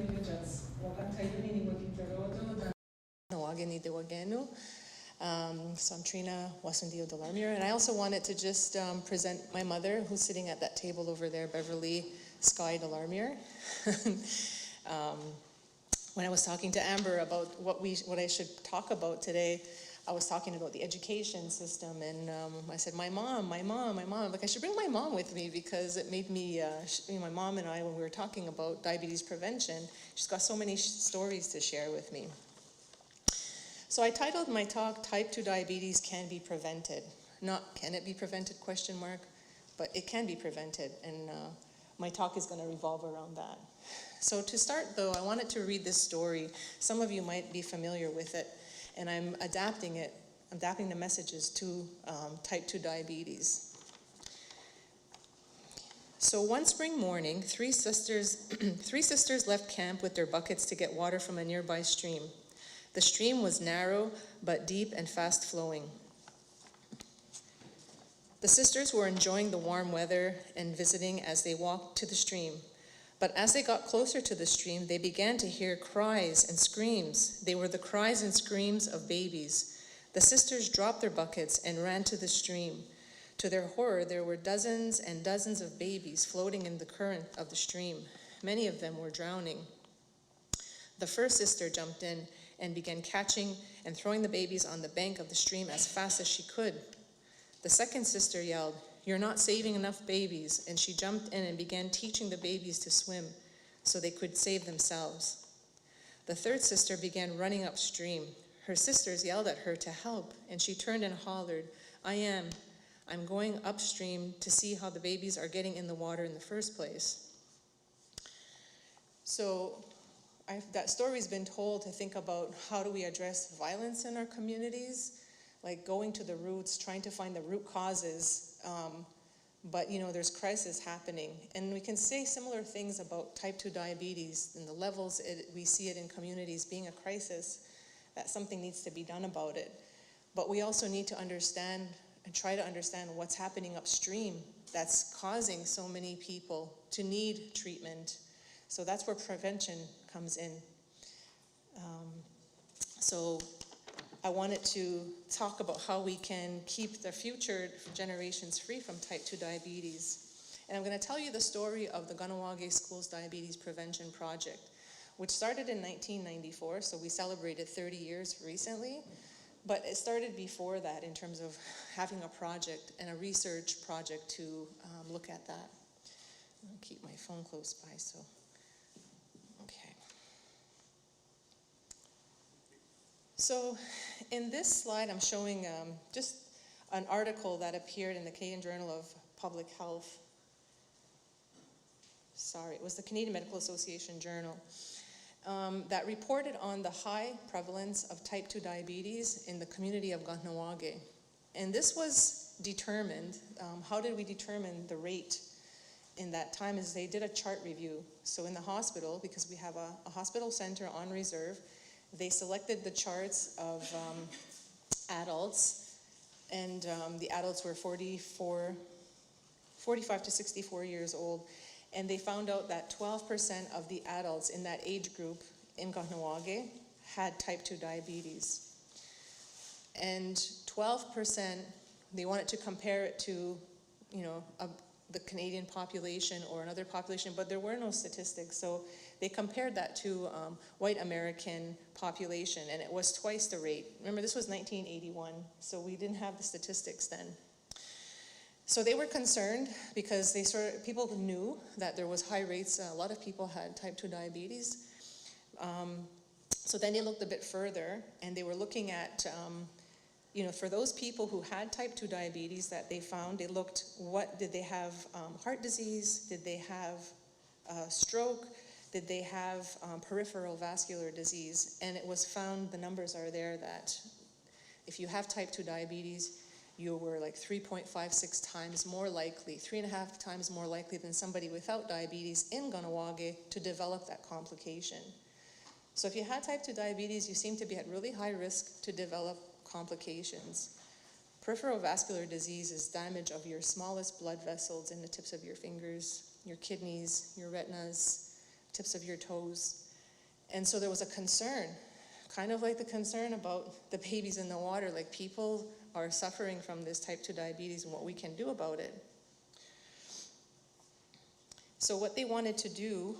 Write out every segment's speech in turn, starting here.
So I'm Treena, Wasonti Delormier, and I also wanted to just present my mother, who's sitting at that table over there, Beverly Sky Delormier. When I was talking to Amber about what I should talk about today, I was talking about the education system, and I said, my mom, like I should bring my mom with me because it made me, my mom and I, when we were talking about diabetes prevention, she's got so many stories to share with me. So I titled my talk, Type 2 Diabetes Can Be Prevented. Not can it be prevented, question mark, but it can be prevented, and my talk is going to revolve around that. So to start though, I wanted to read this story. Some of you might be familiar with it, and I'm adapting the messages to type 2 diabetes. So one spring morning, three sisters left camp with their buckets to get water from a nearby stream. The stream was narrow, but deep and fast flowing. The sisters were enjoying the warm weather and visiting as they walked to the stream. But as they got closer to the stream, they began to hear cries and screams. They were the cries and screams of babies. The sisters dropped their buckets and ran to the stream. To their horror, there were dozens and dozens of babies floating in the current of the stream. Many of them were drowning. The first sister jumped in and began catching and throwing the babies on the bank of the stream as fast as she could. The second sister yelled, "You're not saving enough babies," and she jumped in and began teaching the babies to swim so they could save themselves. The third sister began running upstream. Her sisters yelled at her to help, and she turned and hollered, I'm going upstream to see how the babies are getting in the water in the first place." So that story's been told to think about how do we address violence in our communities, like going to the roots, trying to find the root causes, but there's crisis happening. And we can say similar things about type 2 diabetes and the levels we see it in communities being a crisis, that something needs to be done about it. But we also need to understand and try to understand what's happening upstream that's causing so many people to need treatment. So that's where prevention comes in. So I wanted to talk about how we can keep the future generations free from type 2 diabetes. And I'm going to tell you the story of the Kahnawake Schools Diabetes Prevention Project, which started in 1994, so we celebrated 30 years recently. But it started before that in terms of having a project and a research project to look at that. I'll keep my phone close by, so. Okay. So in this slide, I'm showing just an article that appeared in the Canadian Journal of Public Health. Sorry, it was the Canadian Medical Association Journal that reported on the high prevalence of type 2 diabetes in the community of Kahnawake. And this was determined, how did we determine the rate in that time is they did a chart review. So in the hospital, because we have a hospital center on reserve, they selected the charts of adults, and the adults were 45 to 64 years old, and they found out that 12% of the adults in that age group in Kahnawake had type 2 diabetes. And 12%, they wanted to compare it to, the Canadian population or another population, but there were no statistics. So they compared that to white American population, and it was twice the rate. Remember, this was 1981, so we didn't have the statistics then. So they were concerned because people knew that there was high rates. A lot of people had type 2 diabetes. So then they looked a bit further, and they were looking at for those people who had type 2 diabetes that they found, they looked, did they have heart disease? Did they have stroke? Did they have peripheral vascular disease? And it was found, the numbers are there, that if you have type 2 diabetes, you were like 3.56 times more likely, 3.5 times more likely than somebody without diabetes in Kahnawake to develop that complication. So if you had type 2 diabetes, you seem to be at really high risk to develop complications. Peripheral vascular disease is damage of your smallest blood vessels in the tips of your fingers, your kidneys, your retinas, tips of your toes. And so there was a concern, kind of like the concern about the babies in the water, like people are suffering from this type 2 diabetes and what we can do about it. So what they wanted to do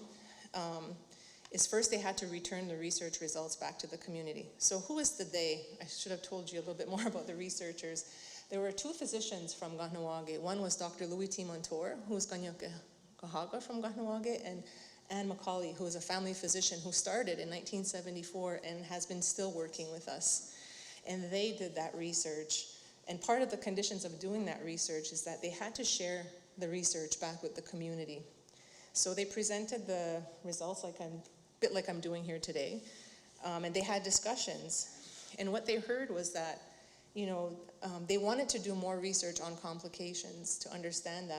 is first they had to return the research results back to the community. So who is the they? I should have told you a little bit more about the researchers. There were 2 physicians from Kahnawake. One was Dr. Louis T. Montour, who was Kahaga from Kahnawake, and Anne Macaulay, who is a family physician who started in 1974 and has been still working with us. And they did that research. And part of the conditions of doing that research is that they had to share the research back with the community. So they presented the results a bit like I'm doing here today, and they had discussions. And what they heard was that, they wanted to do more research on complications to understand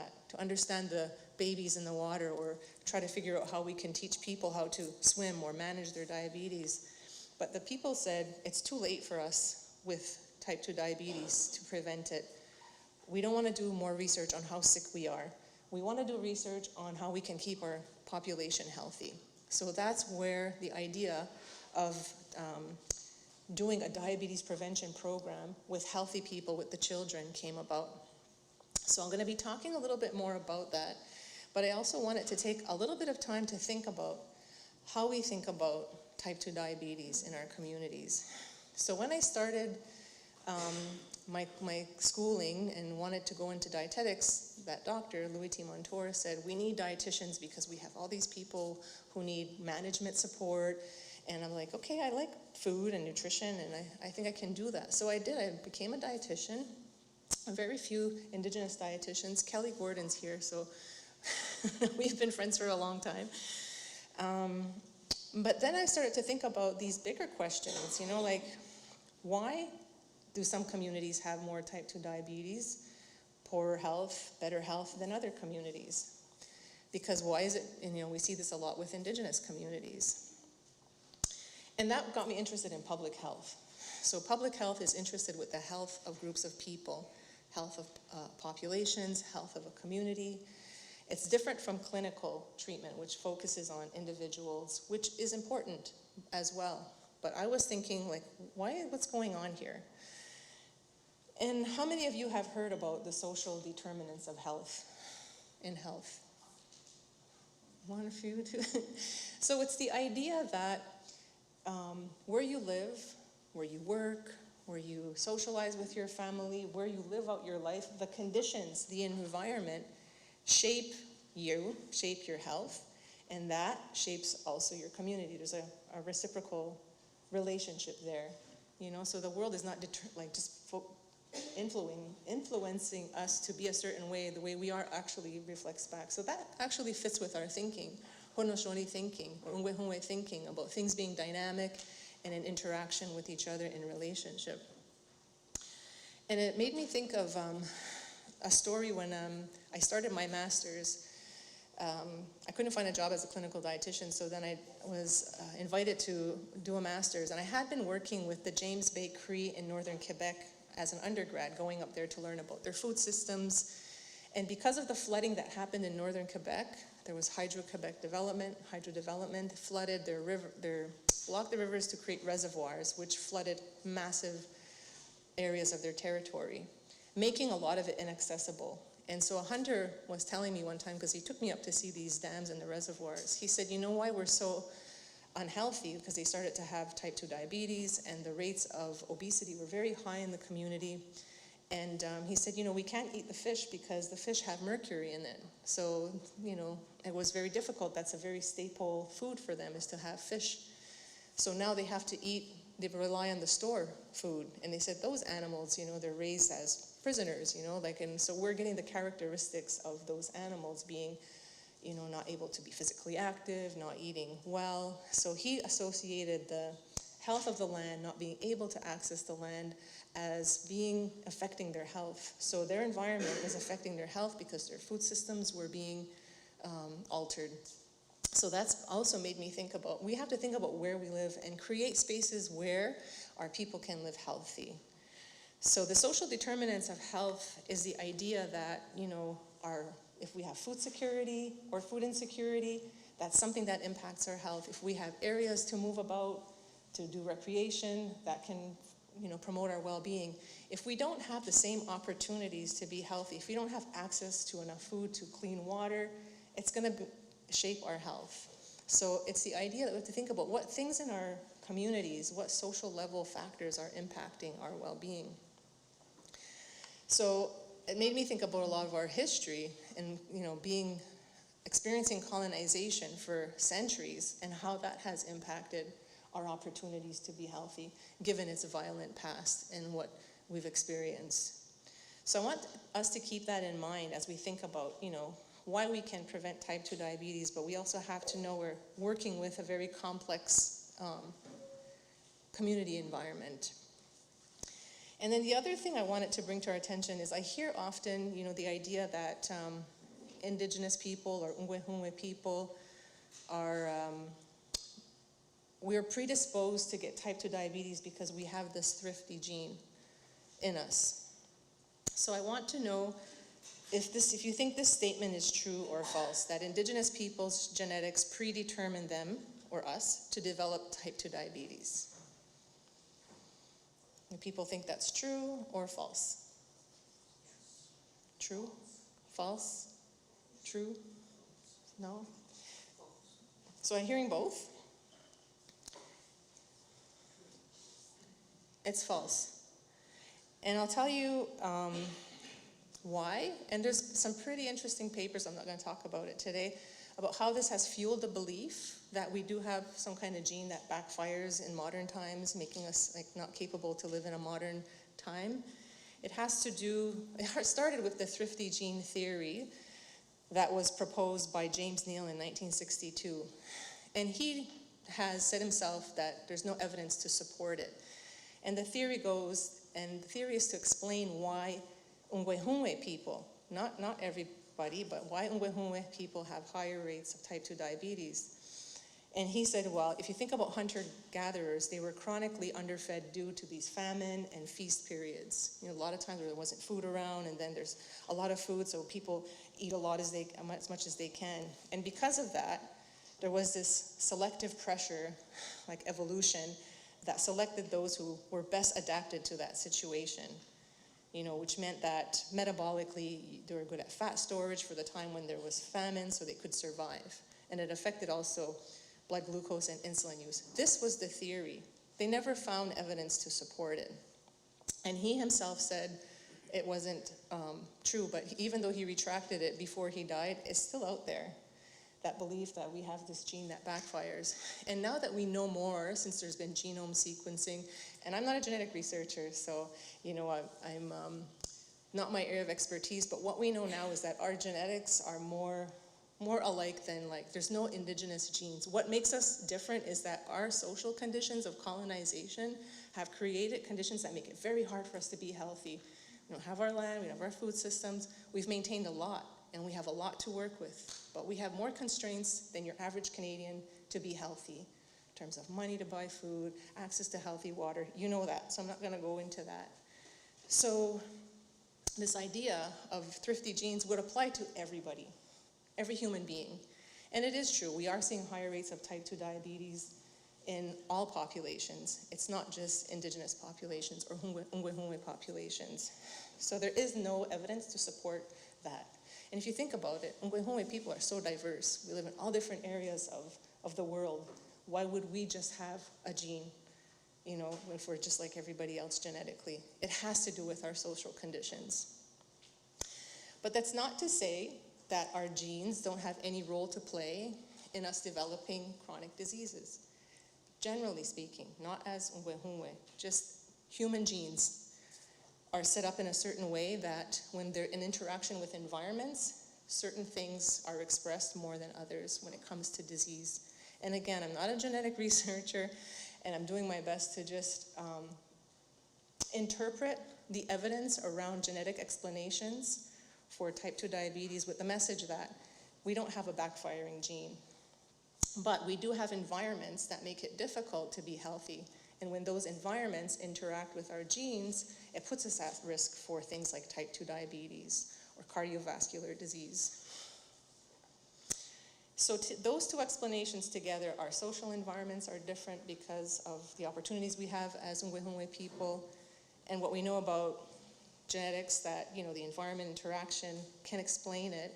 the babies in the water, or try to figure out how we can teach people how to swim or manage their diabetes. But the people said, it's too late for us with type 2 diabetes to prevent it. We don't want to do more research on how sick we are. We want to do research on how we can keep our population healthy. So that's where the idea of doing a diabetes prevention program with healthy people, with the children, came about. So I'm going to be talking a little bit more about that, but I also wanted to take a little bit of time to think about how we think about type 2 diabetes in our communities. So when I started my schooling and wanted to go into dietetics, that doctor, Louis T. Montour, said, we need dietitians because we have all these people who need management support. And I'm like, okay, I like food and nutrition, and I think I can do that. So I did. I became a dietitian. Very few Indigenous dietitians. Kelly Gordon's here, so we've been friends for a long time. But then I started to think about these bigger questions, like, why do some communities have more type 2 diabetes, poorer health, better health than other communities? Because why is it, we see this a lot with Indigenous communities. And that got me interested in public health. So public health is interested with the health of groups of people, health of populations, health of a community. It's different from clinical treatment, which focuses on individuals, which is important as well. But I was thinking, what's going on here? And how many of you have heard about the social determinants of health in health? One, a few, two. So it's the idea that where you live, where you work, where you socialize with your family, where you live out your life, the conditions, the environment shape you, shape your health, and that shapes also your community. There's a reciprocal relationship there, so the world is not influencing us to be a certain way. The way we are actually reflects back. So that actually fits with our thinking, Haudenosaunee thinking, or Ngwehongwe thinking, about things being dynamic and in interaction with each other in relationship. And it made me think of a story when I started my master's. I couldn't find a job as a clinical dietitian, so then I was invited to do a master's. And I had been working with the James Bay Cree in northern Quebec as an undergrad, going up there to learn about their food systems. And because of the flooding that happened in northern Quebec, there was hydro development, flooded blocked the rivers to create reservoirs, which flooded massive areas of their territory, making a lot of it inaccessible. And so a hunter was telling me one time, because he took me up to see these dams and the reservoirs, he said, you know why we're so unhealthy? Because they started to have type 2 diabetes, and the rates of obesity were very high in the community. And he said, we can't eat the fish because the fish have mercury in it. So, it was very difficult. That's a very staple food for them, is to have fish. So now they have to they rely on the store food. And they said those animals, they're raised as prisoners, and so we're getting the characteristics of those animals being, not able to be physically active, not eating well. So he associated the health of the land, not being able to access the land, as affecting their health. So their environment was affecting their health because their food systems were being altered. So that's also made me think about, we have to think about where we live and create spaces where our people can live healthy. So the social determinants of health is the idea that, if we have food security or food insecurity, that's something that impacts our health. If we have areas to move about, to do recreation, that can, promote our well-being. If we don't have the same opportunities to be healthy, if we don't have access to enough food, to clean water, it's going to shape our health. So it's the idea that we have to think about what things in our communities, what social level factors are impacting our well-being. So it made me think about a lot of our history and, experiencing colonization for centuries and how that has impacted our opportunities to be healthy, given its violent past and what we've experienced. So I want us to keep that in mind as we think about, why we can prevent type 2 diabetes, but we also have to know we're working with a very complex community environment. And then the other thing I wanted to bring to our attention is I hear often, the idea that Indigenous people or Ngwehungwe people are, we're predisposed to get type 2 diabetes because we have this thrifty gene in us. So I want to know if you think this statement is true or false, that Indigenous people's genetics predetermine them, or us, to develop type 2 diabetes. Do people think that's true or false? True? False? True? No? So I'm hearing both. It's false. And I'll tell you why. And there's some pretty interesting papers, I'm not going to talk about it today, about how this has fueled the belief that we do have some kind of gene that backfires in modern times, making us not capable to live in a modern time. It started with the thrifty gene theory that was proposed by James Neal in 1962. And he has said himself that there's no evidence to support it. And the theory is to explain why Ngwehungwe people, not everybody, but why Ngwehungwe people have higher rates of type 2 diabetes. And he said, well, if you think about hunter-gatherers, they were chronically underfed due to these famine and feast periods. A lot of times there wasn't food around, and then there's a lot of food, so people eat as much as they can. And because of that, there was this selective pressure, like evolution, that selected those who were best adapted to that situation, which meant that metabolically they were good at fat storage for the time when there was famine, so they could survive. And it affected also blood glucose and insulin use. This was the theory. They never found evidence to support it. And he himself said it wasn't true, but even though he retracted it before he died, it's still out there, that belief that we have this gene that backfires. And now that we know more, since there's been genome sequencing, and I'm not a genetic researcher, so I'm not my area of expertise, but what we know now is that our genetics are more alike than there's no indigenous genes. What makes us different is that our social conditions of colonization have created conditions that make it very hard for us to be healthy. We don't have our land, we don't have our food systems. We've maintained a lot, and we have a lot to work with, but we have more constraints than your average Canadian to be healthy, in terms of money to buy food, access to healthy water. You know that, so I'm not going to go into that. So this idea of thrifty genes would apply to everybody, every human being. And it is true, we are seeing higher rates of type 2 diabetes in all populations. It's not just Indigenous populations or Ngwehungwe populations. So there is no evidence to support that. And if you think about it, Ngwehungwe people are so diverse. We live in all different areas of the world. Why would we just have a gene, if we're just like everybody else genetically? It has to do with our social conditions. But that's not to say that our genes don't have any role to play in us developing chronic diseases. Generally speaking, not as Ngwehungwe, just human genes are set up in a certain way that when they're in interaction with environments, certain things are expressed more than others when it comes to disease. And again, I'm not a genetic researcher, and I'm doing my best to just interpret the evidence around genetic explanations for type 2 diabetes with the message that we don't have a backfiring gene. But we do have environments that make it difficult to be healthy. And when those environments interact with our genes, it puts us at risk for things like type 2 diabetes or cardiovascular disease. So those two explanations together, our social environments are different because of the opportunities we have as Ngwihungwe people, and what we know about genetics, that, you know, the environment interaction can explain it.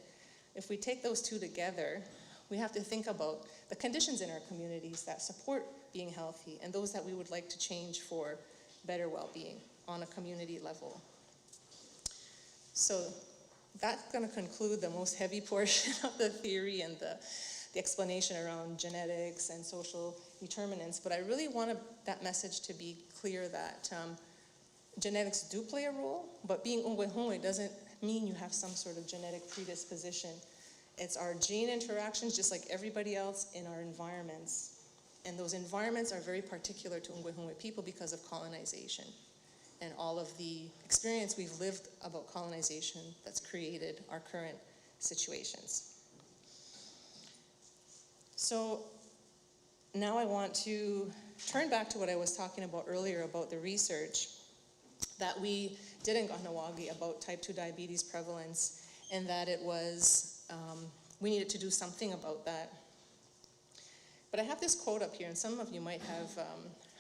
If we take those two together, we have to think about the conditions in our communities that support being healthy and those that we would like to change for better well-being on a community level. So that's going to conclude the most heavy portion of the theory and the explanation around genetics and social determinants. But I really wanted that message to be clear that genetics do play a role, but being Ngwihungwe doesn't mean you have some sort of genetic predisposition. It's our gene interactions, just like everybody else, in our environments. And those environments are very particular to Ngwihungwe people because of colonization and all of the experience we've lived about colonization that's created our current situations. So now I want to turn back to what I was talking about earlier about the research that we did in Kahnawake about type 2 diabetes prevalence, and that it was, we needed to do something about that. But I have this quote up here, and some of you might have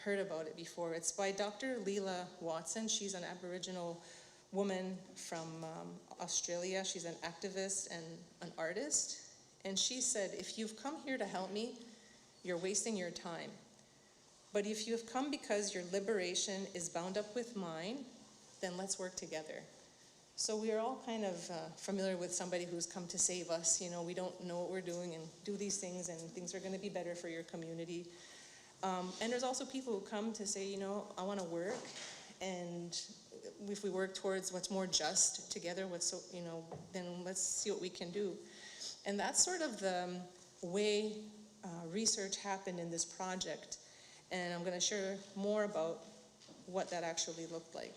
heard about it before. It's by Dr. Leela Watson. She's an Aboriginal woman from Australia. She's an activist and an artist. And she said, if you've come here to help me, you're wasting your time. But if you've come because your liberation is bound up with mine, then let's work together. So we are all kind of familiar with somebody who's come to save us. You know, we don't know what we're doing and do these things, and things are going to be better for your community. And there's also people who come to say, you know, I want to work, and if we work towards what's more just together, you know, then let's see what we can do. And that's sort of the way research happened in this project. And I'm going to share more about what that actually looked like.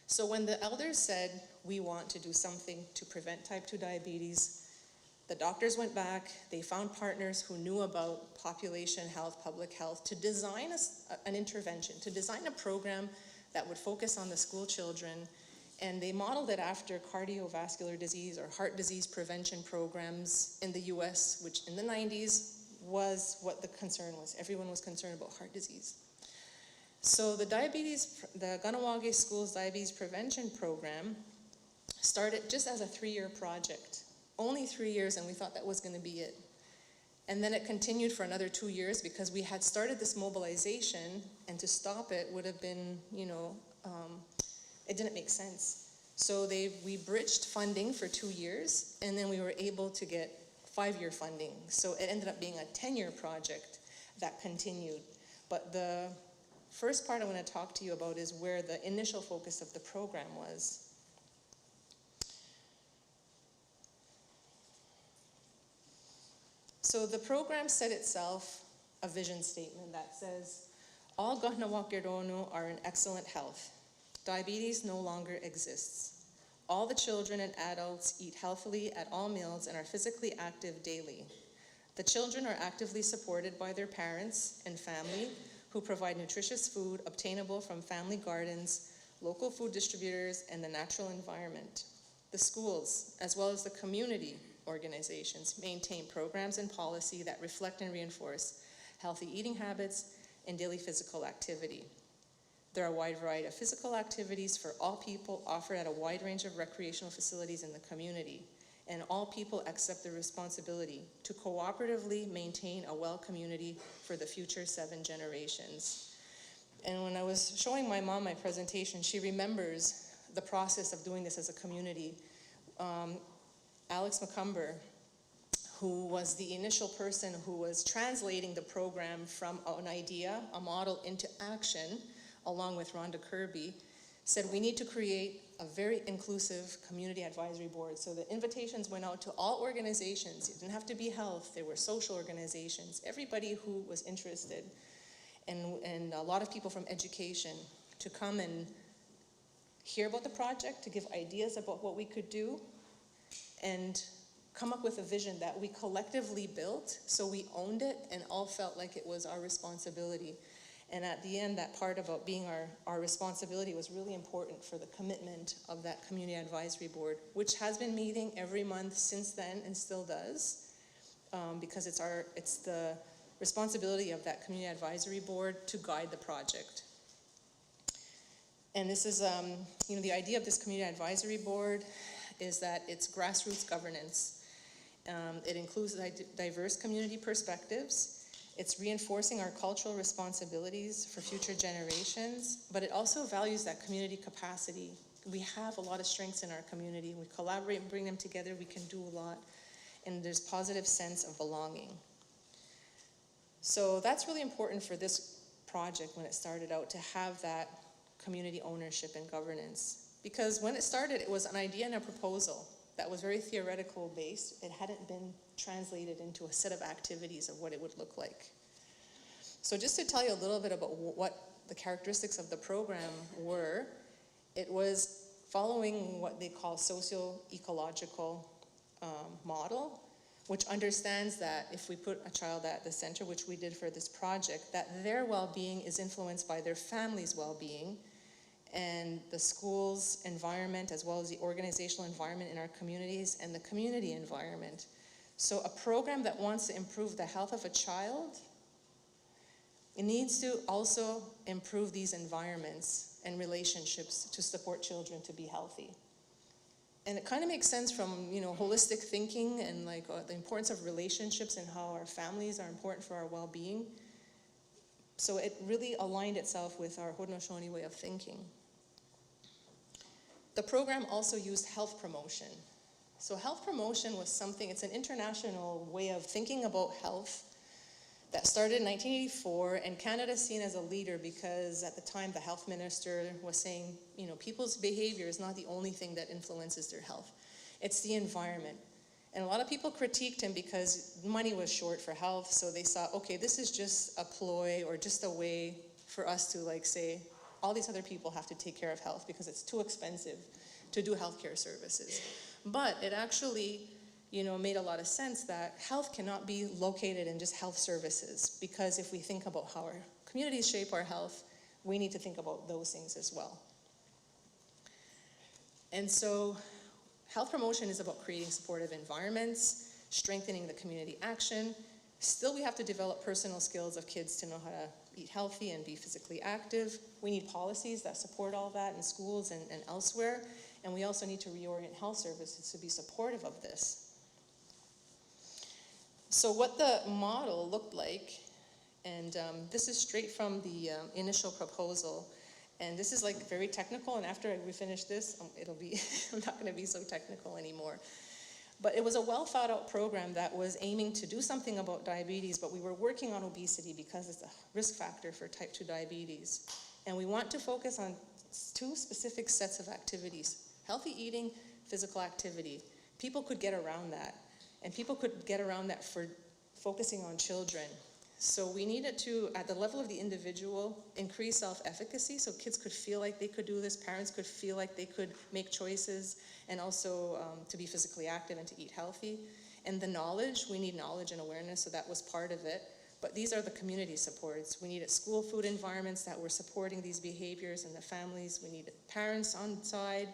So when the elders said, we want to do something to prevent type 2 diabetes, the doctors went back, they found partners who knew about population health, public health, to design an intervention, to design a program that would focus on the school children. And they modeled it after cardiovascular disease or heart disease prevention programs in the US, which in the 90s was what the concern was. Everyone was concerned about heart disease. So the Kahnawake School's diabetes prevention program started just as a 3-year project. Only 3 years, and we thought that was going to be it. And then it continued for another 2 years because we had started this mobilization, and to stop it would have been, you know, it didn't make sense. So we bridged funding for 2 years, and then we were able to get 5-year funding. So it ended up being a 10-year project that continued. But the first part I want to talk to you about is where the initial focus of the program was. So the program set itself a vision statement that says, all Kahnawake are in excellent health. Diabetes no longer exists. All the children and adults eat healthily at all meals and are physically active daily. The children are actively supported by their parents and family, who provide nutritious food obtainable from family gardens, local food distributors, and the natural environment. The schools, as well as the community organizations, maintain programs and policy that reflect and reinforce healthy eating habits and daily physical activity. There are a wide variety of physical activities for all people offered at a wide range of recreational facilities in the community, and all people accept the responsibility to cooperatively maintain a well community for the future 7 generations. And when I was showing my mom my presentation, she remembers the process of doing this as a community. Alex McCumber, who was the initial person who was translating the program from an idea, a model, into action, along with Rhonda Kirby, said we need to create a very inclusive community advisory board. So the invitations went out to all organizations. It didn't have to be health. There were social organizations, everybody who was interested, and a lot of people from education to come and hear about the project, to give ideas about what we could do, and come up with a vision that we collectively built, so we owned it and all felt like it was our responsibility. And at the end, that part about being our responsibility was really important for the commitment of that community advisory board, which has been meeting every month since then and still does. because it's the responsibility of that community advisory board to guide the project. And this is, the idea of this community advisory board is that it's grassroots governance. It includes diverse community perspectives. It's reinforcing our cultural responsibilities for future generations, but it also values that community capacity. We have a lot of strengths in our community. We collaborate and bring them together, we can do a lot, and there's positive sense of belonging. So that's really important for this project when it started out, to have that community ownership and governance. Because when it started, it was an idea and a proposal that was very theoretical based. It hadn't been translated into a set of activities of what it would look like. So just to tell you a little bit about what the characteristics of the program were, it was following what they call socio-ecological model, which understands that if we put a child at the center, which we did for this project, that their well-being is influenced by their family's well-being, and the school's environment, as well as the organizational environment in our communities and the community environment. So a program that wants to improve the health of a child, it needs to also improve these environments and relationships to support children to be healthy. And it kind of makes sense from, holistic thinking and the importance of relationships and how our families are important for our well-being. So it really aligned itself with our Haudenosaunee way of thinking. The program also used health promotion. So health promotion was something, it's an international way of thinking about health that started in 1984, and Canada is seen as a leader because at the time the health minister was saying, people's behavior is not the only thing that influences their health. It's the environment. And a lot of people critiqued him because money was short for health, so they saw, okay, this is just a ploy or just a way for us to say, all these other people have to take care of health because it's too expensive to do healthcare services. But it actually, made a lot of sense that health cannot be located in just health services, because if we think about how our communities shape our health, we need to think about those things as well. And so health promotion is about creating supportive environments, strengthening the community action. Still, we have to develop personal skills of kids to know how to eat healthy and be physically active. We need policies that support all that in schools and elsewhere. And we also need to reorient health services to be supportive of this. So what the model looked like, and this is straight from the initial proposal, and this is very technical, and after we finish this, I'm not going to be so technical anymore. But it was a well thought out program that was aiming to do something about diabetes, but we were working on obesity because it's a risk factor for type 2 diabetes. And we want to focus on 2 specific sets of activities: healthy eating, physical activity. People could get around that. And people could get around that for focusing on children. So we needed to, at the level of the individual, increase self-efficacy so kids could feel like they could do this, parents could feel like they could make choices, and also to be physically active and to eat healthy. And the knowledge, we need knowledge and awareness, so that was part of it. But these are the community supports. We needed school food environments that were supporting these behaviors and the families. We needed parents on side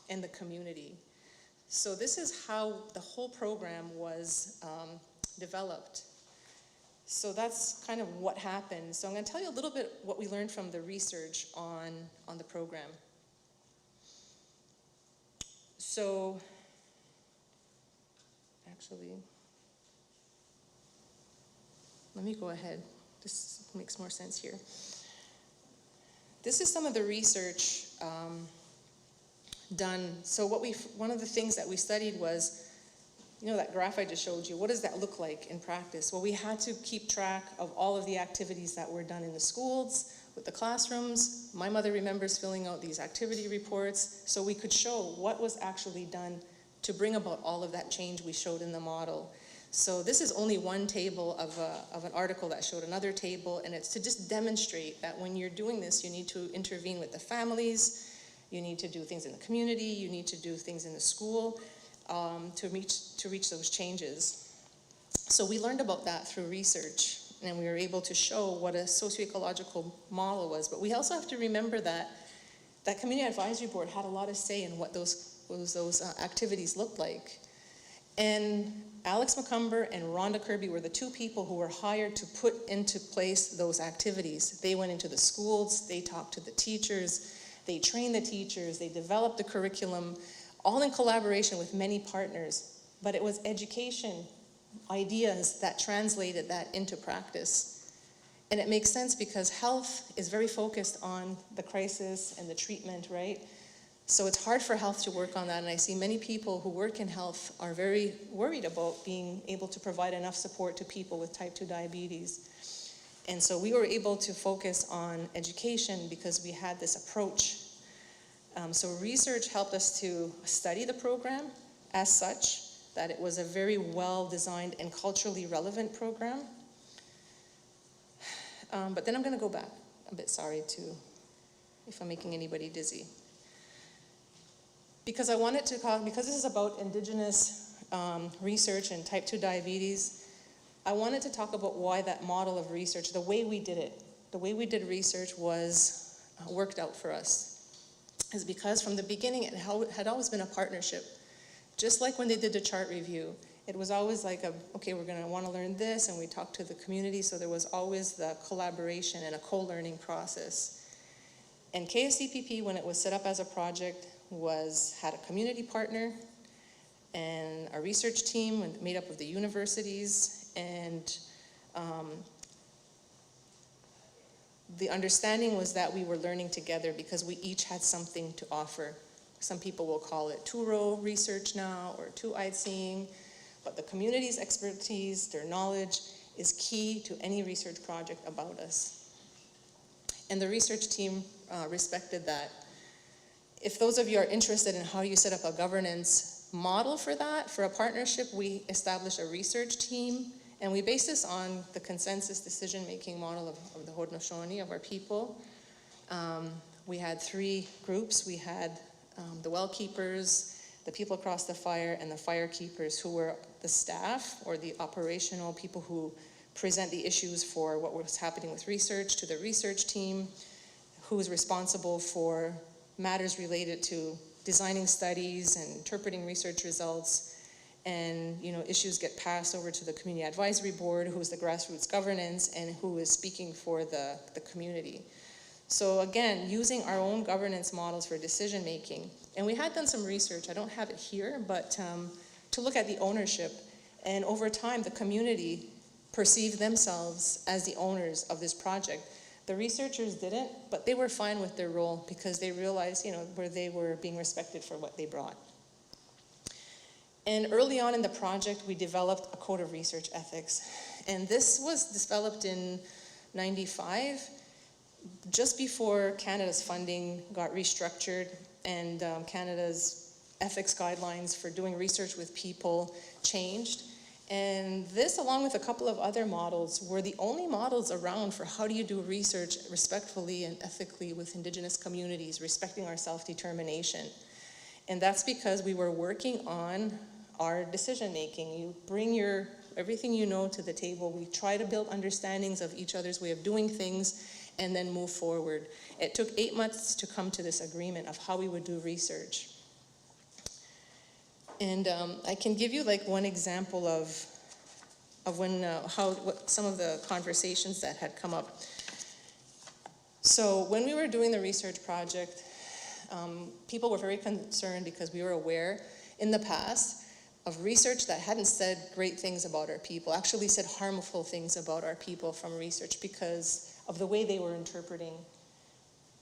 and the community. So this is how the whole program was developed. So that's kind of what happened. So I'm going to tell you a little bit what we learned from the research on the program. So actually, let me go ahead. This makes more sense here. This is some of the research done. So one of the things that we studied was, that graph I just showed you, what does that look like in practice? Well, we had to keep track of all of the activities that were done in the schools, with the classrooms. My mother remembers filling out these activity reports, so we could show what was actually done to bring about all of that change we showed in the model. So this is only one table of an article that showed another table, and it's to just demonstrate that when you're doing this, you need to intervene with the families, you need to do things in the community, you need to do things in the school to reach those changes. So we learned about that through research, and we were able to show what a socio-ecological model was. But we also have to remember that Community Advisory Board had a lot of say in what those activities looked like. And Alex McCumber and Rhonda Kirby were the two people who were hired to put into place those activities. They went into the schools, they talked to the teachers, they trained the teachers, they developed the curriculum, all in collaboration with many partners. But it was education, ideas that translated that into practice. And it makes sense because health is very focused on the crisis and the treatment, right? So it's hard for health to work on that, and I see many people who work in health are very worried about being able to provide enough support to people with type 2 diabetes. And so we were able to focus on education because we had this approach. So research helped us to study the program as such, that it was a very well-designed and culturally relevant program. But then I'm going to go back a bit, sorry, if I'm making anybody dizzy. Because I wanted to talk, because this is about Indigenous research and type 2 diabetes, I wanted to talk about why that model of research, the way we did it, the way we did research was worked out for us. Is because from the beginning it had always been a partnership. Just like when they did the chart review, it was always like, okay, we're going to want to learn this, and we talked to the community, so there was always the collaboration and a co-learning process. And KSCPP, when it was set up as a project, had a community partner and a research team made up of the universities, and the understanding was that we were learning together because we each had something to offer. Some people will call it two-row research now or two-eyed seeing, but the community's expertise, their knowledge, is key to any research project about us. And the research team respected that. If those of you are interested in how you set up a governance model for that, for a partnership, we established a research team, and we based this on the consensus decision-making model of the Haudenosaunee, of our people. We had 3 groups. We had the well keepers, the people across the fire, and the fire keepers, who were the staff or the operational people who present the issues for what was happening with research to the research team, who was responsible for matters related to designing studies and interpreting research results, and issues get passed over to the community advisory board, who is the grassroots governance and who is speaking for the community. So again, using our own governance models for decision making. And we had done some research, I don't have it here, but to look at the ownership. And over time, the community perceived themselves as the owners of this project. The researchers didn't, but they were fine with their role because they realized, where they were being respected for what they brought. And early on in the project, we developed a code of research ethics. And this was developed in '95, just before Canada's funding got restructured and Canada's ethics guidelines for doing research with people changed. And this, along with a couple of other models, were the only models around for how do you do research respectfully and ethically with Indigenous communities, respecting our self-determination. And that's because we were working on our decision-making. You bring everything you know to the table. We try to build understandings of each other's way of doing things and then move forward. It took 8 months to come to this agreement of how we would do research. And I can give you one example of what some of the conversations that had come up. So when we were doing the research project, people were very concerned because we were aware in the past of research that hadn't said great things about our people, actually said harmful things about our people from research because of the way they were interpreting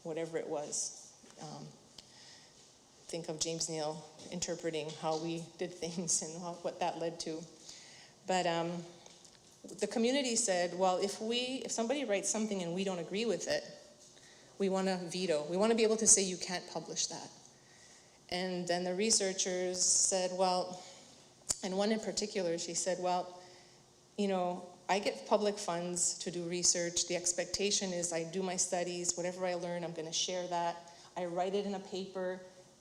whatever it was. Think of James Neal interpreting how we did things and what that led to. But the community said, well, if somebody writes something and we don't agree with it, we want to veto. We want to be able to say you can't publish that. And then the researchers said, well, and one in particular, she said, well, I get public funds to do research. The expectation is I do my studies, whatever I learn, I'm going to share that. I write it in a paper,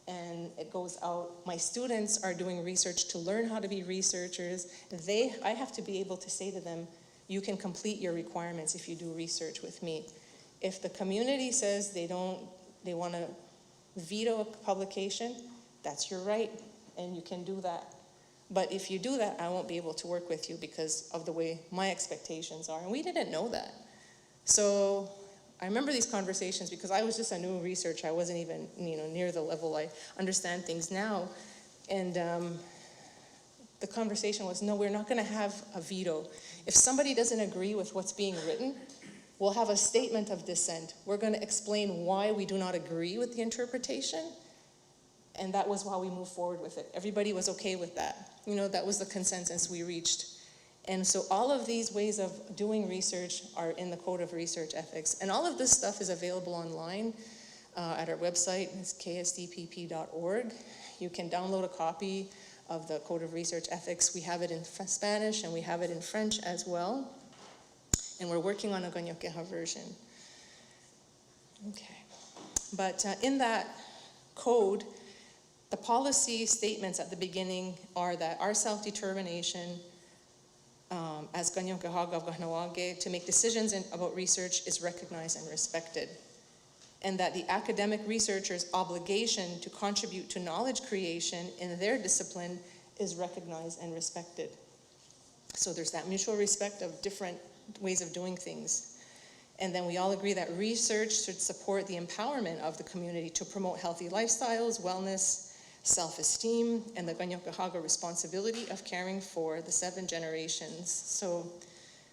and it goes out. My students are doing research to learn how to be researchers. I have to be able to say to them, you can complete your requirements if you do research with me. If the community says they want to veto a publication, that's your right, and you can do that. But if you do that, I won't be able to work with you because of the way my expectations are. And we didn't know that. So I remember these conversations because I was just a new researcher. I wasn't even, near the level I understand things now. And the conversation was, no, we're not going to have a veto. If somebody doesn't agree with what's being written, we'll have a statement of dissent. We're going to explain why we do not agree with the interpretation. And that was why we moved forward with it. Everybody was okay with that. That was the consensus we reached. And so all of these ways of doing research are in the Code of Research Ethics. And all of this stuff is available online at our website. It's ksdpp.org. You can download a copy of the Code of Research Ethics. We have it in Spanish and we have it in French as well. And we're working on a Ganyokeha version. Okay. But in that code, the policy statements at the beginning are that our self-determination as Ganyokeha Gavgahnawage to make decisions about research is recognized and respected. And that the academic researcher's obligation to contribute to knowledge creation in their discipline is recognized and respected. So there's that mutual respect of different ways of doing things. And then we all agree that research should support the empowerment of the community to promote healthy lifestyles, wellness, self-esteem, and the Ganyokehaga responsibility of caring for the 7 generations. So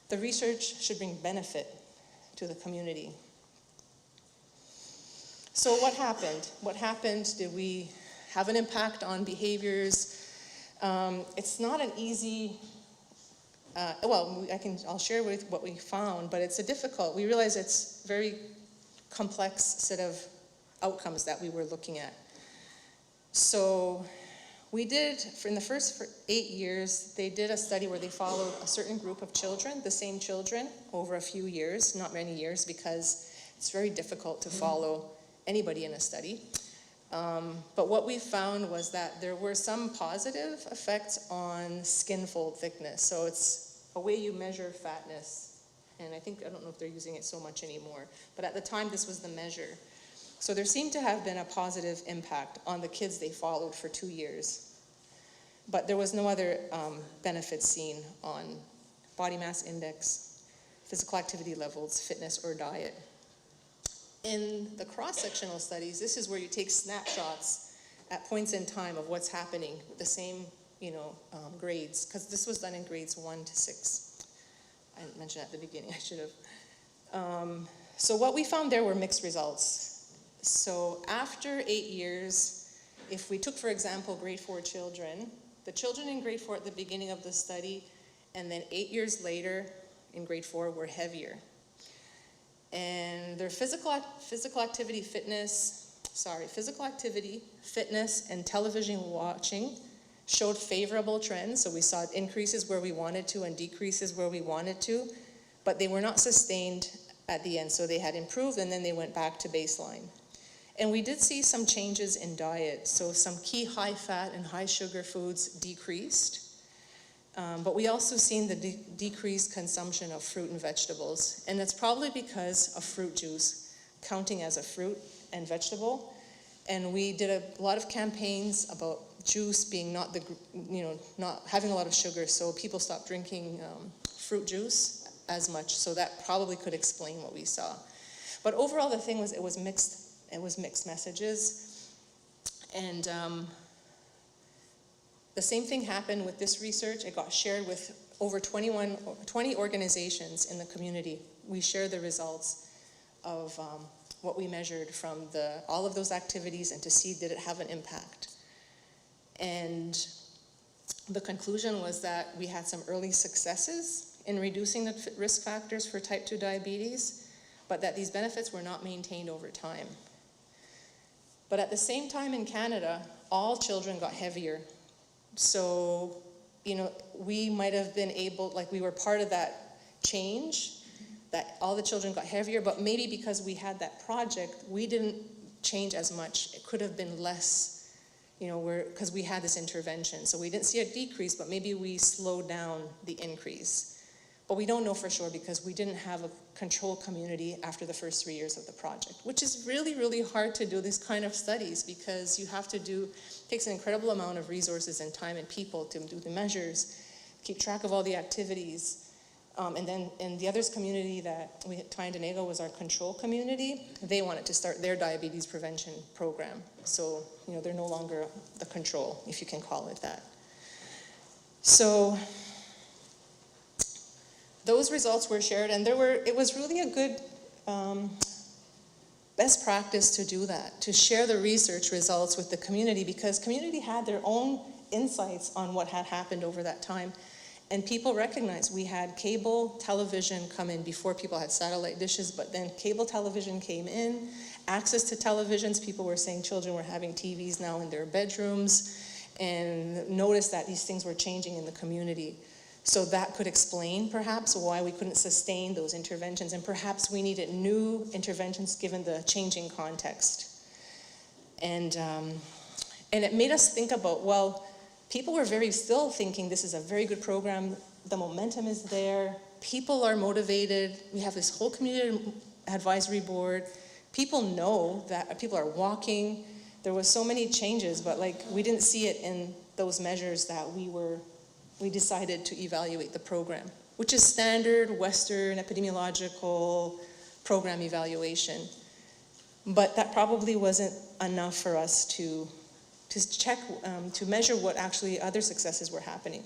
the research should bring benefit to the community. So what happened? What happened? Did we have an impact on behaviors? It's not an easy, I'll share with what we found, but it's we realize it's a very complex set of outcomes that we were looking at. So we did, in the first 8 years, they did a study where they followed a certain group of children, the same children, over a few years, not many years, because it's very difficult to follow anybody in a study. But what we found was that there were some positive effects on skin fold thickness. So it's a way you measure fatness. And I don't know if they're using it so much anymore, but at the time this was the measure. So there seemed to have been a positive impact on the kids they followed for 2 years. But there was no other benefits seen on body mass index, physical activity levels, fitness, or diet. In the cross-sectional studies, this is where you take snapshots at points in time of what's happening with the same grades, because this was done in grades 1 to 6. I didn't mention at the beginning, I should have. So what we found there were mixed results. So after 8 years, if we took, for example, grade 4 children, the children in grade 4 at the beginning of the study, and then 8 years later in grade 4 were heavier. And their physical activity, fitness, and television watching showed favorable trends. So we saw increases where we wanted to and decreases where we wanted to, but they were not sustained at the end. So they had improved and then they went back to baseline. And we did see some changes in diet. So some key high fat and high sugar foods decreased. But we also seen the decreased consumption of fruit and vegetables. And that's probably because of fruit juice counting as a fruit and vegetable. And we did a lot of campaigns about juice being not having a lot of sugar. So people stopped drinking fruit juice as much. So that probably could explain what we saw. But overall, the thing was, it was mixed messages. And the same thing happened with this research. It got shared with over 20 organizations in the community. We shared the results of what we measured from all of those activities and to see did it have an impact. And the conclusion was that we had some early successes in reducing the risk factors for type 2 diabetes, but that these benefits were not maintained over time. But at the same time in Canada, all children got heavier. So, we might have been we were part of that change, that all the children got heavier, but maybe because we had that project, we didn't change as much. It could have been less, because we had this intervention. So we didn't see a decrease, but maybe we slowed down the increase. But we don't know for sure because we didn't have a control community after the first 3 years of the project, which is really, really hard to do these kind of studies because you have to do Takes an incredible amount of resources and time and people to do the measures, keep track of all the activities. And then in the others community that we had, Tyndonega was our control community, they wanted to start their diabetes prevention program. So, they're no longer the control, if you can call it that. So those results were shared, and it was really a good best practice to do that, to share the research results with the community, because community had their own insights on what had happened over that time. And people recognized we had cable television come in before people had satellite dishes, but then cable television came in, access to televisions, people were saying children were having TVs now in their bedrooms, and noticed that these things were changing in the community. So that could explain perhaps why we couldn't sustain those interventions, and perhaps we needed new interventions given the changing context. And it made us think about, well, people were still thinking this is a very good program, the momentum is there, people are motivated, we have this whole community advisory board, people know that people are walking, there was so many changes, but we didn't see it in those measures that we decided to evaluate the program, which is standard Western epidemiological program evaluation. But that probably wasn't enough for us to check, to measure what actually other successes were happening.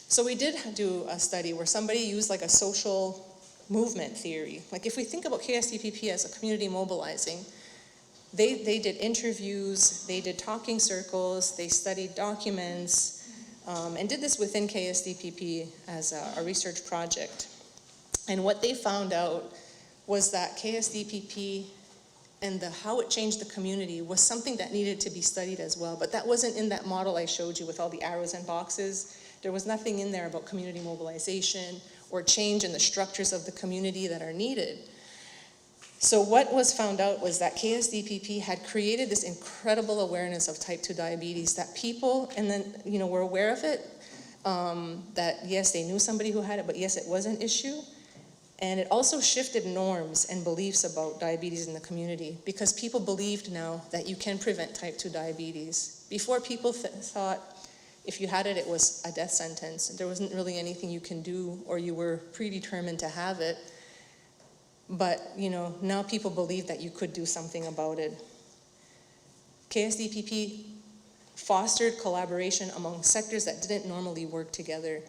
So we did do a study where somebody used a social movement theory. If we think about KSDPP as a community mobilizing, they did interviews, they did talking circles, they studied documents, and did this within KSDPP as a research project. And what they found out was that KSDPP and how it changed the community was something that needed to be studied as well. But that wasn't in that model I showed you with all the arrows and boxes. There was nothing in there about community mobilization or change in the structures of the community that are needed. So what was found out was that KSDPP had created this incredible awareness of type 2 diabetes, that people, and then, were aware of it, that yes, they knew somebody who had it, but yes, it was an issue. And it also shifted norms and beliefs about diabetes in the community, because people believed now that you can prevent type 2 diabetes. Before, people thought if you had it, it was a death sentence. There wasn't really anything you can do, or you were predetermined to have it. But, now people believe that you could do something about it. KSDPP fostered collaboration among sectors that didn't normally work together,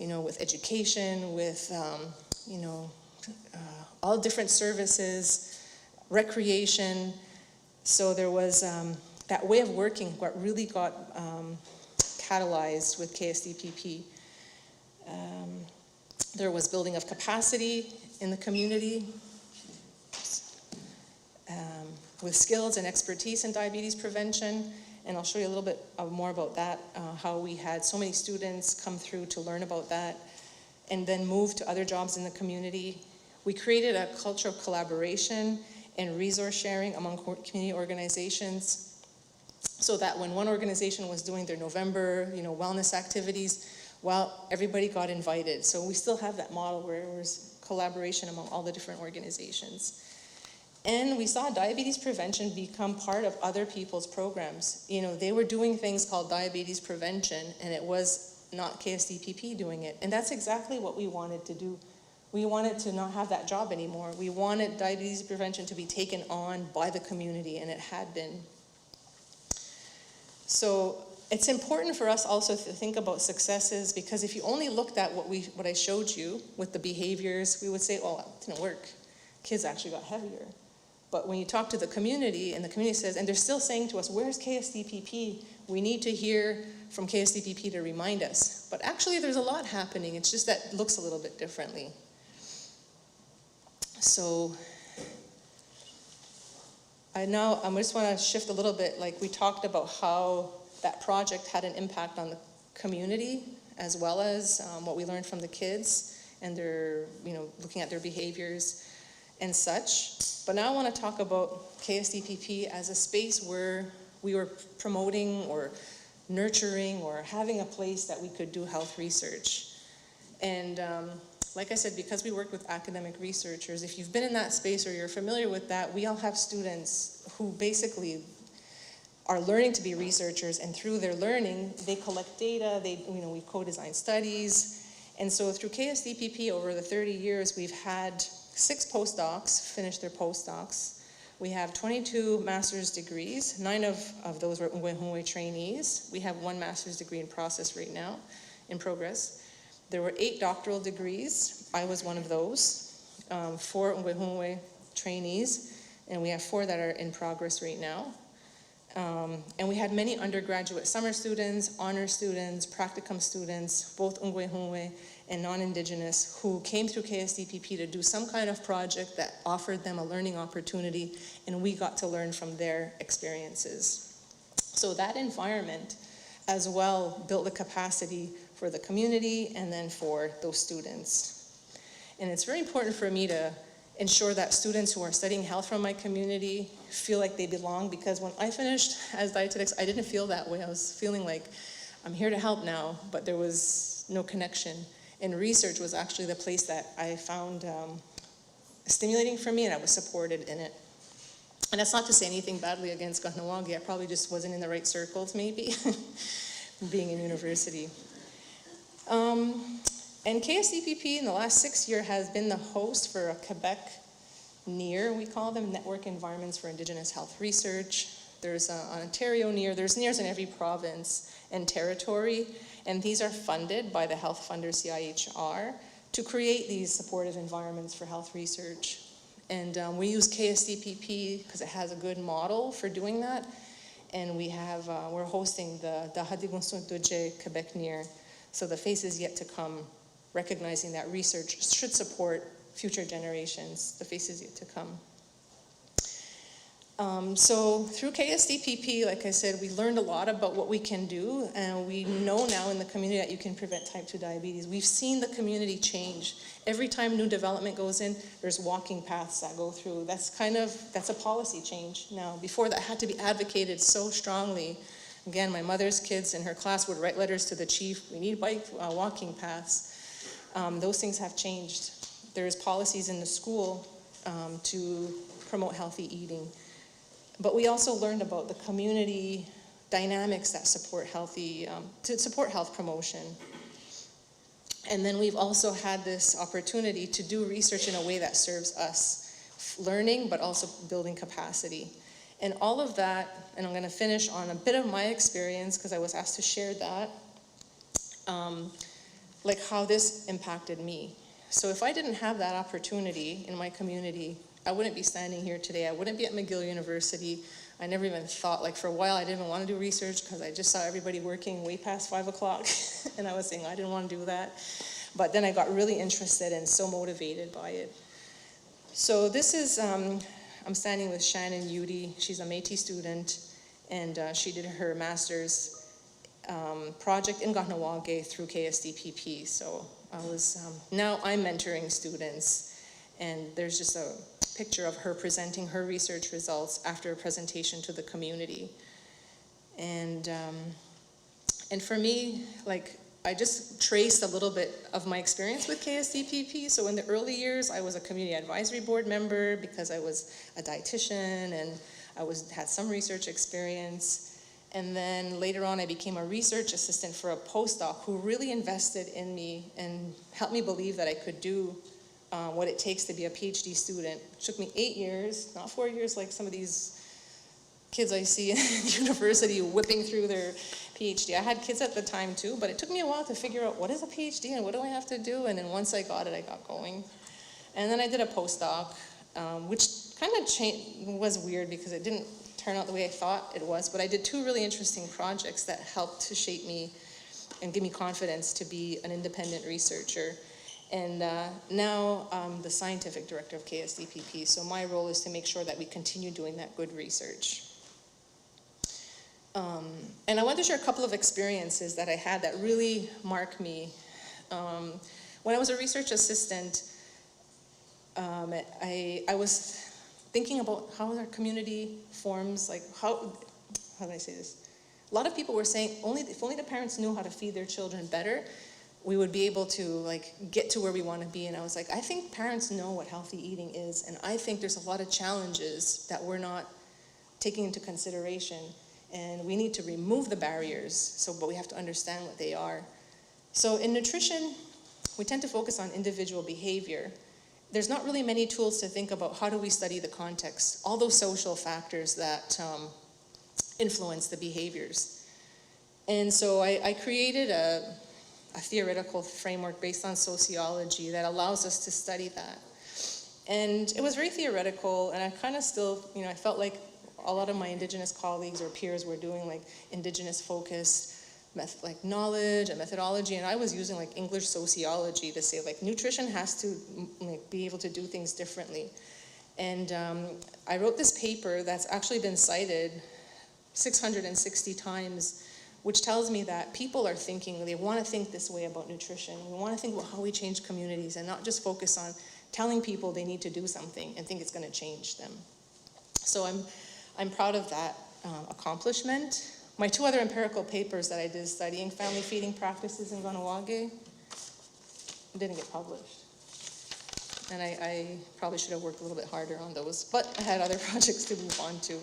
with education, with all different services, recreation. So there was that way of working what really got catalyzed with KSDPP. There was building of capacity in the community with skills and expertise in diabetes prevention. And I'll show you a little bit more about that, how we had so many students come through to learn about that and then move to other jobs in the community. We created a culture of collaboration and resource sharing among community organizations, so that when one organization was doing their November, wellness activities, everybody got invited. So we still have that model where it was collaboration among all the different organizations. And we saw diabetes prevention become part of other people's programs. They were doing things called diabetes prevention, and it was not KSDPP doing it. And that's exactly what we wanted to do. We wanted to not have that job anymore. We wanted diabetes prevention to be taken on by the community, and it had been. So it's important for us also to think about successes, because if you only looked at what I showed you with the behaviors, we would say, oh, it didn't work. Kids actually got heavier. But when you talk to the community, and the community says, and they're still saying to us, where's KSDPP? We need to hear from KSDPP to remind us. But actually, there's a lot happening. It's just that it looks a little bit differently. So I just want to shift a little bit. We talked about how that project had an impact on the community, as well as what we learned from the kids and their, looking at their behaviors and such. But now I want to talk about KSDPP as a space where we were promoting or nurturing or having a place that we could do health research. And like I said, because we work with academic researchers, if you've been in that space or you're familiar with that, we all have students who basically are learning to be researchers, and through their learning, they collect data, we co-design studies. And so through KSDPP over the 30 years, we've had 6 postdocs finish their postdocs. We have 22 master's degrees. 9 of those were Ngwehungwe trainees. We have 1 master's degree in process right now, in progress. There were 8 doctoral degrees. I was one of those. 4 Ngwehungwe trainees, and we have 4 that are in progress right now. And we had many undergraduate summer students, honor students, practicum students, both Ngwehungwe and non-Indigenous, who came through KSDPP to do some kind of project that offered them a learning opportunity, and we got to learn from their experiences. So that environment as well built the capacity for the community and then for those students. And it's very important for me to ensure that students who are studying health from my community feel like they belong, because when I finished as dietetics, I didn't feel that way. I was feeling like I'm here to help now, but there was no connection. And research was actually the place that I found stimulating for me, and I was supported in it. And that's not to say anything badly against Kahnawake. I probably just wasn't in the right circles, maybe, being in university. And KSDPP in the last 6 years has been the host for a Quebec NEAR, we call them, Network Environments for Indigenous Health Research. There's an Ontario NEAR, there's NEARs in every province and territory, and these are funded by the health funder CIHR to create these supportive environments for health research. And we use KSDPP because it has a good model for doing that, and we're hosting the Hadigunsun Quebec NEAR, so the face is yet to come, recognizing that research should support future generations. The face is yet to come. So through KSDPP, like I said, we learned a lot about what we can do, and we know now in the community that you can prevent type 2 diabetes. We've seen the community change. Every time new development goes in, there's walking paths that go through. That's a policy change now. Before, that had to be advocated so strongly. Again, my mother's kids in her class would write letters to the chief, we need walking paths. Those things have changed. There's policies in the school to promote healthy eating. But we also learned about the community dynamics that support health promotion. And then we've also had this opportunity to do research in a way that serves us, learning, but also building capacity. And all of that, and I'm gonna finish on a bit of my experience, because I was asked to share that, like how this impacted me. So if I didn't have that opportunity in my community, I wouldn't be standing here today. I wouldn't be at McGill University. I never even thought, like for a while I didn't even want to do research because I just saw everybody working way past 5 o'clock. And I was saying I didn't want to do that. But then I got really interested and so motivated by it. So this is, I'm standing with Shannon Udy. She's a Métis student, and she did her master's project in Kahnawake through KSDPP. So now I'm mentoring students, and there's just a picture of her presenting her research results after a presentation to the community. And for me, like, I just traced a little bit of my experience with KSDPP. So in the early years, I was a community advisory board member because I was a dietitian and I had some research experience. And then later on, I became a research assistant for a postdoc who really invested in me and helped me believe that I could do what it takes to be a PhD student. It took me 8 years, not 4 years like some of these kids I see in university whipping through their PhD. I had kids at the time too, but it took me a while to figure out what is a PhD and what do I have to do, and then once I got it, I got going. And then I did a postdoc, which kind of was weird because it didn't turn out the way I thought it was, but I did 2 really interesting projects that helped to shape me and give me confidence to be an independent researcher. And now I'm the scientific director of KSDPP, so my role is to make sure that we continue doing that good research. And I want to share a couple of experiences that I had that really mark me. When I was a research assistant, I was thinking about how our community forms, like how do I say this? A lot of people were saying, if only the parents knew how to feed their children better, we would be able to like get to where we want to be. And I was like, I think parents know what healthy eating is, and I think there's a lot of challenges that we're not taking into consideration. And we need to remove the barriers, but we have to understand what they are. So in nutrition, we tend to focus on individual behavior. There's not really many tools to think about how do we study the context, all those social factors that influence the behaviors. And so I created a theoretical framework based on sociology that allows us to study that. And it was very theoretical, and I kind of still, I felt like a lot of my Indigenous colleagues or peers were doing like Indigenous focused like knowledge and methodology, and I was using like English sociology to say like nutrition has to be able to do things differently. And I wrote this paper that's actually been cited 660 times, which tells me that people are thinking, they want to think this way about nutrition. We want to think about how we change communities and not just focus on telling people they need to do something and think it's going to change them. So I'm proud of that accomplishment. My two other empirical papers that I did studying family feeding practices in Kahnawake didn't get published. And I probably should have worked a little bit harder on those, but I had other projects to move on to.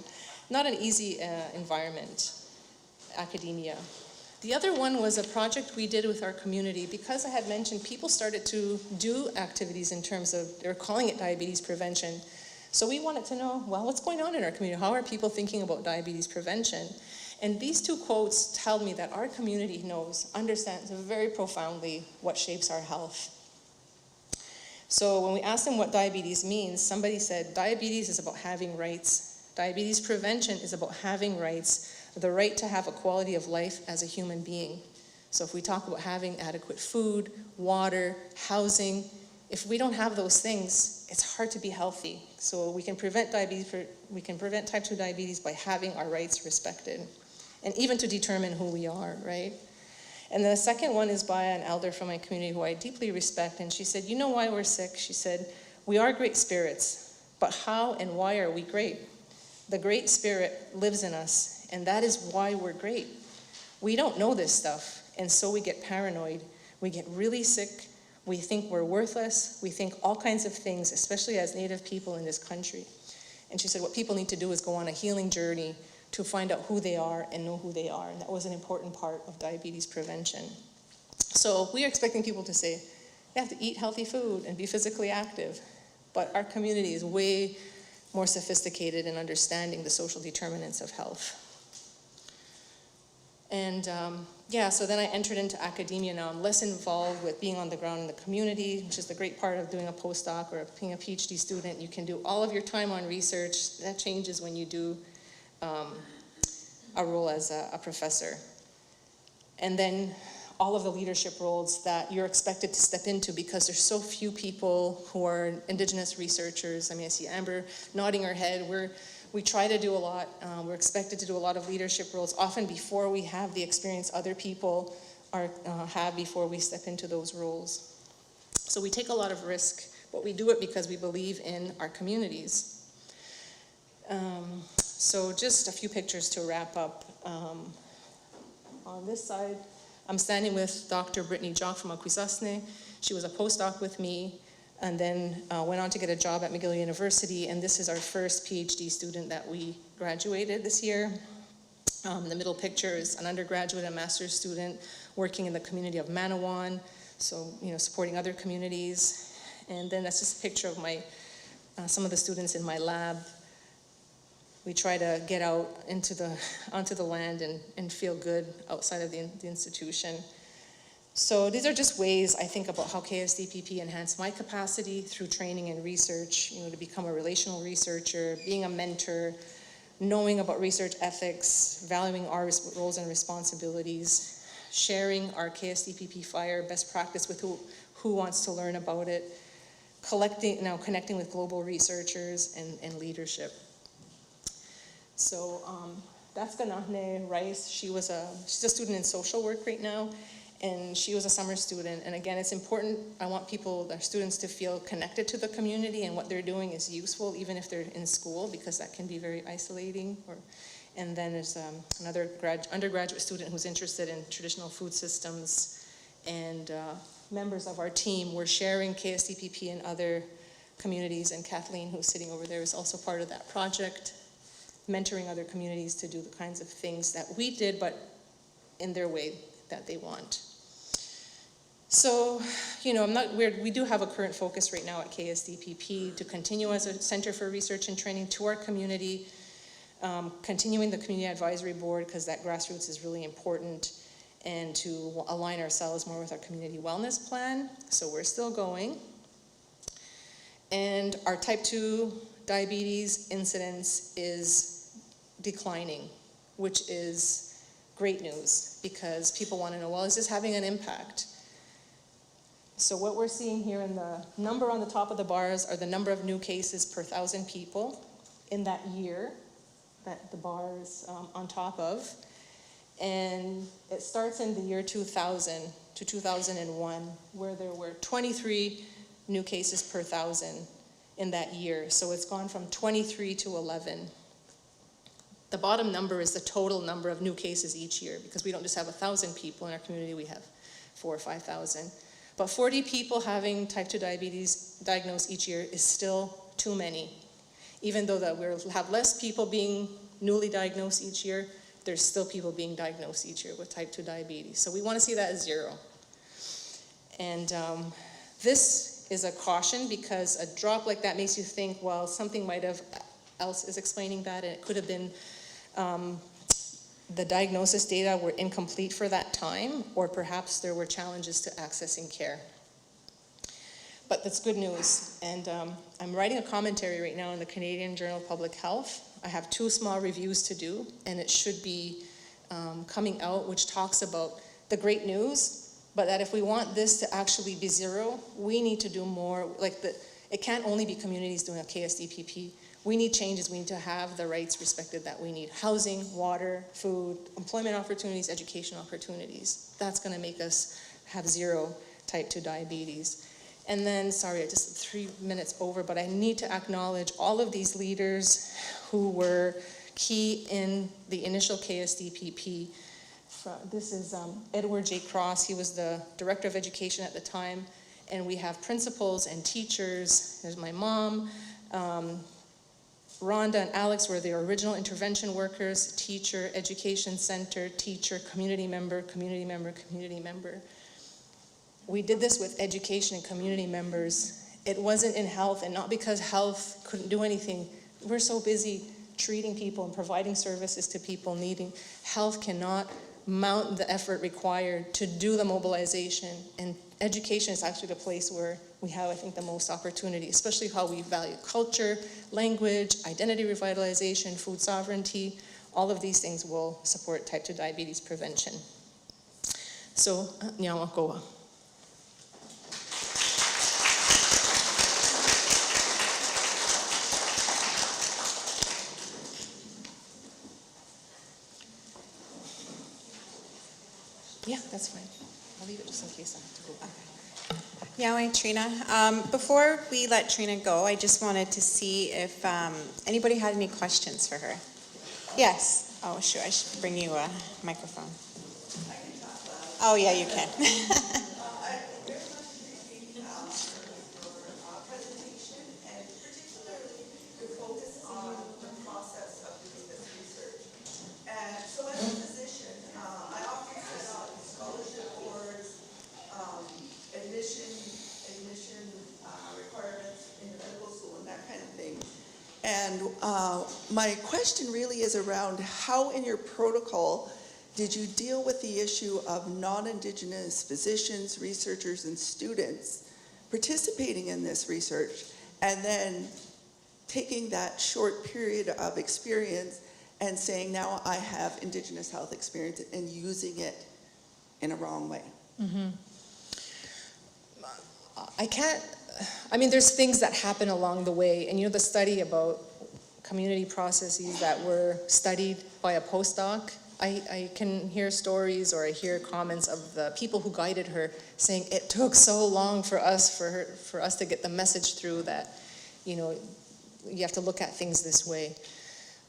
Not an easy environment, academia. The other one was a project we did with our community. Because I had mentioned people started to do activities in terms of, they were calling it diabetes prevention. So we wanted to know, well, what's going on in our community? How are people thinking about diabetes prevention? And these two quotes tell me that our community understands very profoundly what shapes our health. So when we asked them what diabetes means, somebody said, diabetes is about having rights. Diabetes prevention is about having rights, the right to have a quality of life as a human being. So if we talk about having adequate food, water, housing, if we don't have those things, it's hard to be healthy. So we can prevent diabetes, we can prevent type 2 diabetes by having our rights respected, and even to determine who we are, right? And the second one is by an elder from my community who I deeply respect, and she said, you know why we're sick? She said, we are great spirits, but how and why are we great? The great spirit lives in us, and that is why we're great. We don't know this stuff, and so we get paranoid. We get really sick. We think we're worthless. We think all kinds of things, especially as Native people in this country. And she said what people need to do is go on a healing journey to find out who they are and know who they are. And that was an important part of diabetes prevention. So we are expecting people to say, they have to eat healthy food and be physically active. But our community is way more sophisticated in understanding the social determinants of health. And so then I entered into academia now. I'm less involved with being on the ground in the community, which is the great part of doing a postdoc or being a PhD student. You can do all of your time on research. That changes when you do a role as a professor. And then all of the leadership roles that you're expected to step into because there's so few people who are Indigenous researchers. I mean, I see Amber nodding her head. We try to do a lot. We're expected to do a lot of leadership roles, often before we have the experience other people have before we step into those roles. So we take a lot of risk, but we do it because we believe in our communities. So just a few pictures to wrap up. On this side, I'm standing with Dr. Brittany Jock from Akwesasne. She was a postdoc with me, and then went on to get a job at McGill University, and this is our first PhD student that we graduated this year. The middle picture is an undergraduate and master's student working in the community of Manawan, so supporting other communities. And then that's just a picture of some of the students in my lab. We try to get out onto the land and feel good outside of the institution. So these are just ways I think about how KSDPP enhanced my capacity through training and research, to become a relational researcher, being a mentor, knowing about research ethics, valuing our roles and responsibilities, sharing our KSDPP FIRE best practice with who wants to learn about it, connecting with global researchers and leadership. So that's Ganahne Rice. She's a student in social work right now, and she was a summer student. And again, it's important, I want our students to feel connected to the community and what they're doing is useful, even if they're in school, because that can be very isolating. And then there's another undergraduate student who's interested in traditional food systems, and members of our team were sharing KSDPP in other communities, and Kathleen, who's sitting over there, is also part of that project. mentoring other communities to do the kinds of things that we did, but in their way that they want. So, you know, we do have a current focus right now at KSDPP to continue as a center for research and training to our community, continuing the community advisory board because that grassroots is really important, and to align ourselves more with our community wellness plan. So we're still going. And our type 2 diabetes incidence is declining, which is great news because people want to know, well, is this having an impact? So what we're seeing here in the number on the top of the bars are the number of new cases per 1,000 people in that year that the bar is on top of. And it starts in the year 2000 to 2001, where there were 23 new cases per 1,000 in that year. So it's gone from 23 to 11. The bottom number is the total number of new cases each year, because we don't just have 1,000 people in our community, we have 4,000 or 5,000. But 40 people having type 2 diabetes diagnosed each year is still too many. Even though that we'll have less people being newly diagnosed each year, there's still people being diagnosed each year with type 2 diabetes. So we want to see that as 0. And this is a caution, because a drop like that makes you think, well, something might have else is explaining that, and it could have been the diagnosis data were incomplete for that time, or perhaps there were challenges to accessing care. But that's good news. And I'm writing a commentary right now in the Canadian Journal of Public Health. I have 2 small reviews to do, and it should be coming out, which talks about the great news, but that if we want this to actually be 0, we need to do more. It can't only be communities doing a KSDPP. We need changes. We need to have the rights respected that we need. Housing, water, food, employment opportunities, education opportunities. That's going to make us have 0 type 2 diabetes. And then, sorry, I just 3 minutes over, but I need to acknowledge all of these leaders who were key in the initial KSDPP. This is Edward J. Cross. He was the director of education at the time. And we have principals and teachers. There's my mom. Rhonda and Alex were the original intervention workers, teacher, education center, teacher, community member, community member, community member. We did this with education and community members. It wasn't in health, and not because health couldn't do anything. We're so busy treating people and providing services to people needing. Health cannot mount the effort required to do the mobilization, and education is actually the place where we have, I think, the most opportunity, especially how we value culture, language, identity revitalization, food sovereignty. All of these things will support type 2 diabetes prevention. So, nyawakoa. Yeah, that's fine. I'll leave it just in case I have to go back. Yahweh, Treena. Before we let Treena go, I just wanted to see if anybody had any questions for her. Yes. Oh, sure. I should bring you a microphone. Oh, yeah, you can. And my question really is around how in your protocol did you deal with the issue of non-Indigenous physicians, researchers, and students participating in this research, and then taking that short period of experience and saying, now I have Indigenous health experience, and using it in a wrong way? Mm-hmm. There's things that happen along the way, and the study about community processes that were studied by a postdoc, I can hear stories, or I hear comments of the people who guided her saying it took so long for us to get the message through that, you have to look at things this way.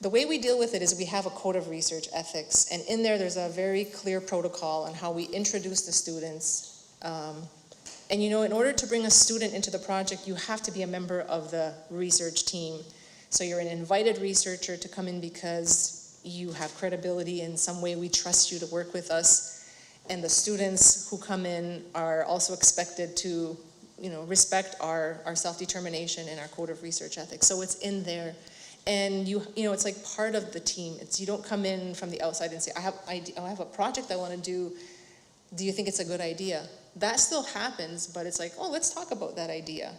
The way we deal with it is we have a code of research ethics, and in there's a very clear protocol on how we introduce the students. And in order to bring a student into the project, you have to be a member of the research team. So you're an invited researcher to come in because you have credibility in some way. We trust you to work with us. And the students who come in are also expected to, respect our self-determination and our code of research ethics. So it's in there. And it's like part of the team. You don't come in from the outside and say, I have a project I want to do. Do you think it's a good idea? That still happens, but it's like, oh, let's talk about that idea.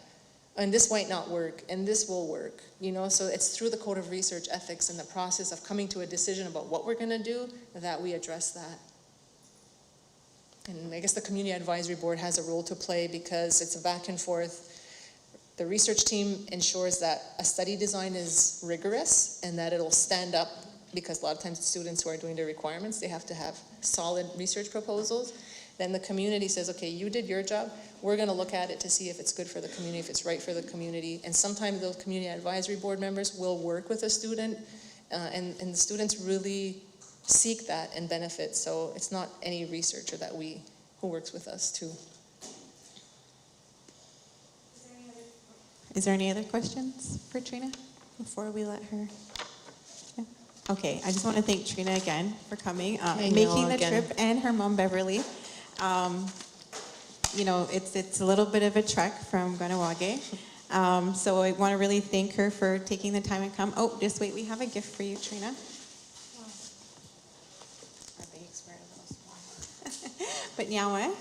And this might not work, and this will work, So it's through the code of research ethics and the process of coming to a decision about what we're going to do that we address that. And I guess the Community Advisory Board has a role to play because it's a back and forth. The research team ensures that a study design is rigorous and that it'll stand up, because a lot of times students who are doing the requirements, they have to have solid research proposals. Then the community says, okay, you did your job. We're going to look at it to see if it's good for the community, if it's right for the community. And sometimes those Community Advisory Board members will work with a student, and the students really seek that and benefit. So it's not any researcher who works with us too. Is there any other questions for Treena before we let her? Yeah. Okay, I just want to thank Treena again for coming and making the trip, and her mom Beverly. It's a little bit of a trek from Kahnawake. So I want to really thank her for taking the time and come. Oh, just wait, we have a gift for you, Treena. Our bags were a little small. But Nyawa.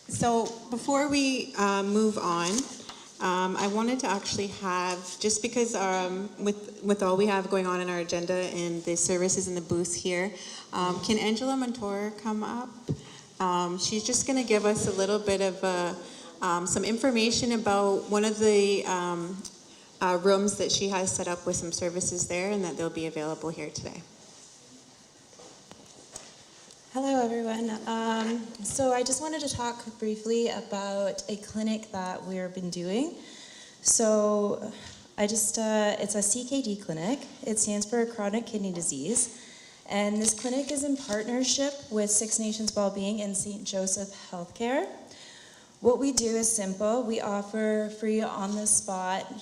So before we move on, I wanted to actually have, just because with all we have going on in our agenda and the services in the booth here, can Angela Montour come up? She's just going to give us a little bit of some information about one of the rooms that she has set up with some services there, and that they'll be available here today. Hello, everyone. So I just wanted to talk briefly about a clinic that we've been doing. So it's a CKD clinic. It stands for chronic kidney disease. And this clinic is in partnership with Six Nations Wellbeing and St. Joseph Healthcare. What we do is simple. We offer free on-the-spot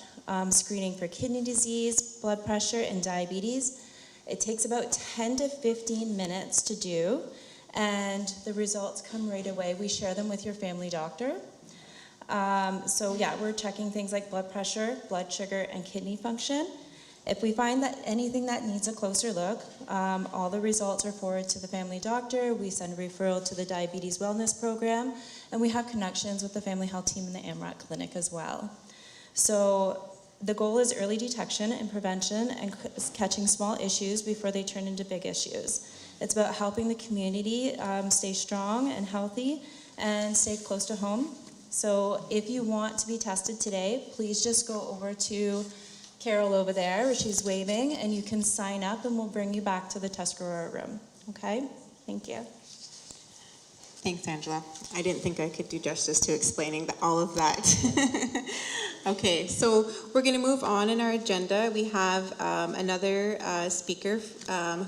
screening for kidney disease, blood pressure, and diabetes. It takes about 10 to 15 minutes to do, and the results come right away. We share them with your family doctor. We're checking things like blood pressure, blood sugar, and kidney function. If we find that anything that needs a closer look, all the results are forwarded to the family doctor. We send a referral to the Diabetes Wellness Program, and we have connections with the family health team in the AMRAC clinic as well. So the goal is early detection and prevention and catching small issues before they turn into big issues. It's about helping the community stay strong and healthy and stay close to home. So if you want to be tested today, please just go over to Carol over there, where she's waving, and you can sign up and we'll bring you back to the Tuscarora room. Okay? Thank you. Thanks, Angela. I didn't think I could do justice to explaining all of that. Okay, so we're going to move on in our agenda. We have another speaker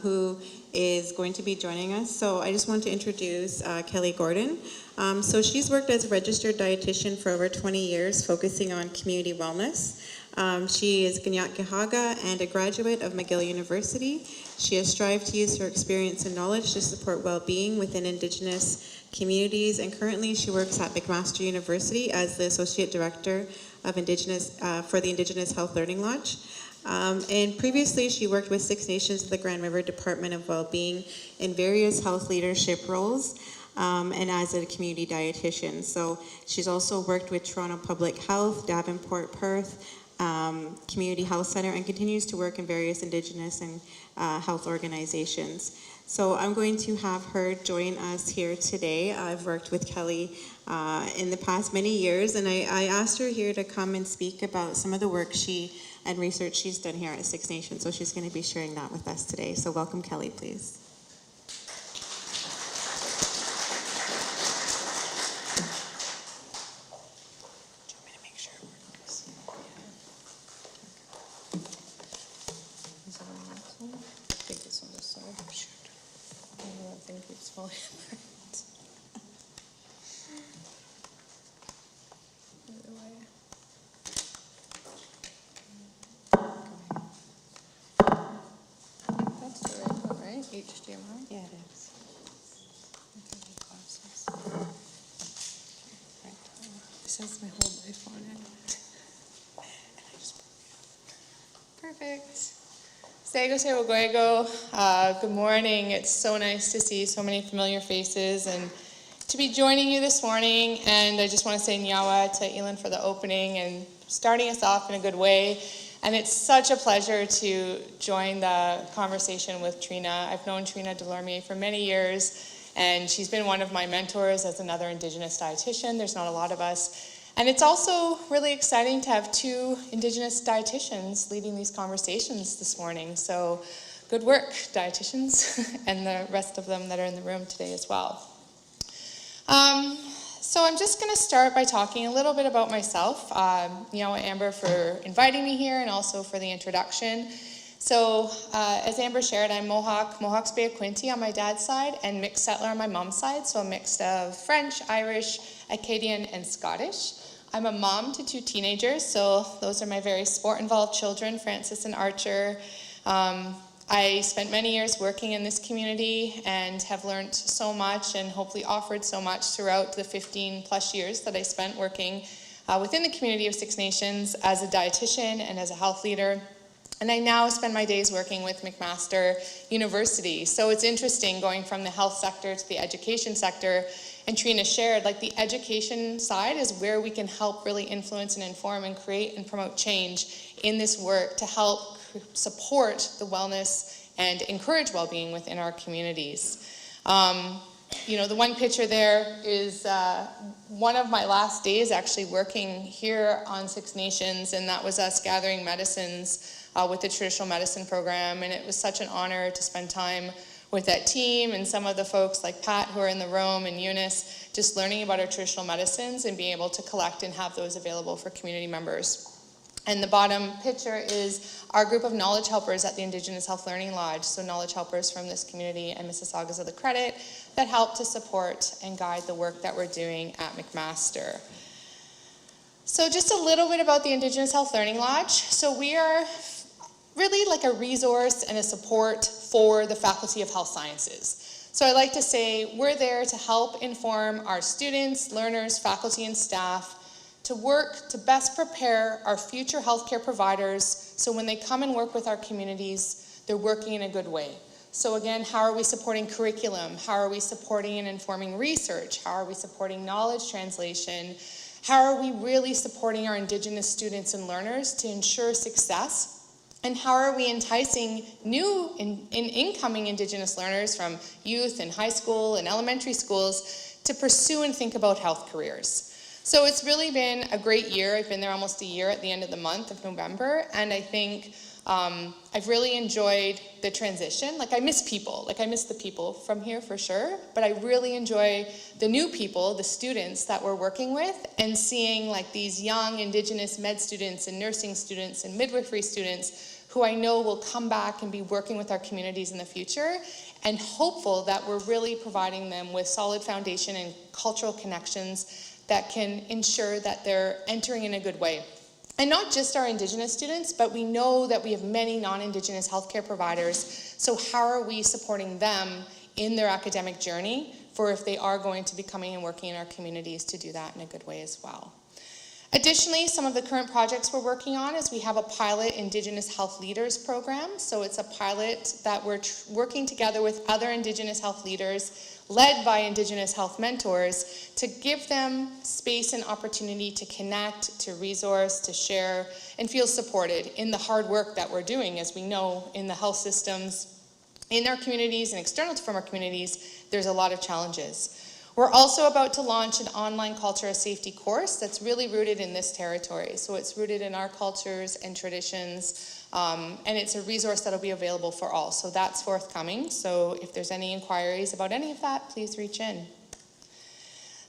who is going to be joining us. So I just want to introduce Kelly Gordon. So she's worked as a registered dietitian for over 20 years, focusing on community wellness. She is Ganyak-Gahaga and a graduate of McGill University. She has strived to use her experience and knowledge to support well-being within Indigenous communities, and currently she works at McMaster University as the Associate Director of Indigenous for the Indigenous Health Learning Lodge. And previously she worked with Six Nations of the Grand River Department of Wellbeing in various health leadership roles, and as a community dietitian. So she's also worked with Toronto Public Health, Davenport, Perth, Community Health Center, and continues to work in various Indigenous and health organizations. So I'm going to have her join us here today. I've worked with Kelly in the past many years, and I asked her here to come and speak about some of the work and research she's done here at Six Nations. So she's going to be sharing that with us today. So welcome, Kelly, please. says my whole life on it. Perfect. Stego se Wagoego. Good morning. It's so nice to see so many familiar faces and to be joining you this morning. And I just want to say nyawa to Elin for the opening and starting us off in a good way. And it's such a pleasure to join the conversation with Treena. I've known Treena Delormier for many years, and she's been one of my mentors as another Indigenous dietitian. There's not a lot of us. And it's also really exciting to have two Indigenous dietitians leading these conversations this morning. So good work, dietitians, and the rest of them that are in the room today as well. So I'm just going to start by talking a little bit about myself. Nyawa Amber for inviting me here and also for the introduction. So as Amber shared, I'm Mohawk's Bay of Quinte on my dad's side and mixed settler on my mom's side. So a mix of French, Irish, Acadian, and Scottish. I'm a mom to two teenagers, so those are my very sport-involved children, Francis and Archer. I spent many years working in this community and have learned so much and hopefully offered so much throughout the 15 plus years that I spent working within the community of Six Nations as a dietitian and as a health leader. And I now spend my days working with McMaster University. So it's interesting going from the health sector to the education sector. And Treena shared, like the education side is where we can help really influence and inform and create and promote change in this work to help support the wellness and encourage well-being within our communities. You know, the one picture there is one of my last days actually working here on Six Nations, and that was us gathering medicines with the traditional medicine program, and it was such an honor to spend time with that team and some of the folks like Pat who are in the room and Eunice, just learning about our traditional medicines and being able to collect and have those available for community members. And the bottom picture is our group of knowledge helpers at the Indigenous Health Learning Lodge, so knowledge helpers from this community and Mississaugas of the Credit that help to support and guide the work that we're doing at McMaster. So just a little bit about the Indigenous Health Learning Lodge. So we are really like a resource and a support for the Faculty of Health Sciences. So I like to say we're there to help inform our students, learners, faculty, and staff to work to best prepare our future healthcare providers so when they come and work with our communities, they're working in a good way. So again, how are we supporting curriculum? How are we supporting and informing research? How are we supporting knowledge translation? How are we really supporting our Indigenous students and learners to ensure success? And how are we enticing new incoming Indigenous learners from youth and high school and elementary schools to pursue and think about health careers? So it's really been a great year. I've been there almost a year at the end of the month of November, and I think I've really enjoyed the transition. Like I miss people, like I miss the people from here for sure, but I really enjoy the new people, the students that we're working with, and seeing like these young Indigenous med students and nursing students and midwifery students who I know will come back and be working with our communities in the future, and hopeful that we're really providing them with solid foundation and cultural connections that can ensure that they're entering in a good way. And not just our Indigenous students, but we know that we have many non-Indigenous healthcare providers, so how are we supporting them in their academic journey for if they are going to be coming and working in our communities to do that in a good way as well. Additionally, some of the current projects we're working on is we have a pilot Indigenous Health Leaders program. So it's a pilot that we're working together with other Indigenous health leaders led by Indigenous health mentors to give them space and opportunity to connect, to resource, to share, and feel supported in the hard work that we're doing. As we know, in the health systems, in our communities and external from our communities, there's a lot of challenges. We're also about to launch an online culture of safety course that's really rooted in this territory. So it's rooted in our cultures and traditions, and it's a resource that'll be available for all. So that's forthcoming. So if there's any inquiries about any of that, please reach in.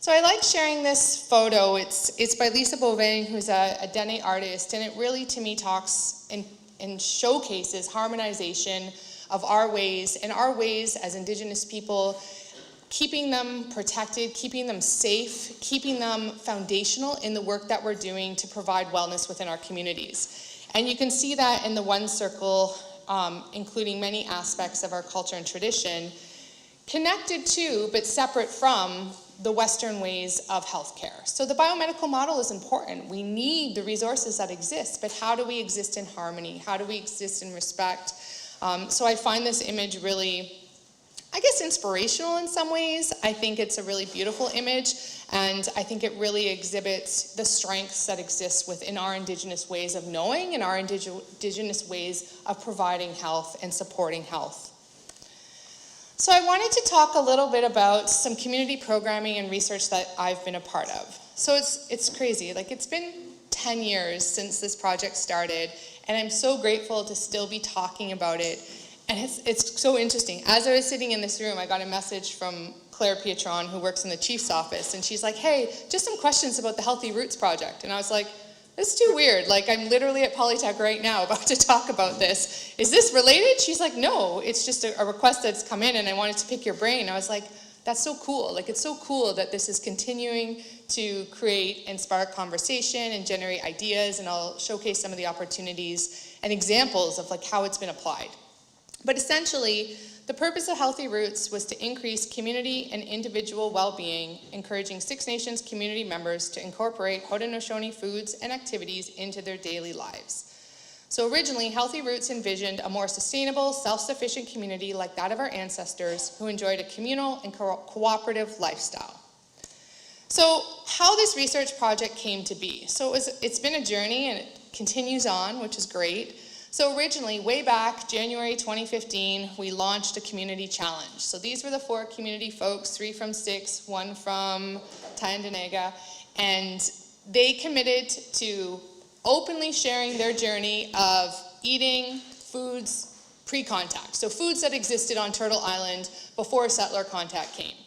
So I like sharing this photo. It's by Lisa Boving, who's a Dene artist, and it really, to me, talks and showcases harmonization of our ways, and our ways as Indigenous people, keeping them protected, keeping them safe, keeping them foundational in the work that we're doing to provide wellness within our communities. And you can see that in the one circle, including many aspects of our culture and tradition, connected to, but separate from, the Western ways of healthcare. So the biomedical model is important. We need the resources that exist, but how do we exist in harmony? How do we exist in respect? So I find this image really, I guess, inspirational in some ways. I think it's a really beautiful image, and I think it really exhibits the strengths that exist within our Indigenous ways of knowing and our Indigenous ways of providing health and supporting health. So I wanted to talk a little bit about some community programming and research that I've been a part of. So it's crazy, like it's been 10 years since this project started, and I'm so grateful to still be talking about it. And it's so interesting. As I was sitting in this room, I got a message from Claire Pietron, who works in the chief's office, and she's like, hey, just some questions about the Healthy Roots Project. And I was like, this is too weird. Like, I'm literally at Polytech right now about to talk about this. Is this related? She's like, no, it's just a request that's come in, and I wanted to pick your brain. I was like, that's so cool. Like, it's so cool that this is continuing to create and spark conversation and generate ideas, and I'll showcase some of the opportunities and examples of like how it's been applied. But essentially, the purpose of Healthy Roots was to increase community and individual well-being, encouraging Six Nations community members to incorporate Haudenosaunee foods and activities into their daily lives. So originally, Healthy Roots envisioned a more sustainable, self-sufficient community like that of our ancestors who enjoyed a communal and cooperative lifestyle. So how this research project came to be. So it's been a journey and it continues on, which is great. So originally, way back, January 2015, we launched a community challenge. So these were the 4 community folks, 3 from Six, 1 from Tyendinaga, and they committed to openly sharing their journey of eating foods pre-contact. So foods that existed on Turtle Island before settler contact came.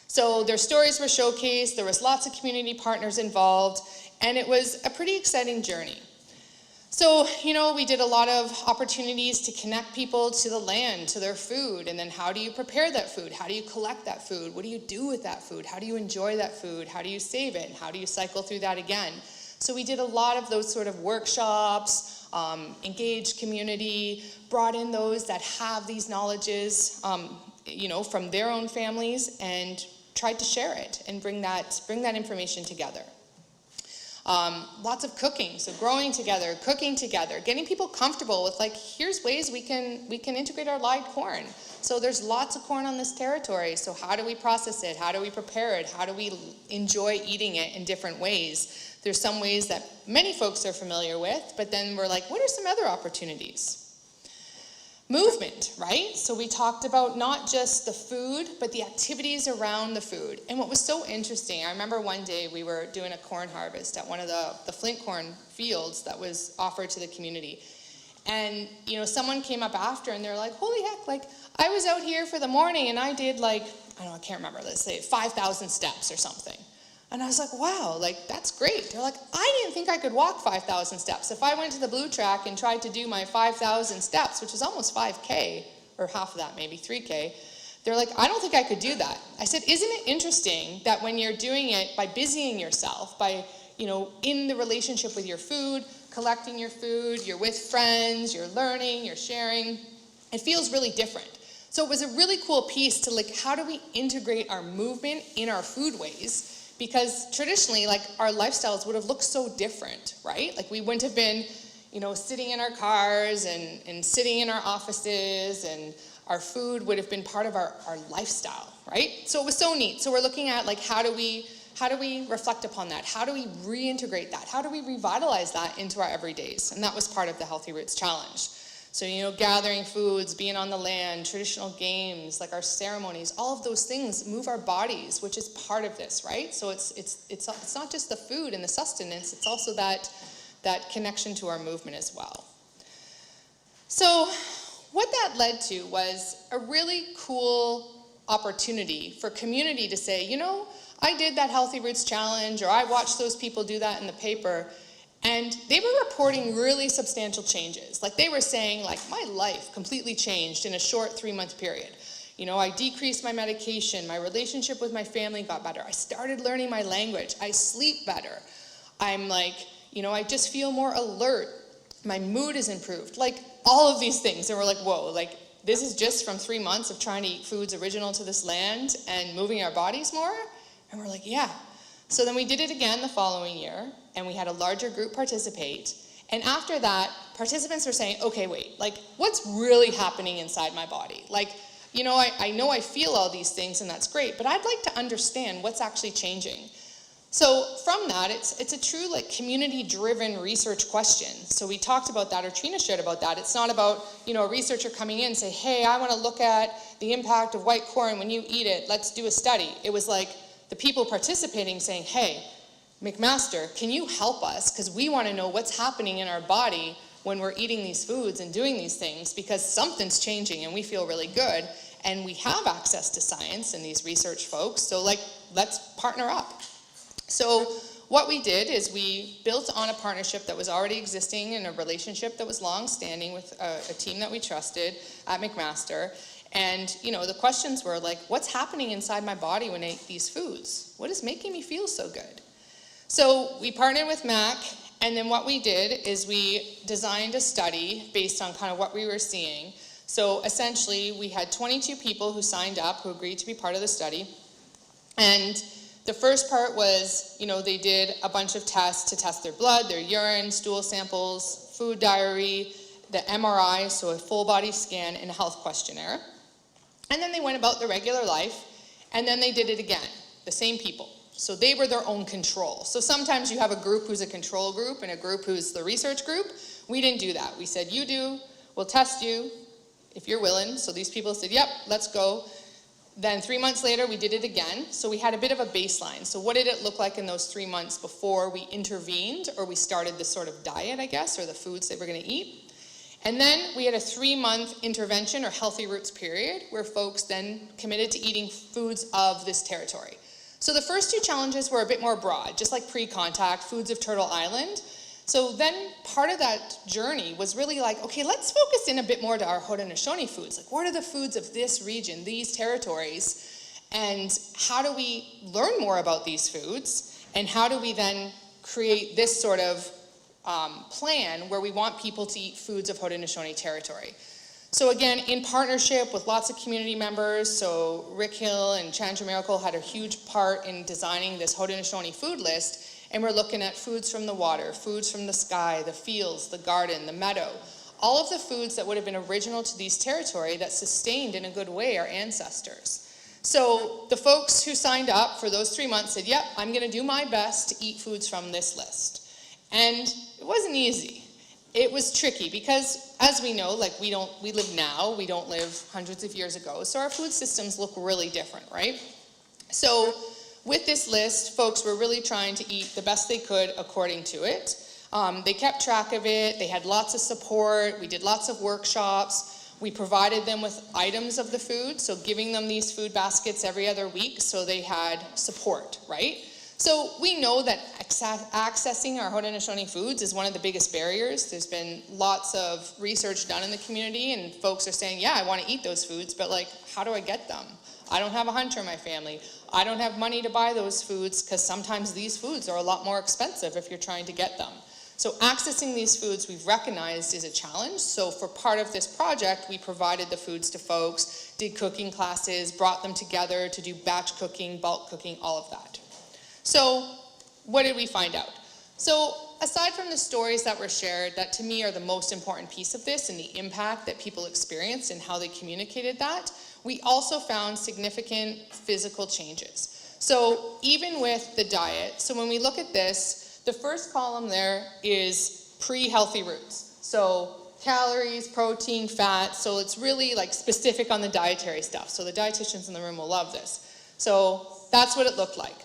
So their stories were showcased, there was lots of community partners involved, and it was a pretty exciting journey. So, you know, we did a lot of opportunities to connect people to the land, to their food, and then how do you prepare that food? How do you collect that food? What do you do with that food? How do you enjoy that food? How do you save it? And how do you cycle through that again? So we did a lot of those sort of workshops, engaged community, brought in those that have these knowledges, you know, from their own families, and tried to share it and bring that information together. Lots of cooking, so growing together, cooking together, getting people comfortable with like, here's ways we can integrate our live corn. So there's lots of corn on this territory, so how do we process it? How do we prepare it? How do we enjoy eating it in different ways? There's some ways that many folks are familiar with, but then we're like, what are some other opportunities? Movement, right? So we talked about not just the food, but the activities around the food. And what was so interesting, I remember one day we were doing a corn harvest at one of the flint corn fields that was offered to the community. And, you know, someone came up after and they're like, holy heck, like, I was out here for the morning and I did like, I can't remember, let's say 5,000 steps or something. And I was like, wow, like, that's great. They're like, I didn't think I could walk 5,000 steps. If I went to the blue track and tried to do my 5,000 steps, which is almost 5K, or half of that, maybe 3K, they're like, I don't think I could do that. I said, isn't it interesting that when you're doing it by busying yourself, by, you know, in the relationship with your food, collecting your food, you're with friends, you're learning, you're sharing, it feels really different. So it was a really cool piece to like, how do we integrate our movement in our foodways? Because traditionally, like, our lifestyles would have looked so different, right? Like, we wouldn't have been, you know, sitting in our cars and sitting in our offices, and our food would have been part of our lifestyle, right? So it was so neat. So we're looking at, like, how do we reflect upon that? How do we reintegrate that? How do we revitalize that into our everydays? And that was part of the Healthy Roots Challenge. So, you know, gathering foods, being on the land, traditional games, like our ceremonies, all of those things move our bodies, which is part of this, right? So it's not just the food and the sustenance, it's also that connection to our movement as well. So what that led to was a really cool opportunity for community to say, you know, I did that Healthy Roots Challenge, or I watched those people do that in the paper, and they were reporting really substantial changes. Like, they were saying, like, my life completely changed in a short 3-month period. You know, I decreased my medication, my relationship with my family got better, I started learning my language, I sleep better, I'm like, you know, I just feel more alert, my mood is improved, like, all of these things. And we're like, whoa, like, this is just from 3 months of trying to eat foods original to this land and moving our bodies more? And we're like, yeah. So then we did it again the following year, and we had a larger group participate. And after that, participants were saying, okay, wait, like, what's really happening inside my body? Like, you know I feel all these things, and that's great, but I'd like to understand what's actually changing. So from that, it's a true like community-driven research question. So we talked about that, or Treena shared about that. It's not about, you know, a researcher coming in and say, hey, I want to look at the impact of white corn when you eat it. Let's do a study. It was like the people participating saying, hey, McMaster, can you help us? Because we want to know what's happening in our body when we're eating these foods and doing these things, because something's changing and we feel really good. And we have access to science and these research folks. So like, let's partner up. So what we did is we built on a partnership that was already existing and a relationship that was long-standing with a team that we trusted at McMaster. And, you know, the questions were like, what's happening inside my body when I eat these foods? What is making me feel so good? So we partnered with Mac, and then what we did is we designed a study based on kind of what we were seeing. So essentially, we had 22 people who signed up, who agreed to be part of the study. And the first part was, you know, they did a bunch of tests to test their blood, their urine, stool samples, food diary, the MRI, so a full body scan, and a health questionnaire. And then they went about their regular life, and then they did it again, the same people. So they were their own control. So sometimes you have a group who's a control group and a group who's the research group. We didn't do that. We said, you do, we'll test you if you're willing. So these people said, yep, let's go. Then 3 months later, we did it again. So we had a bit of a baseline. So what did it look like in those 3 months before we intervened, or we started this sort of diet, I guess, or the foods that we're going to eat? And then we had a 3-month intervention or healthy roots period where folks then committed to eating foods of this territory. So the first 2 challenges were a bit more broad, just like pre-contact, foods of Turtle Island. So then part of that journey was really like, okay, let's focus in a bit more to our Haudenosaunee foods. Like, what are the foods of this region, these territories, and how do we learn more about these foods, and how do we then create this sort of plan where we want people to eat foods of Haudenosaunee territory. So again, in partnership with lots of community members, so Rick Hill and Chandra Miracle had a huge part in designing this Haudenosaunee food list, and we're looking at foods from the water, foods from the sky, the fields, the garden, the meadow, all of the foods that would have been original to these territory that sustained in a good way our ancestors. So the folks who signed up for those 3 months said, yep, I'm going to do my best to eat foods from this list. And it wasn't easy. It was tricky because, as we know, like we live now, we don't live hundreds of years ago, so our food systems look really different, right? So with this list, folks were really trying to eat the best they could according to it. They kept track of it, they had lots of support, we did lots of workshops, we provided them with items of the food, so giving them these food baskets every other week so they had support, right? So we know that accessing our Haudenosaunee foods is one of the biggest barriers. There's been lots of research done in the community, and folks are saying, yeah, I want to eat those foods, but like, how do I get them? I don't have a hunter in my family. I don't have money to buy those foods because sometimes these foods are a lot more expensive if you're trying to get them. So accessing these foods we've recognized is a challenge. So for part of this project, we provided the foods to folks, did cooking classes, brought them together to do batch cooking, bulk cooking, all of that. So what did we find out? So aside from the stories that were shared, that to me are the most important piece of this and the impact that people experienced and how they communicated that, we also found significant physical changes. So even with the diet, so when we look at this, the first column there is pre-healthy roots. So calories, protein, fat, so it's really like specific on the dietary stuff. So the dietitians in the room will love this. So that's what it looked like.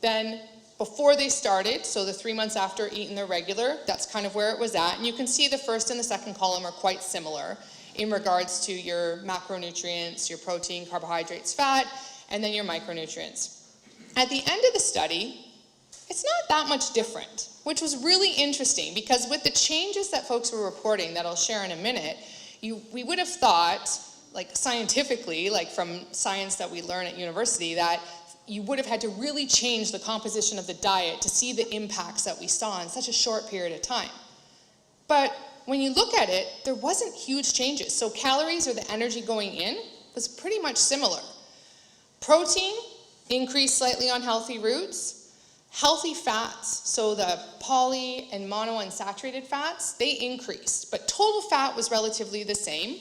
Then before they started, so the 3 months after eating their regular, that's kind of where it was at. And you can see the first and the second column are quite similar in regards to your macronutrients, your protein, carbohydrates, fat, and then your micronutrients. At the end of the study, it's not that much different, which was really interesting because with the changes that folks were reporting that I'll share in a minute, we would have thought, like scientifically, like from science that we learn at university, that you would have had to really change the composition of the diet to see the impacts that we saw in such a short period of time. But when you look at it, there wasn't huge changes. So calories, or the energy going in, was pretty much similar. Protein, increased slightly on healthy roots. Healthy fats, so the poly and monounsaturated fats, they increased, but total fat was relatively the same.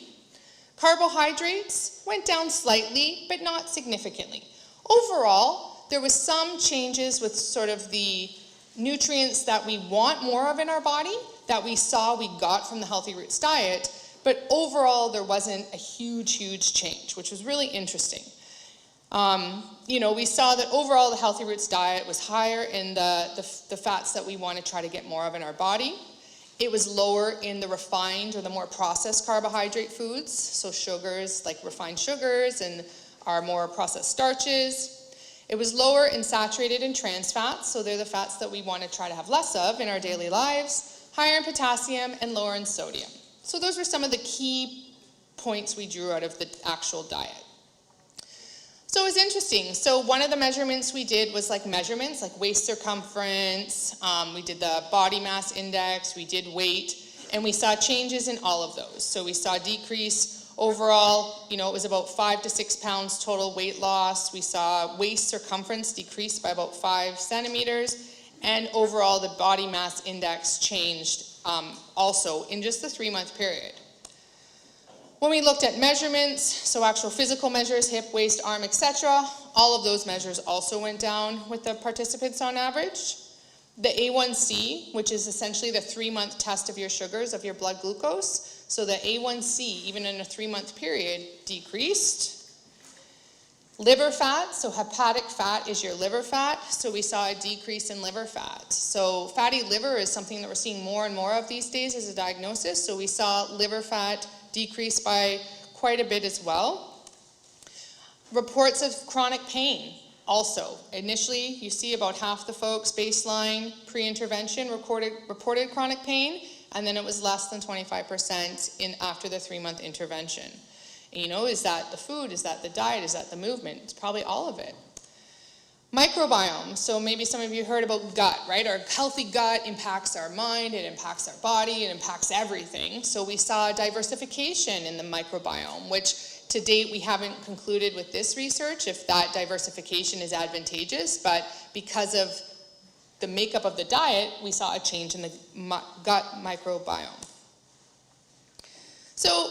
Carbohydrates went down slightly, but not significantly. Overall, there was some changes with sort of the nutrients that we want more of in our body that we saw we got from the Healthy Roots diet, but overall there wasn't a huge change, which was really interesting. We saw that overall the Healthy Roots diet was higher in the fats that we want to try to get more of in our body. It was lower in the refined or the more processed carbohydrate foods, so sugars like refined sugars and our more processed starches. It was lower in saturated and trans fats, so they're the fats that we want to try to have less of in our daily lives, higher in potassium and lower in sodium. So those were some of the key points we drew out of the actual diet. So it was interesting. So one of the measurements we did was like measurements, like waist circumference, we did the body mass index, we did weight, and we saw changes in all of those. So we saw decrease overall, it was about 5 to 6 pounds total weight loss. We saw waist circumference decrease by about 5 centimeters, and overall the body mass index changed also in just the 3-month period. When we looked at measurements, so actual physical measures, hip, waist, arm, etc., all of those measures also went down with the participants on average. The A1C, which is essentially the 3-month test of your sugars, of your blood glucose, so the A1C, even in a 3-month period, decreased. Liver fat, so hepatic fat is your liver fat, so we saw a decrease in liver fat. So fatty liver is something that we're seeing more and more of these days as a diagnosis, so we saw liver fat decrease by quite a bit as well. Reports of chronic pain also. Initially, you see about half the folks baseline pre-intervention reported chronic pain, and then it was less than 25% after the 3-month intervention. And, is that the food? Is that the diet? Is that the movement? It's probably all of it. Microbiome, so maybe some of you heard about gut, right? Our healthy gut impacts our mind, it impacts our body, it impacts everything. So we saw diversification in the microbiome, which to date we haven't concluded with this research if that diversification is advantageous, but because of the makeup of the diet, we saw a change in the gut microbiome. So,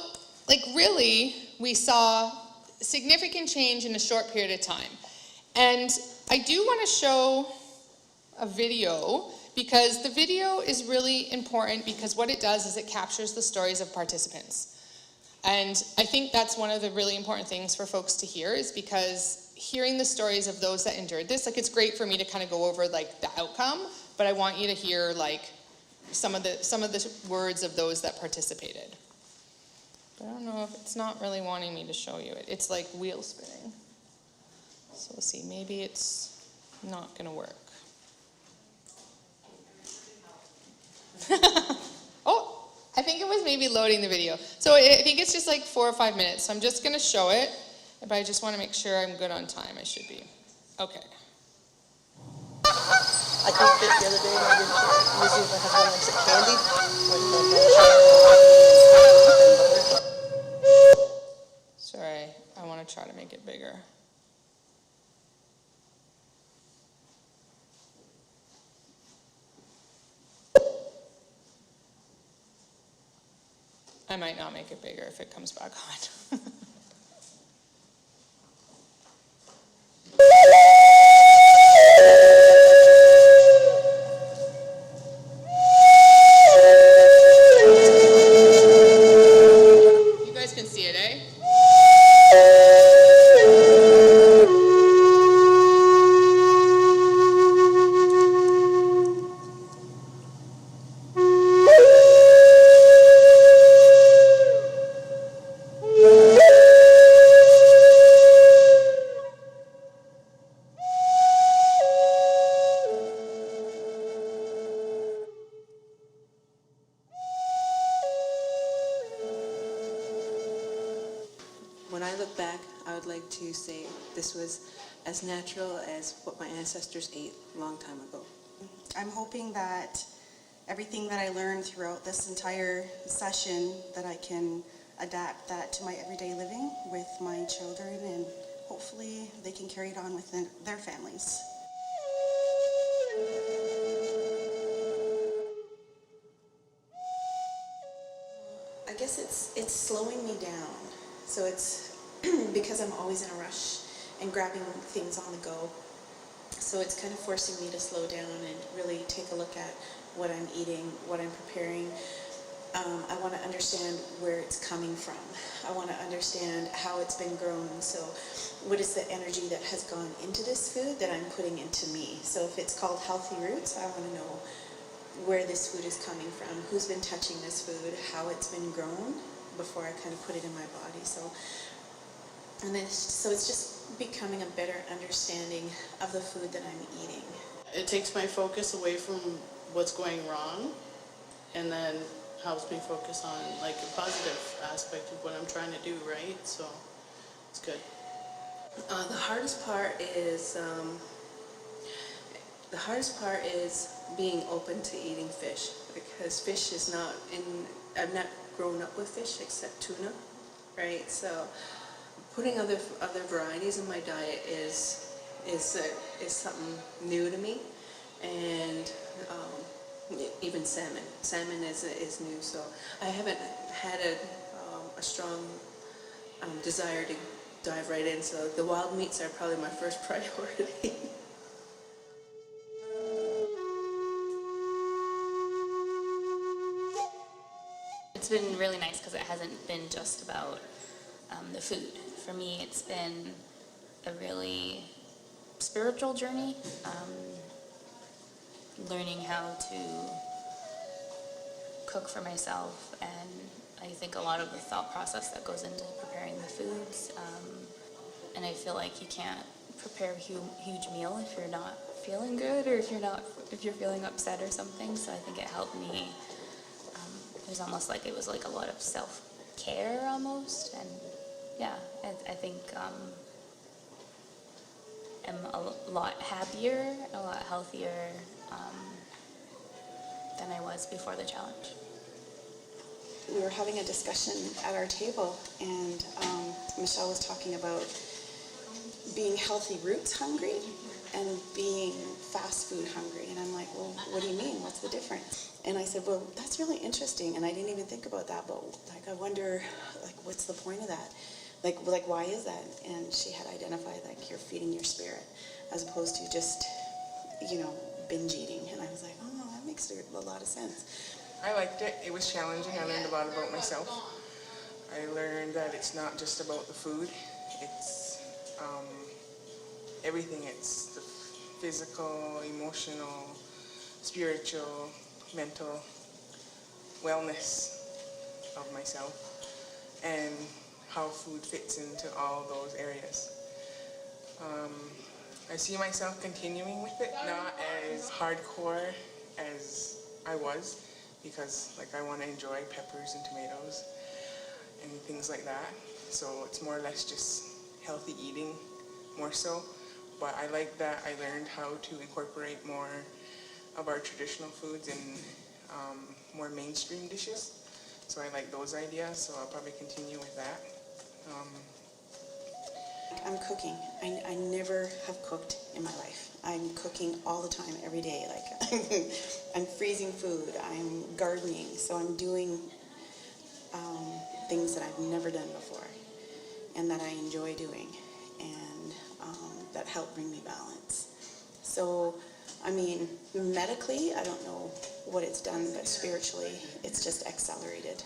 really, we saw significant change in a short period of time. And I do want to show a video because the video is really important because what it does is it captures the stories of participants. And I think that's one of the really important things for folks to hear is because hearing the stories of those that endured this, it's great for me to kind of go over the outcome, but I want you to hear some of the words of those that participated. But I don't know if it's not really wanting me to show you it. It's like wheel spinning. So we'll see, maybe it's not going to work. Oh, I think it was maybe loading the video. So I think it's just 4 or 5 minutes. So I'm just going to show it, but I just want to make sure I'm good on time. I should be. Okay. I think that the other day when I did usually if I have one that's candy with the Sorry, I want to try to make it bigger. I might not make it bigger if it comes back on. You guys can see it, eh? When I look back, I would like to say this was as natural as what my ancestors ate a long time ago. I'm hoping that everything that I learned throughout this entire session, that I can adapt that to my everyday living with my children and hopefully they can carry it on with their families. I guess it's slowing me down. So it's because I'm always in a rush and grabbing things on the go. So it's kind of forcing me to slow down and really take a look at what I'm eating, what I'm preparing. I want to understand where it's coming from. I want to understand how it's been grown. So what is the energy that has gone into this food that I'm putting into me? So if it's called healthy roots, I want to know where this food is coming from, who's been touching this food, how it's been grown before I kind of put it in my body. So it's just becoming a better understanding of the food that I'm eating. It takes my focus away from what's going wrong, and then helps me focus on like a positive aspect of what I'm trying to do, right? So it's good. The hardest part is being open to eating fish, because fish is not I've not grown up with fish except tuna, right? So putting other varieties in my diet is something new to me, and even salmon. Salmon is new, so I haven't had a strong desire to dive right in. So the wild meats are probably my first priority. It's been really nice because it hasn't been just about the food. For me, it's been a really spiritual journey, learning how to cook for myself, and I think a lot of the thought process that goes into preparing the foods, and I feel like you can't prepare a huge meal if you're not feeling good, or if you're feeling upset or something. So I think it helped me. It was almost like it was like a lot of self-care almost, and yeah, I think I'm a lot happier, a lot healthier than I was before the challenge. We were having a discussion at our table, and Michelle was talking about being healthy roots hungry and being fast food hungry. And I'm like, well, what do you mean? What's the difference? And I said, well, that's really interesting, and I didn't even think about that, but like, I wonder, like, what's the point of that? Like, why is that? And she had identified, like, you're feeding your spirit, as opposed to just, binge eating. And I was like, oh, no, that makes a lot of sense. I liked it. It was challenging. I learned a lot about myself. I learned that it's not just about the food. It's everything. It's the physical, emotional, spiritual, mental wellness of myself, and how food fits into all those areas. I see myself continuing with it, not as hardcore as I was, because like I want to enjoy peppers and tomatoes and things like that. So it's more or less just healthy eating, more so. But I like that I learned how to incorporate more of our traditional foods in more mainstream dishes. So I like those ideas, so I'll probably continue with that. I'm cooking. I never have cooked in my life. I'm cooking all the time, every day. Like, I'm freezing food, I'm gardening, so I'm doing things that I've never done before and that I enjoy doing, and that help bring me balance. So, I mean, medically, I don't know what it's done, but spiritually, it's just accelerated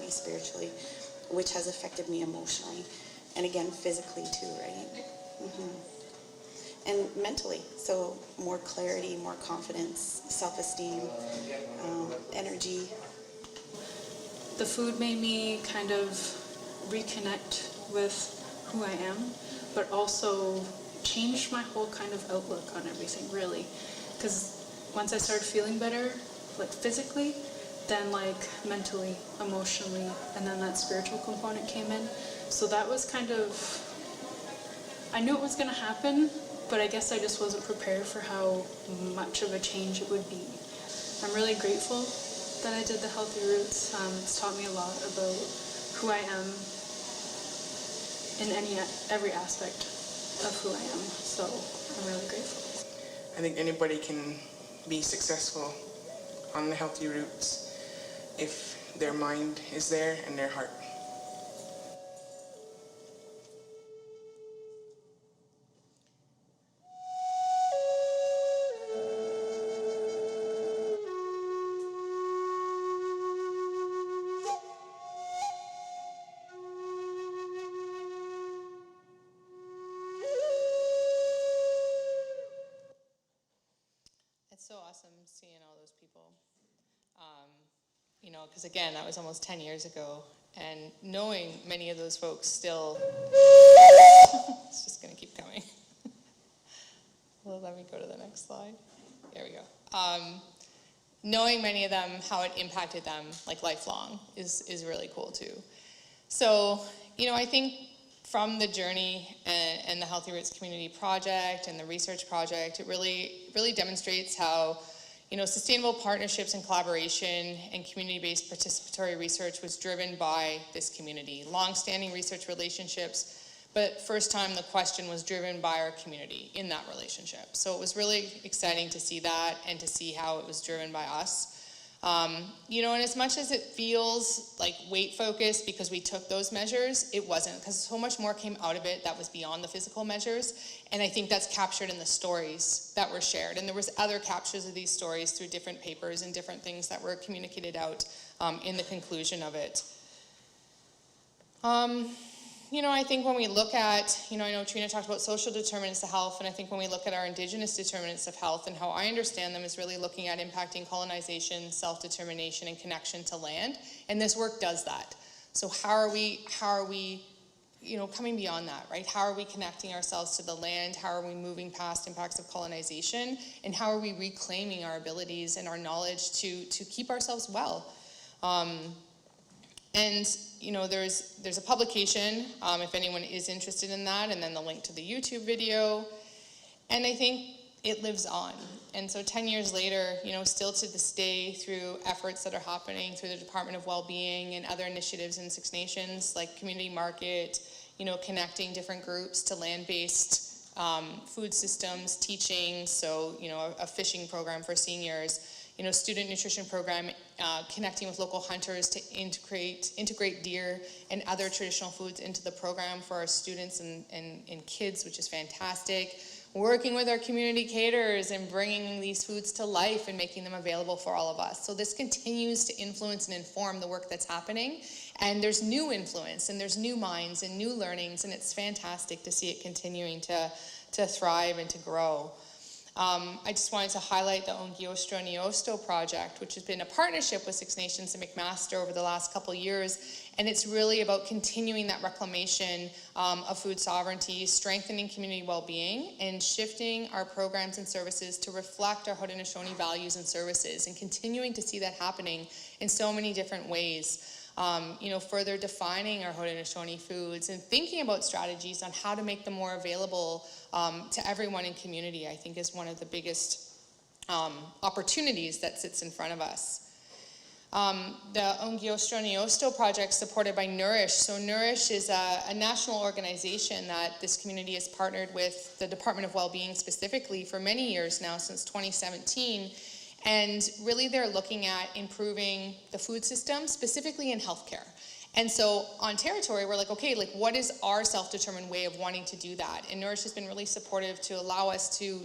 me spiritually, which has affected me emotionally. And again, physically too, right? Mm-hmm. And mentally, so more clarity, more confidence, self-esteem, energy. The food made me kind of reconnect with who I am, but also changed my whole kind of outlook on everything, really. Because once I started feeling better, like physically, then like mentally, emotionally, and then that spiritual component came in. So that was kind of, I knew it was going to happen, but I guess I just wasn't prepared for how much of a change it would be. I'm really grateful that I did the Healthy Roots. It's taught me a lot about who I am in every aspect of who I am. So I'm really grateful. I think anybody can be successful on the healthy roots if their mind is there and their heart. It's so awesome seeing all those people. You know, because again, that was almost 10 years ago, and knowing many of those folks still, it's just going to keep coming. Well, let me go to the next slide. There we go. Knowing many of them, how it impacted them, like lifelong, is really cool too. So, you know, I think from the journey and the Healthy Roots Community Project and the research project, it really demonstrates how, you know, sustainable partnerships and collaboration and community-based participatory research was driven by this community. Long-standing research relationships, but first time the question was driven by our community in that relationship. So it was really exciting to see that and to see how it was driven by us. You know, and as much as it feels like weight focused because we took those measures, it wasn't, because so much more came out of it that was beyond the physical measures. And I think that's captured in the stories that were shared. And there was other captures of these stories through different papers and different things that were communicated out in the conclusion of it. You know, I think when we look at, you know, I know Treena talked about social determinants of health, and I think when we look at our Indigenous determinants of health, and how I understand them is really looking at impacting colonization, self-determination, and connection to land, and this work does that. So how are we, you know, coming beyond that, right? How are we connecting ourselves to the land? How are we moving past impacts of colonization? And how are we reclaiming our abilities and our knowledge to keep ourselves well? And you know, there's a publication, if anyone is interested in that, and then the link to the YouTube video. And I think it lives on. And so 10 years later, you know, still to this day, through efforts that are happening through the Department of Wellbeing and other initiatives in Six Nations, like Community Market, you know, connecting different groups to land-based food systems, teaching, so, you know, a fishing program for seniors, you know, student nutrition program, connecting with local hunters to integrate deer and other traditional foods into the program for our students and kids, which is fantastic. Working with our community caterers and bringing these foods to life and making them available for all of us. So this continues to influence and inform the work that's happening. And there's new influence, and there's new minds and new learnings, and it's fantastic to see it continuing to thrive and to grow. I just wanted to highlight the Ongiostroniosto project, which has been a partnership with Six Nations and McMaster over the last couple years, and it's really about continuing that reclamation of food sovereignty, strengthening community well-being, and shifting our programs and services to reflect our Haudenosaunee values and services, and continuing to see that happening in so many different ways. You know, further defining our Haudenosaunee foods and thinking about strategies on how to make them more available to everyone in community, I think is one of the biggest opportunities that sits in front of us. The Ongiostroniosto project supported by Nourish. So Nourish is a national organization that this community has partnered with the Department of Wellbeing specifically for many years now, since 2017. And really they're looking at improving the food system, specifically in healthcare. And so on territory, we're like, okay, like what is our self-determined way of wanting to do that? And Nourish has been really supportive to allow us to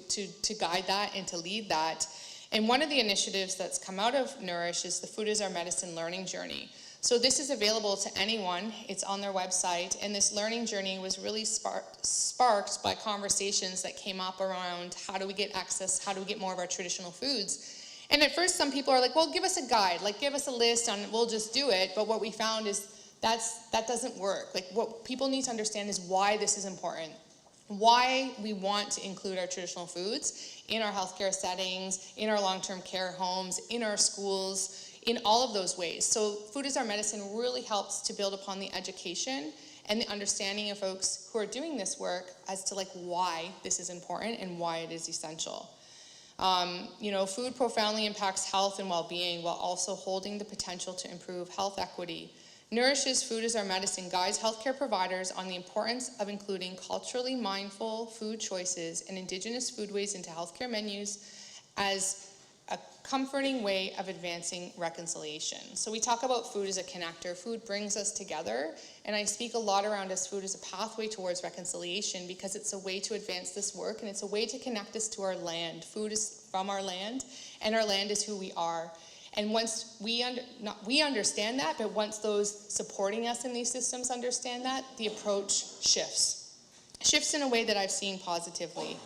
guide that and to lead that. And one of the initiatives that's come out of Nourish is the Food is Our Medicine learning journey. So this is available to anyone. It's on their website. And this learning journey was really sparked by conversations that came up around how do we get access, how do we get more of our traditional foods? And at first some people are like, well, give us a guide, like give us a list and we'll just do it. But what we found is that doesn't work. Like what people need to understand is why this is important, why we want to include our traditional foods in our healthcare settings, in our long-term care homes, in our schools, in all of those ways. So Food is Our Medicine really helps to build upon the education and the understanding of folks who are doing this work as to like why this is important and why it is essential. You know, food profoundly impacts health and well-being while also holding the potential to improve health equity, Nourish's Food is Our Medicine guides healthcare providers on the importance of including culturally mindful food choices and Indigenous foodways into healthcare menus as a comforting way of advancing reconciliation. So we talk about food as a connector. Food brings us together, and I speak a lot around as food as a pathway towards reconciliation because it's a way to advance this work and it's a way to connect us to our land. Food is from our land, and our land is who we are. And once we understand that, but once those supporting us in these systems understand that, the approach shifts. Shifts in a way that I've seen positively.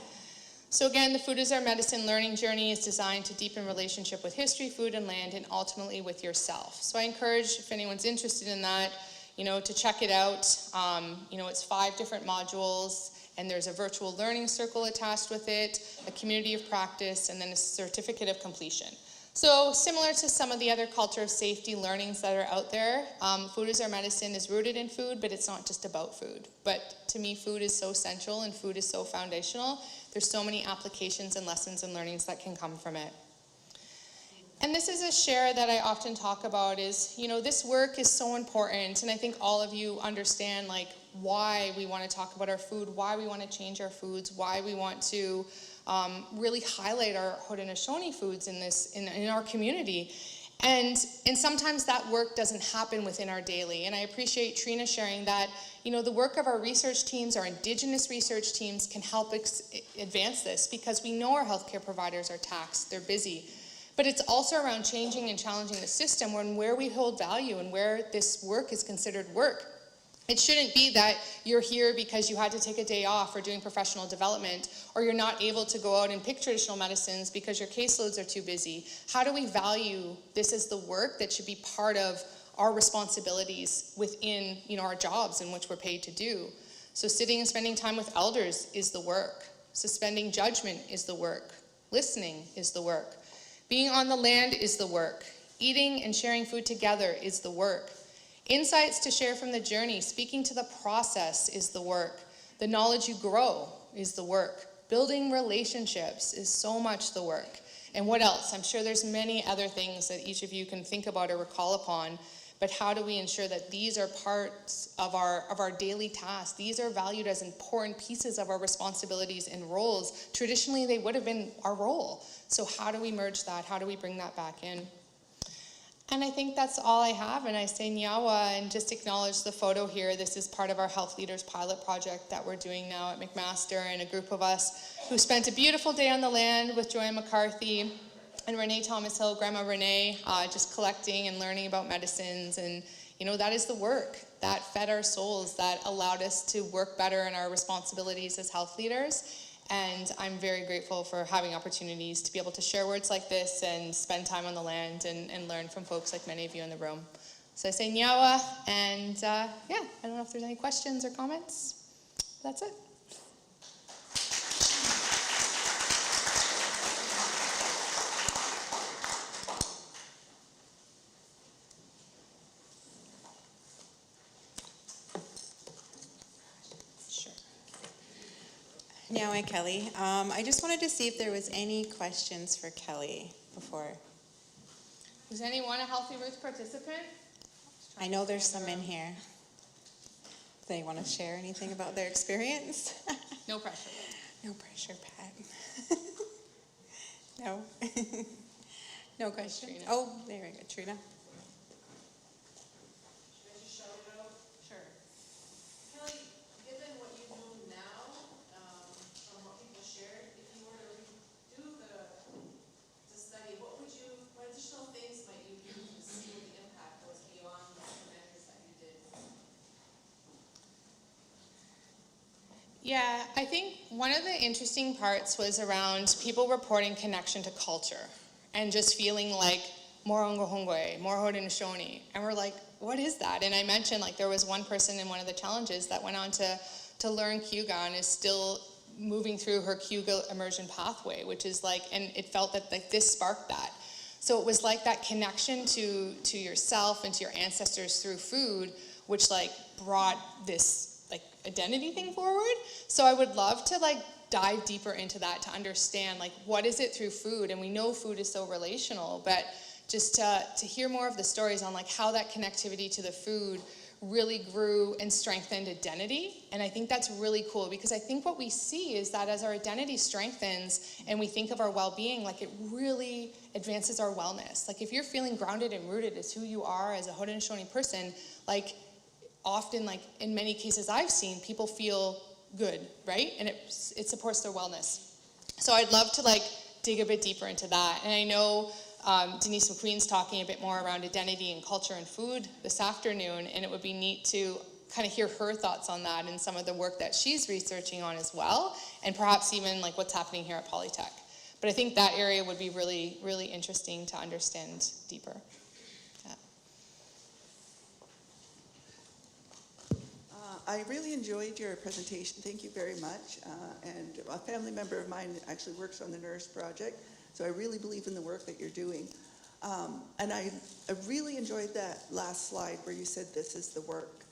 So again, the Food is Our Medicine learning journey is designed to deepen relationship with history, food, and land, and ultimately with yourself. So I encourage, if anyone's interested in that, to check it out. It's 5 different modules, and there's a virtual learning circle attached with it, a community of practice, and then a certificate of completion. So similar to some of the other culture of safety learnings that are out there, Food is Our Medicine is rooted in food, but it's not just about food. But to me, food is so central and food is so foundational. There's so many applications and lessons and learnings that can come from it. And this is a share that I often talk about is, this work is so important, and I think all of you understand why we want to talk about our food, why we want to change our foods, why we want to really highlight our Haudenosaunee foods in our community. And sometimes that work doesn't happen within our daily. And I appreciate Treena sharing that, the work of our research teams, our Indigenous research teams can help advance this because we know our healthcare providers are taxed, they're busy. But it's also around changing and challenging the system where we hold value and where this work is considered work. It shouldn't be that you're here because you had to take a day off or doing professional development, or you're not able to go out and pick traditional medicines because your caseloads are too busy. How do we value this as the work that should be part of our responsibilities within our jobs in which we're paid to do? So sitting and spending time with elders is the work. Suspending judgment is the work. Listening is the work. Being on the land is the work. Eating and sharing food together is the work. Insights to share from the journey, speaking to the process is the work. The knowledge you grow is the work. Building relationships is so much the work. And what else? I'm sure there's many other things that each of you can think about or recall upon, but how do we ensure that these are parts of our daily tasks? These are valued as important pieces of our responsibilities and roles. Traditionally, they would have been our role. So how do we merge that? How do we bring that back in? And I think that's all I have, and I say Nyawa and just acknowledge the photo here. This is part of our Health Leaders pilot project that we're doing now at McMaster, and a group of us who spent a beautiful day on the land with Joy McCarthy and Renee Thomas Hill, Grandma Renee, just collecting and learning about medicines. And that is the work that fed our souls, that allowed us to work better in our responsibilities as health leaders. And I'm very grateful for having opportunities to be able to share words like this and spend time on the land and learn from folks like many of you in the room. So I say Nyawa, and I don't know if there's any questions or comments. That's it. Now, Kelly, I just wanted to see if there was any questions for Kelly before. Is anyone a Healthy Roots participant? I know there's some in here. Do they want to share anything about their experience? No pressure. No pressure, Pat. No. No question. Treena. Oh, there we go, Treena. Yeah, I think one of the interesting parts was around people reporting connection to culture and just feeling like more Ongohongwe, more Haudenosaunee. And we're like, what is that? And I mentioned there was one person in one of the challenges that went on to learn Kyuga and is still moving through her Kyuga immersion pathway, which is and it felt that this sparked that. So it was like that connection to yourself and to your ancestors through food, which brought this identity thing forward. So I would love to dive deeper into that to understand what is it through food. And we know food is so relational, but just to hear more of the stories on like how that connectivity to the food really grew and strengthened identity. And I think that's really cool, because I think what we see is that as our identity strengthens and we think of our well-being, like it really advances our wellness. Like if you're feeling grounded and rooted as who you are as a Haudenosaunee person, like often, like in many cases I've seen, people feel good, right? And it supports their wellness. So I'd love to like dig a bit deeper into that. And I know Denise McQueen's talking a bit more around identity and culture and food this afternoon, and it would be neat to kind of hear her thoughts on that and some of the work that she's researching on as well, and perhaps even like what's happening here at Polytech. But I think that area would be really, really interesting to understand deeper. Yeah. I really enjoyed your presentation. Thank you very much. And a family member of mine actually works on the NURSE project, so I really believe in the work that you're doing. And I really enjoyed that last slide where you said this is the work.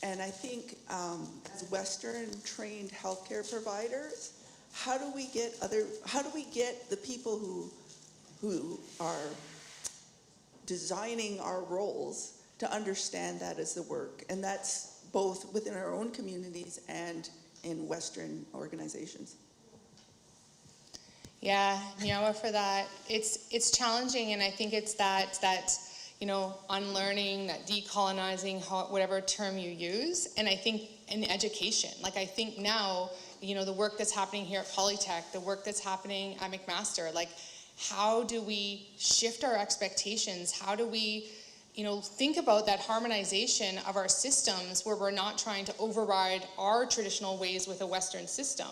And I think as Western trained healthcare providers, how do we get the people who are designing our roles to understand that as the work? And that's both within our own communities and in Western organizations. Yeah, Nyawa, for that. It's challenging, and I think it's that unlearning, that decolonizing, whatever term you use. And I think in education, like I think now, the work that's happening here at Polytech, the work that's happening at McMaster, like how do we shift our expectations? How do we think about that harmonization of our systems where we're not trying to override our traditional ways with a Western system?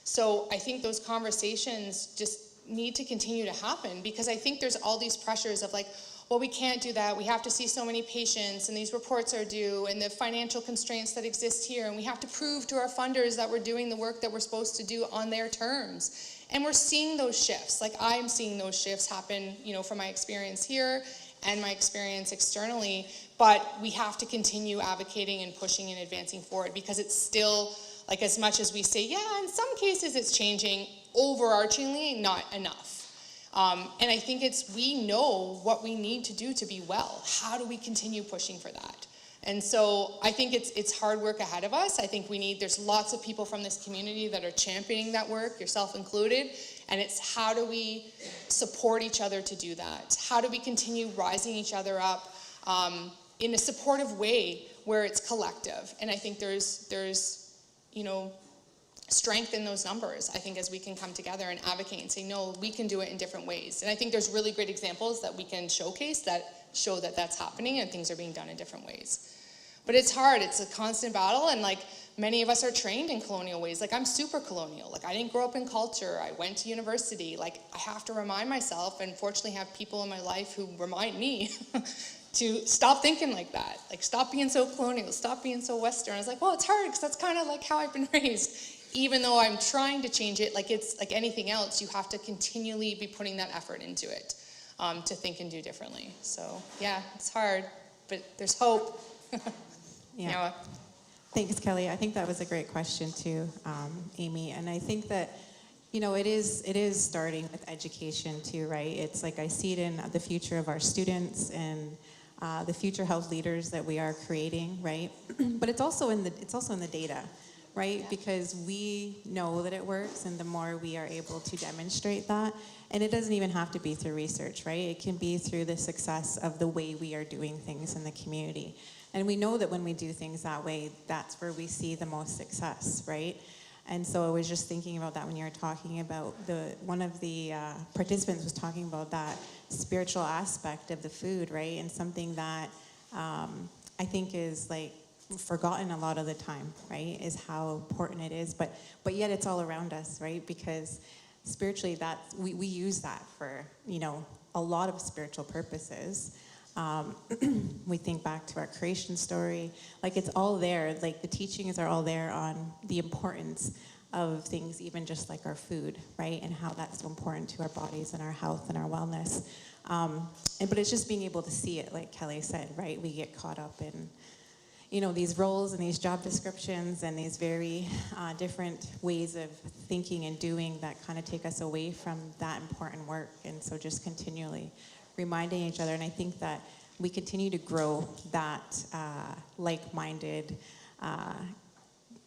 So I think those conversations just need to continue to happen, because I think there's all these pressures of like, well, we can't do that. We have to see so many patients, and these reports are due, and the financial constraints that exist here, and we have to prove to our funders that we're doing the work that we're supposed to do on their terms. And we're seeing those shifts. Like I'm seeing those shifts happen, from my experience here and my experience externally, but we have to continue advocating and pushing and advancing forward, because it's still, like as much as we say, yeah, in some cases it's changing, overarchingly, not enough. And I think we know what we need to do to be well. How do we continue pushing for that? And so I think it's hard work ahead of us. I think there's lots of people from this community that are championing that work, yourself included, and it's how do we support each other to do that? How do we continue rising each other up in a supportive way where it's collective? And I think there's strength in those numbers, I think, as we can come together and advocate and say, no, we can do it in different ways. And I think there's really great examples that we can showcase that show that that's happening and things are being done in different ways. But it's hard. It's a constant battle, and like many of us are trained in colonial ways. Like I'm super colonial. Like I didn't grow up in culture. I went to university. Like I have to remind myself, and fortunately have people in my life who remind me to stop thinking like that. Like stop being so colonial, stop being so Western. I was like, well, it's hard because that's kind of like how I've been raised. Even though I'm trying to change it, like it's like anything else, you have to continually be putting that effort into it to think and do differently. So yeah, it's hard, but there's hope. Yeah. Noah. Thanks, Kelly. I think that was a great question too, Amy. And I think that, it is starting with education too, right? It's like I see it in the future of our students and the future health leaders that we are creating, right? But it's also in the data, right? Because we know that it works, and the more we are able to demonstrate that, and it doesn't even have to be through research, right? It can be through the success of the way we are doing things in the community. And we know that when we do things that way, that's where we see the most success, right? And so I was just thinking about that when you were talking about one of the participants was talking about that spiritual aspect of the food, right? And something that I think is like forgotten a lot of the time, right? Is how important it is, but yet it's all around us, right? Because spiritually, we use that for a lot of spiritual purposes. We think back to our creation story, like it's all there, like the teachings are all there on the importance of things, even just like our food, right? And how that's so important to our bodies and our health and our wellness. But it's just being able to see it, like Kelly said, right? We get caught up in, these roles and these job descriptions and these very different ways of thinking and doing that kind of take us away from that important work. And so just continually reminding each other. And I think that we continue to grow that like-minded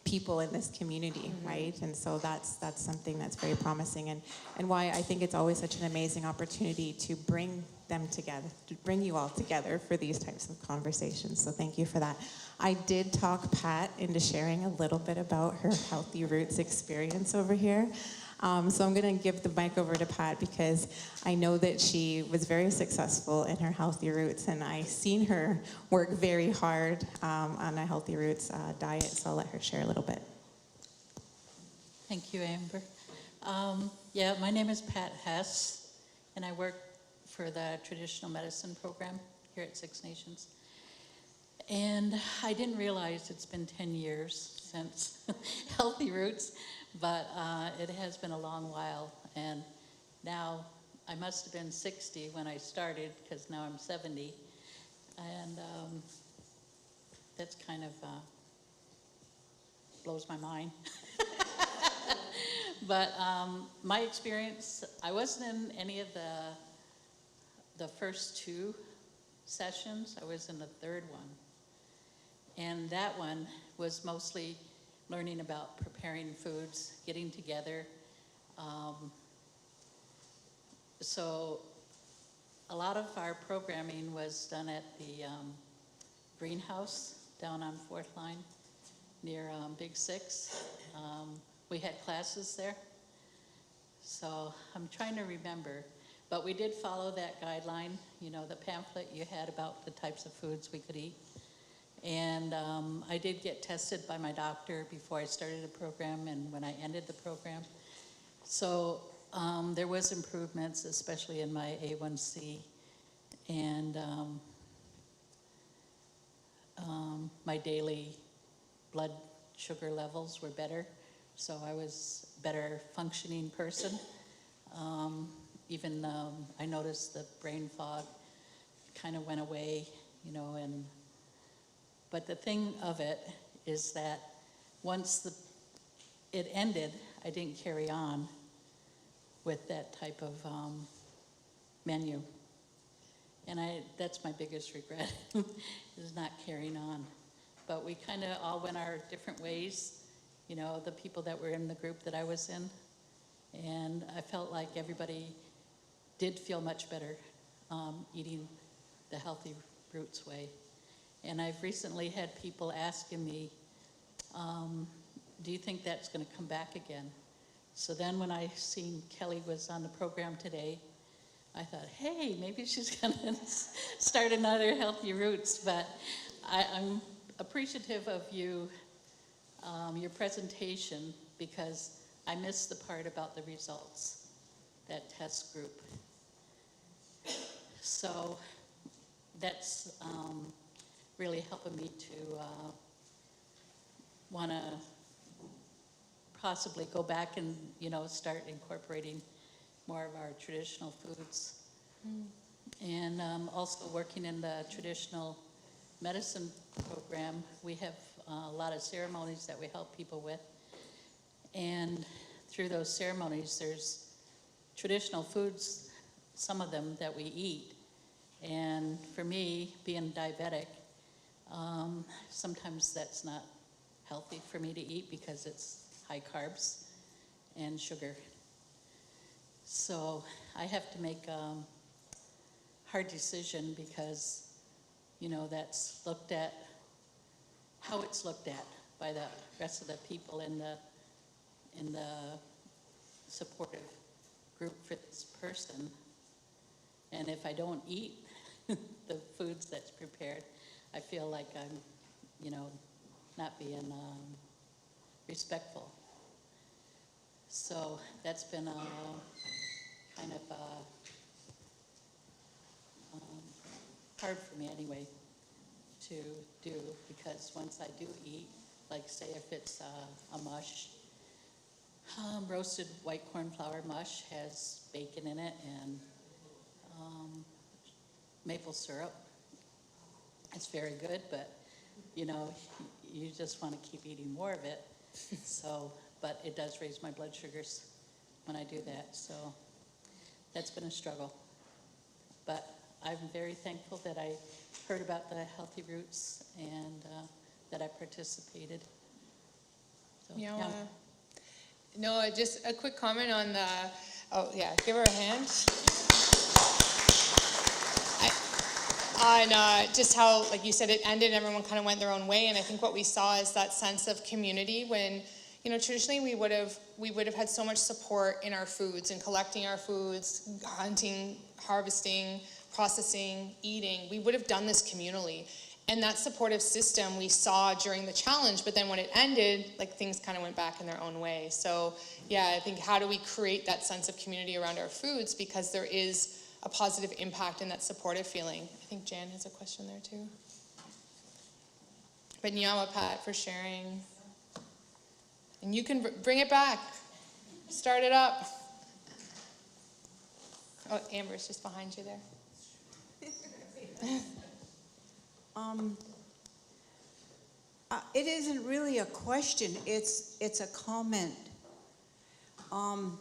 people in this community, right? And so that's something that's very promising, and why I think it's always such an amazing opportunity to bring them together, to bring you all together for these types of conversations. So thank you for that. I did talk Pat into sharing a little bit about her Healthy Roots experience over here. So I'm going to give the mic over to Pat because I know that she was very successful in her Healthy Roots, and I've seen her work very hard on a Healthy Roots diet, so I'll let her share a little bit. Thank you, Amber. Yeah, my name is Pat Hess, and I work for the traditional medicine program here at Six Nations. And I didn't realize it's been 10 years since Healthy Roots, but it has been a long while. And now I must have been 60 when I started, because now I'm 70. And that's kind of blows my mind. But my experience, I wasn't in any of the first two sessions. I was in the third one. And that one was mostly learning about preparing foods, getting together. So a lot of our programming was done at the greenhouse down on 4th Line near Big Six. We had classes there. So I'm trying to remember. But we did follow that guideline, you know, the pamphlet you had about the types of foods we could eat. And I did get tested by my doctor before I started the program and when I ended the program. So there was improvements, especially in my A1C. And my daily blood sugar levels were better. So I was a better functioning person. Even I noticed the brain fog kind of went away, you know, but the thing of it is that once it ended, I didn't carry on with that type of menu. And that's my biggest regret, is not carrying on. But we kind of all went our different ways, you know, the people that were in the group that I was in. And I felt like everybody did feel much better eating the Healthy Roots way. And I've recently had people asking me, do you think that's going to come back again? So then when I seen Kelly was on the program today, I thought, hey, maybe she's going to start another Healthy Roots. But I'm appreciative of you, your presentation, because I missed the part about the results, that test group. So that's really helping me to want to possibly go back and, you know, start incorporating more of our traditional foods. And also working in the traditional medicine program, we have a lot of ceremonies that we help people with. And through those ceremonies, there's traditional foods, some of them that we eat. And for me, being diabetic, sometimes that's not healthy for me to eat because it's high carbs and sugar. So I have to make a hard decision because, you know, that's looked at, how it's looked at by the rest of the people in the supportive group for this person. And if I don't eat the foods that's prepared, I feel like I'm, you know, not being respectful. So that's been a kind of hard for me anyway to do, because once I do eat, like say if it's a mush, roasted white corn flour mush has bacon in it and maple syrup. It's very good, but you know, you just want to keep eating more of it. So, but it does raise my blood sugars when I do that. So that's been a struggle. But I'm very thankful that I heard about the Healthy Roots and that I participated. So, Yeah. yeah. No, just a quick comment on the, oh yeah, give her a hand. On just how, like you said, it ended and everyone kind of went their own way. And I think what we saw is that sense of community when, you know, traditionally we would have had so much support in our foods and collecting our foods, hunting, harvesting, processing, eating. We would have done this communally. And that supportive system we saw during the challenge, but then when it ended, like things kind of went back in their own way. So yeah, I think how do we create that sense of community around our foods, because there is a positive impact in that supportive feeling. I think Jan has a question there too. But Nyawa, Pat, for sharing. And you can bring it back. Start it up. Oh, Amber's just behind you there. It isn't really a question, it's a comment. I'm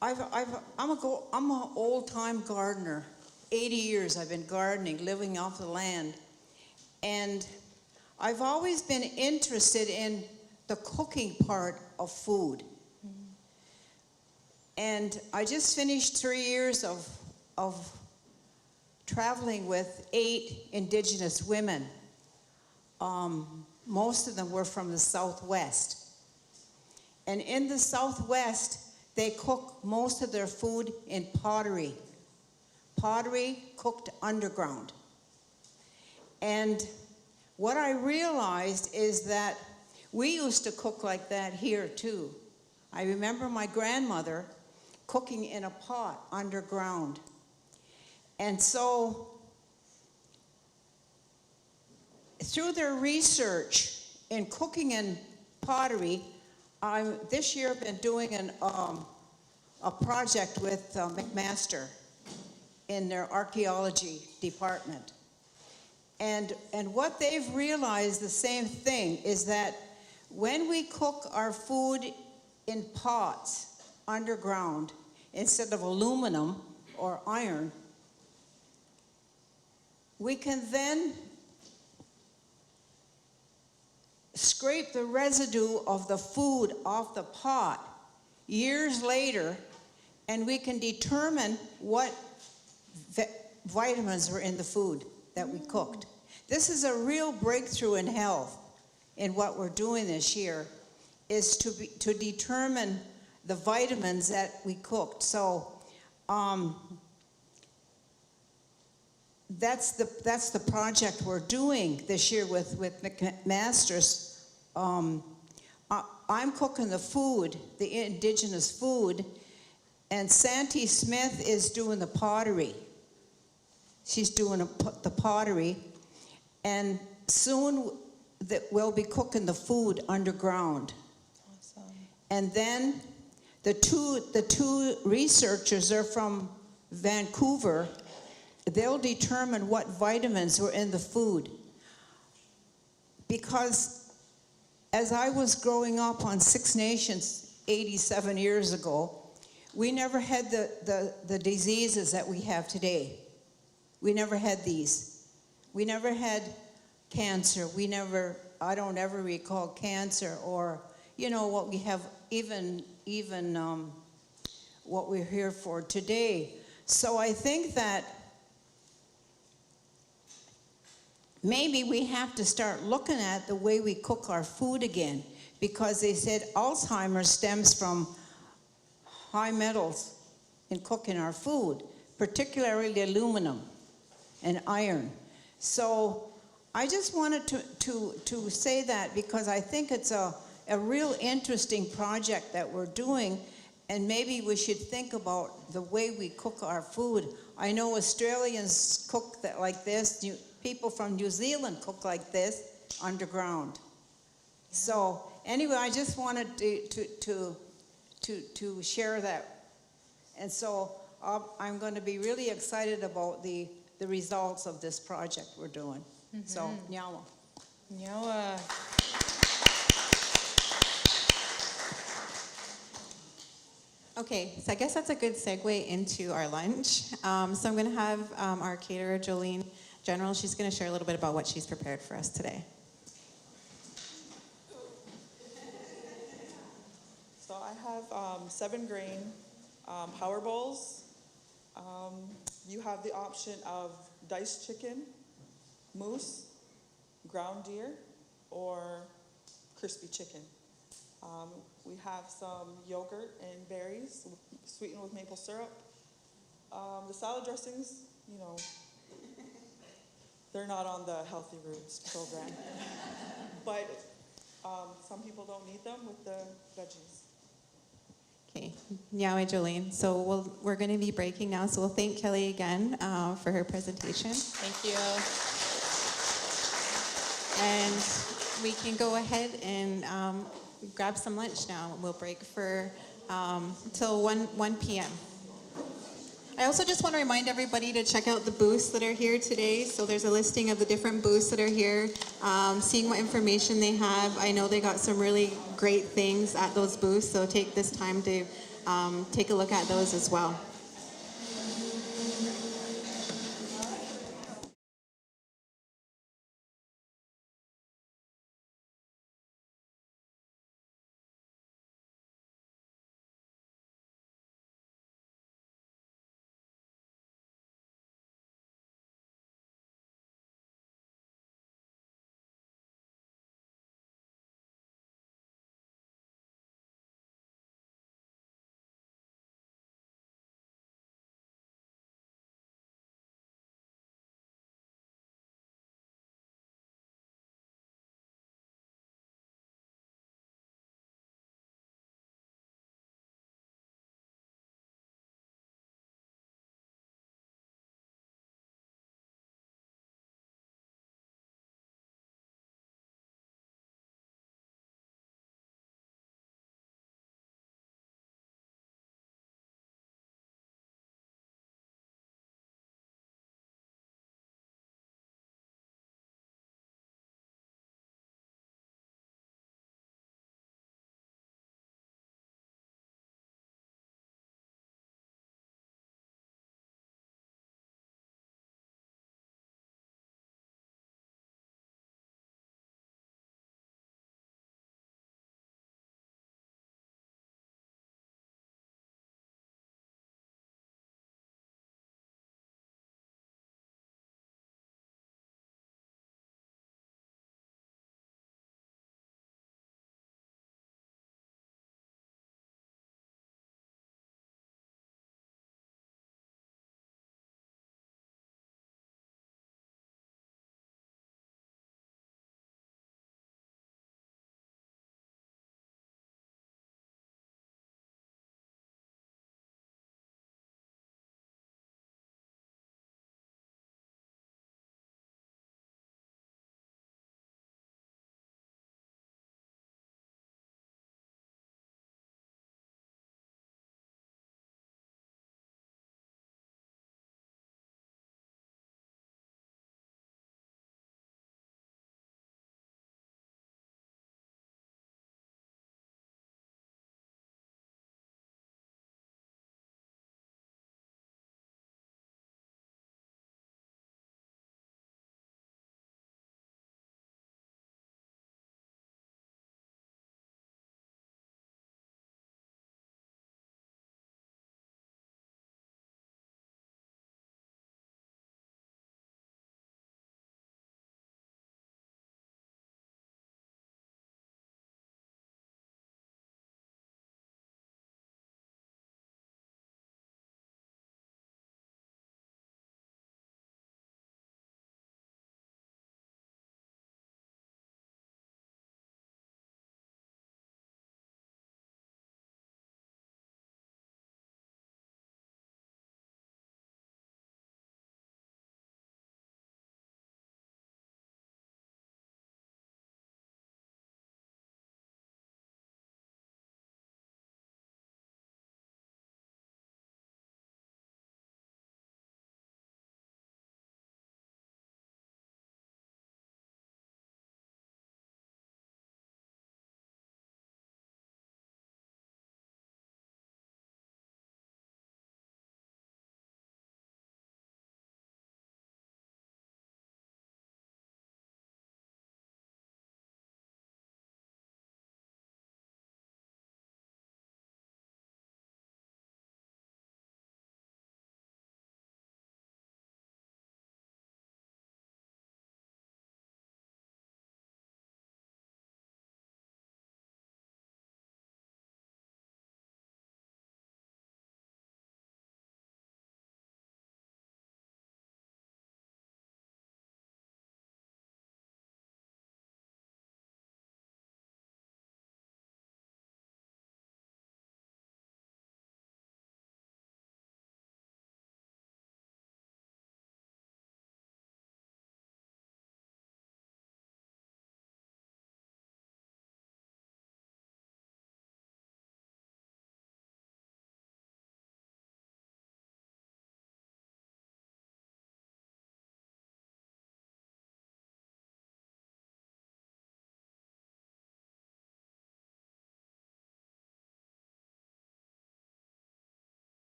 an old-time gardener. 80 years I've been gardening, living off the land. And I've always been interested in the cooking part of food. And I just finished 3 years of traveling with 8 Indigenous women. Most of them were from the Southwest. And in the Southwest, they cook most of their food in pottery. Pottery cooked underground. And what I realized is that we used to cook like that here too. I remember my grandmother cooking in a pot underground. And so, through their research in cooking and pottery, this year I've been doing a project with McMaster in their archaeology department. And what they've realized, the same thing, is that when we cook our food in pots underground instead of aluminum or iron, we can then scrape the residue of the food off the pot years later, and we can determine what vitamins were in the food that we cooked. This is a real breakthrough in health in what we're doing this year, is to determine the vitamins that we cooked. So that's the project we're doing this year with McMaster's. I'm cooking the food, the Indigenous food, and Santi Smith is doing the pottery. She's doing the pottery, and soon we'll be cooking the food underground. Awesome. And then the two researchers are from Vancouver. They'll determine what vitamins were in the food. Because as I was growing up on Six Nations 87 years ago, we never had the diseases that we have today. We never had these. We never had cancer. I don't ever recall cancer, or, you know, what we have, even what we're here for today. So I think that maybe we have to start looking at the way we cook our food again, because they said Alzheimer's stems from high metals in cooking our food, particularly aluminum and iron. So I just wanted to say that, because I think it's a real interesting project that we're doing, and maybe we should think about the way we cook our food. I know Australians cook that like this. People from New Zealand cook like this underground. So anyway, I just wanted to share that. And so I'm going to be really excited about the results of this project we're doing. Mm-hmm. So, Nyawa. Nyawa. Okay, so I guess that's a good segue into our lunch. So I'm going to have our caterer, Jolene General, she's going to share a little bit about what she's prepared for us today. So I have 7 grain power bowls. You have the option of diced chicken, moose, ground deer, or crispy chicken. We have some yogurt and berries sweetened with maple syrup. The salad dressings, you know, they're not on the Healthy Roots program. But some people don't need them with the veggies. Okay, Nyawe Jolene. So we're going to be breaking now, so we'll thank Kelly again for her presentation. Thank you. And we can go ahead and grab some lunch now. We'll break for till 1 p.m. I also just want to remind everybody to check out the booths that are here today. So there's a listing of the different booths that are here, seeing what information they have. I know they got some really great things at those booths, so take this time to take a look at those as well.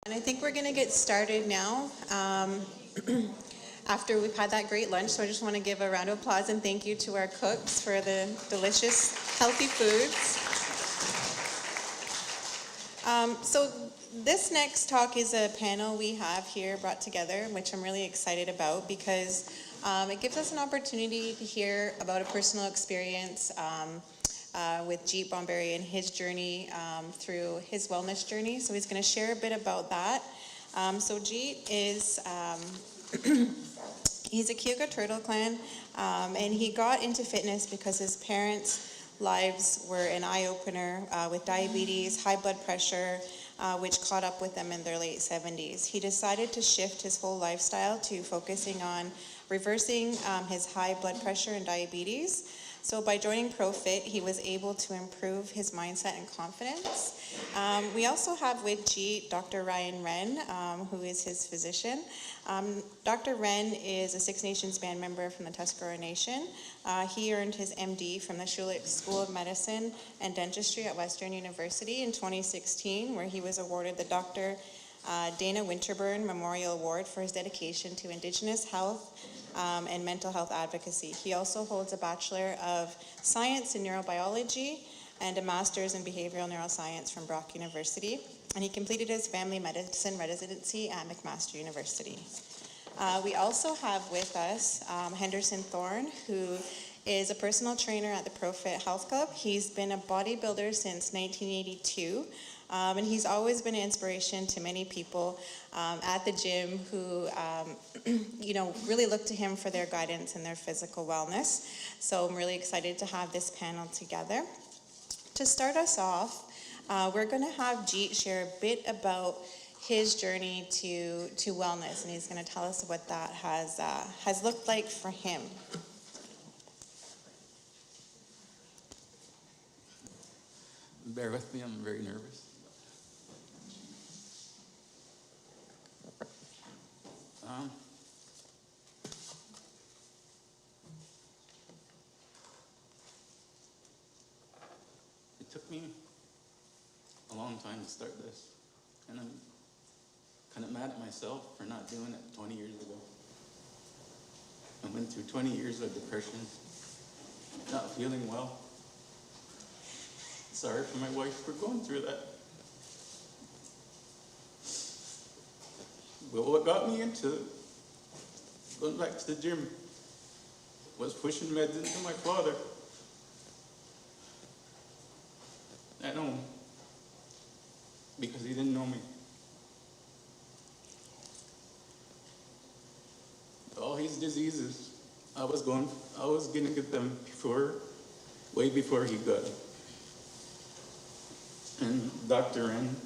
And I think we're going to get started now after we've had that great lunch. So I just want to give a round of applause and thank you to our cooks for the delicious, healthy foods. So this next talk is a panel we have here brought together, which I'm really excited about because it gives us an opportunity to hear about a personal experience with Jeet Bomberry and his journey through his wellness journey. So he's going to share a bit about that. So Jeet is, he's a Cayuga Turtle Clan, and he got into fitness because his parents' lives were an eye-opener with diabetes, high blood pressure, which caught up with them in their late 70s. He decided to shift his whole lifestyle to focusing on reversing his high blood pressure and diabetes. So by joining ProFit, he was able to improve his mindset and confidence. We also have with Jeet Dr. Ryan Wren, who is his physician. Dr. Wren is a Six Nations band member from the Tuscarora Nation. He earned his MD from the Schulich School of Medicine and Dentistry at Western University in 2016, where he was awarded the Dr. Dana Winterburn Memorial Award for his dedication to Indigenous health and mental health advocacy. He also holds a Bachelor of Science in Neurobiology and a Master's in Behavioral Neuroscience from Brock University. And he completed his family medicine residency at McMaster University. We also have with us Henderson Thorne, who is a personal trainer at the ProFit Health Club. He's been a bodybuilder since 1982. And he's always been an inspiration to many people at the gym who, really look to him for their guidance and their physical wellness. So I'm really excited to have this panel together. To start us off, we're going to have Jeet share a bit about his journey to wellness, and he's going to tell us what that has looked like for him. Bear with me, I'm very nervous. It took me a long time to start this, and I'm kind of mad at myself for not doing it 20 years ago. I went through 20 years of depression, not feeling well. Sorry for my wife for going through that. But what got me into going back to the gym was pushing meds into my father at home because he didn't know me. All his diseases, I was gonna get them way before he got them. And Dr. Wren,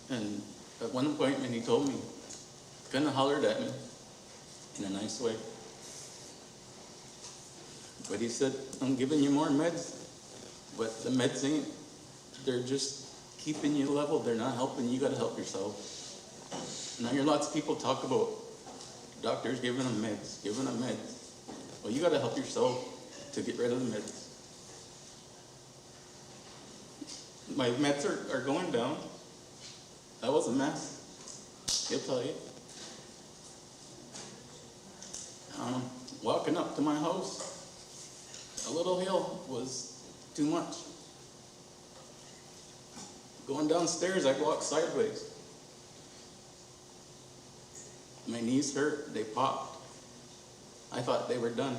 and at one appointment he told me, kind of hollered at me in a nice way. But he said, I'm giving you more meds, but the meds they're just keeping you level, they're not helping, you gotta help yourself. And I hear lots of people talk about doctors giving them meds. Well, you gotta help yourself to get rid of the meds. My meds are going down. That was a mess, I'll tell you. Walking up to my house, a little hill was too much. Going downstairs, I'd walk sideways. My knees hurt, they popped. I thought they were done.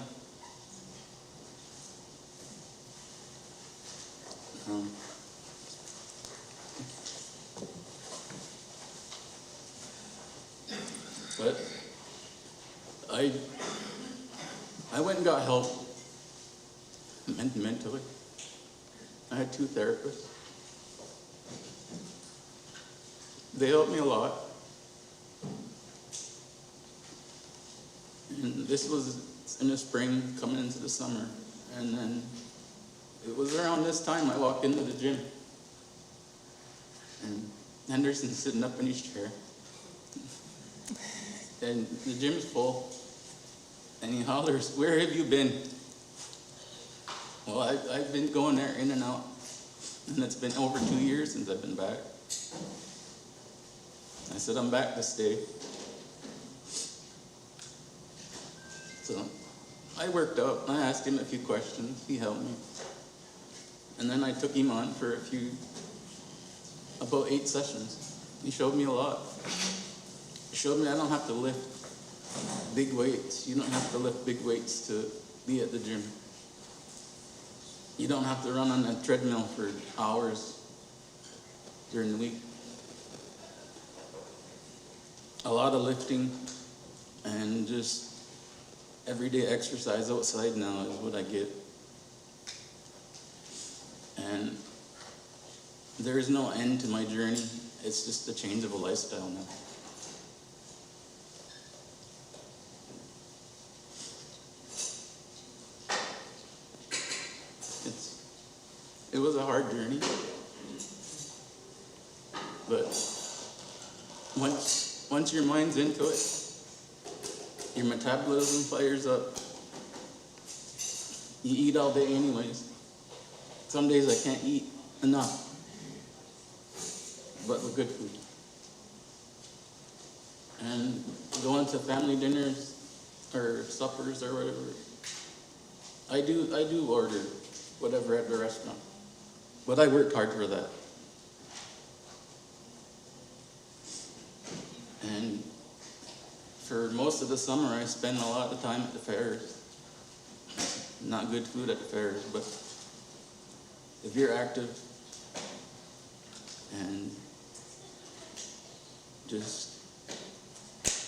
But I went and got help mentally. I had 2 therapists. They helped me a lot. And this was in the spring, coming into the summer. And then it was around this time I walked into the gym. And Henderson's sitting up in his chair. And the gym's full. And he hollers, "Where have you been?" Well, I've been going there in and out. And it's been over 2 years since I've been back. said, I'm back to stay. So I worked out. I asked him a few questions. He helped me. And then I took him on for about 8 sessions. He showed me a lot. He showed me I don't have to lift big weights. You don't have to lift big weights to be at the gym. You don't have to run on a treadmill for hours during the week. A lot of lifting and just everyday exercise outside now is what I get. And there is no end to my journey. It's just a change of a lifestyle now. It was a hard journey, but once your mind's into it, your metabolism fires up. You eat all day anyways. Some days I can't eat enough, but with good food. And going to family dinners or suppers or whatever, I do order whatever at the restaurant. But I worked hard for that. And for most of the summer, I spend a lot of time at the fairs. Not good food at the fairs, but if you're active and just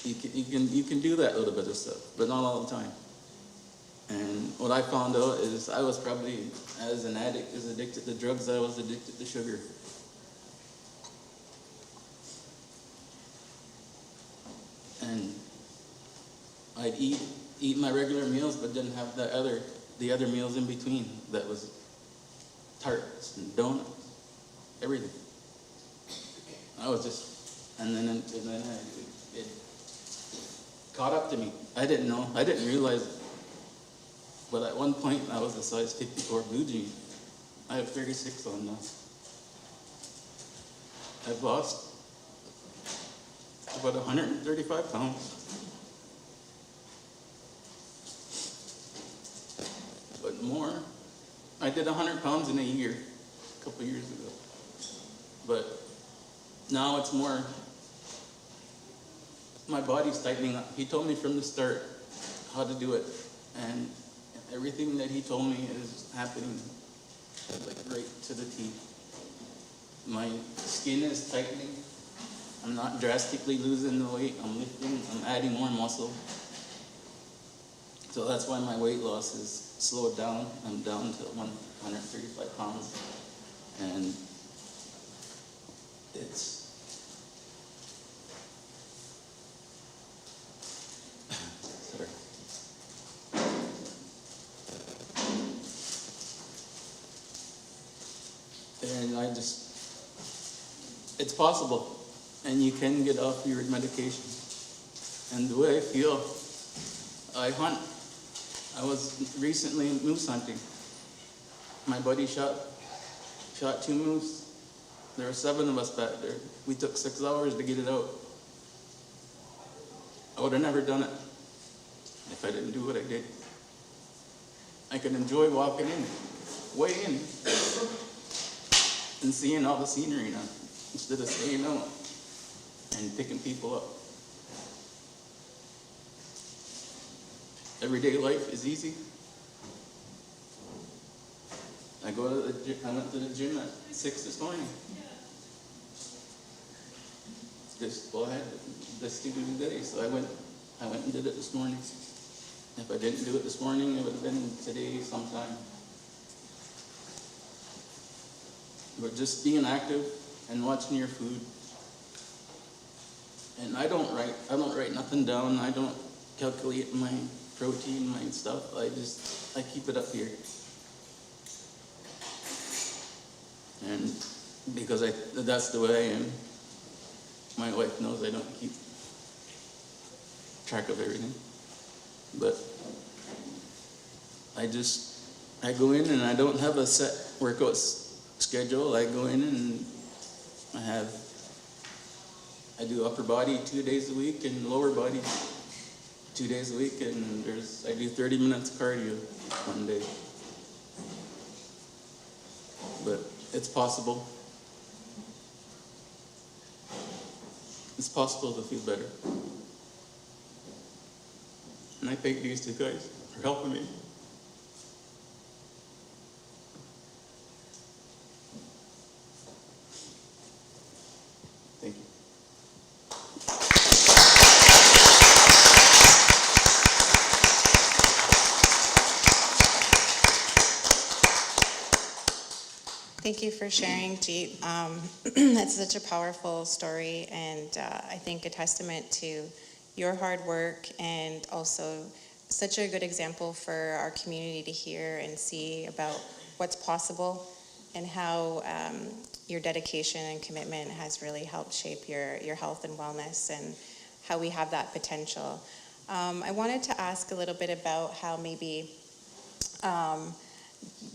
you can do that little bit of stuff, but not all the time. And what I found out is I was probably, as an addict, as addicted to drugs, I was addicted to sugar. And I'd eat my regular meals, but didn't have the other meals in between. That was tarts and donuts, everything. I was just, and then it caught up to me. I didn't know, I didn't realize it. But at one point, I was a size 54 blue jean. I have 36 on now. I've lost about 135 pounds. But more, I did 100 pounds in a year, a couple years ago. But now it's more, my body's tightening up. He told me from the start how to do it. And everything that he told me is happening like right to the T. My skin is tightening. I'm not drastically losing the weight. I'm lifting, I'm adding more muscle. So that's why my weight loss is slowed down. I'm down to 135 pounds. And it's, sorry. And it's possible, and you can get off your medication. And the way I feel, I hunt. I was recently moose hunting. My buddy shot 2 moose. There were 7 of us back there. We took 6 hours to get it out. I would have never done it if I didn't do what I did. I could enjoy walking in, way in, and seeing all the scenery now, instead of staying out and picking people up. Everyday life is easy. I went to the gym at 6 this morning. Well, I had this to do today, so I went and did it this morning. If I didn't do it this morning, it would have been today sometime. But just being active and watching your food. And I don't write nothing down. I don't calculate my protein, my stuff. I keep it up here. And because that's the way I am. My wife knows I don't keep track of everything. But I go in and I don't have a set workout schedule. I go in and I have I do upper body 2 days a week and lower body 2 days a week, and I do 30 minutes cardio one day. But it's possible. It's possible to feel better. And I thank these two guys for helping me. Thank you. Thank you for sharing, Jeet. That's such a powerful story, and I think a testament to your hard work, and also such a good example for our community to hear and see about what's possible and how your dedication and commitment has really helped shape your health and wellness, and how we have that potential. I wanted to ask a little bit about how maybe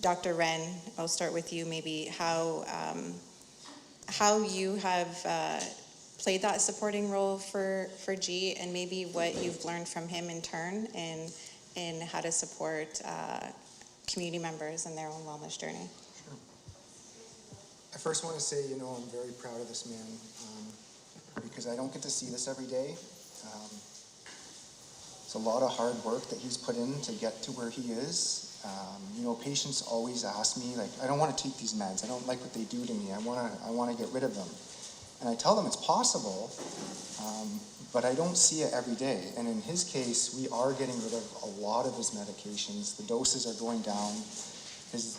Dr. Ren, I'll start with you, maybe how you have played that supporting role for G, and maybe what you've learned from him in turn in how to support community members in their own wellness journey. Sure. I first want to say, I'm very proud of this man because I don't get to see this every day. It's a lot of hard work that he's put in to get to where he is. Patients always ask me, like, I don't want to take these meds. I don't like what they do to me. I want to get rid of them. And I tell them it's possible, but I don't see it every day. And in his case, we are getting rid of a lot of his medications. The doses are going down. His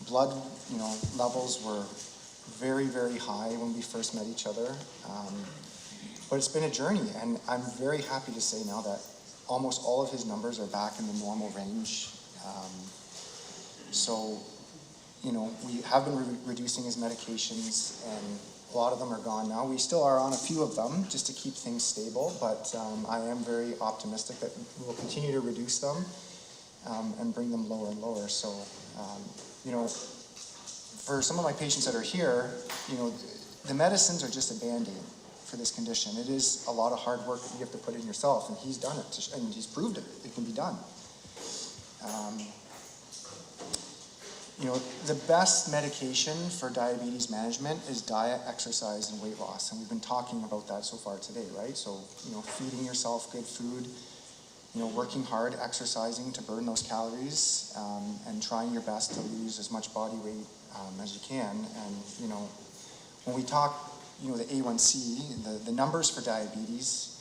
blood, levels were very, very high when we first met each other. But it's been a journey, and I'm very happy to say now that almost all of his numbers are back in the normal range. We have been reducing his medications, and a lot of them are gone now. We still are on a few of them just to keep things stable, but I am very optimistic that we'll continue to reduce them and bring them lower and lower. So, for some of my patients that are here, the medicines are just a Band-Aid for this condition. It is a lot of hard work that you have to put in yourself, and he's done it, and he's proved it. It can be done. The best medication for diabetes management is diet, exercise, and weight loss, and we've been talking about that so far today, right? So, feeding yourself good food, working hard, exercising to burn those calories, and trying your best to lose as much body weight as you can. And, when we talk the A1C, the numbers for diabetes,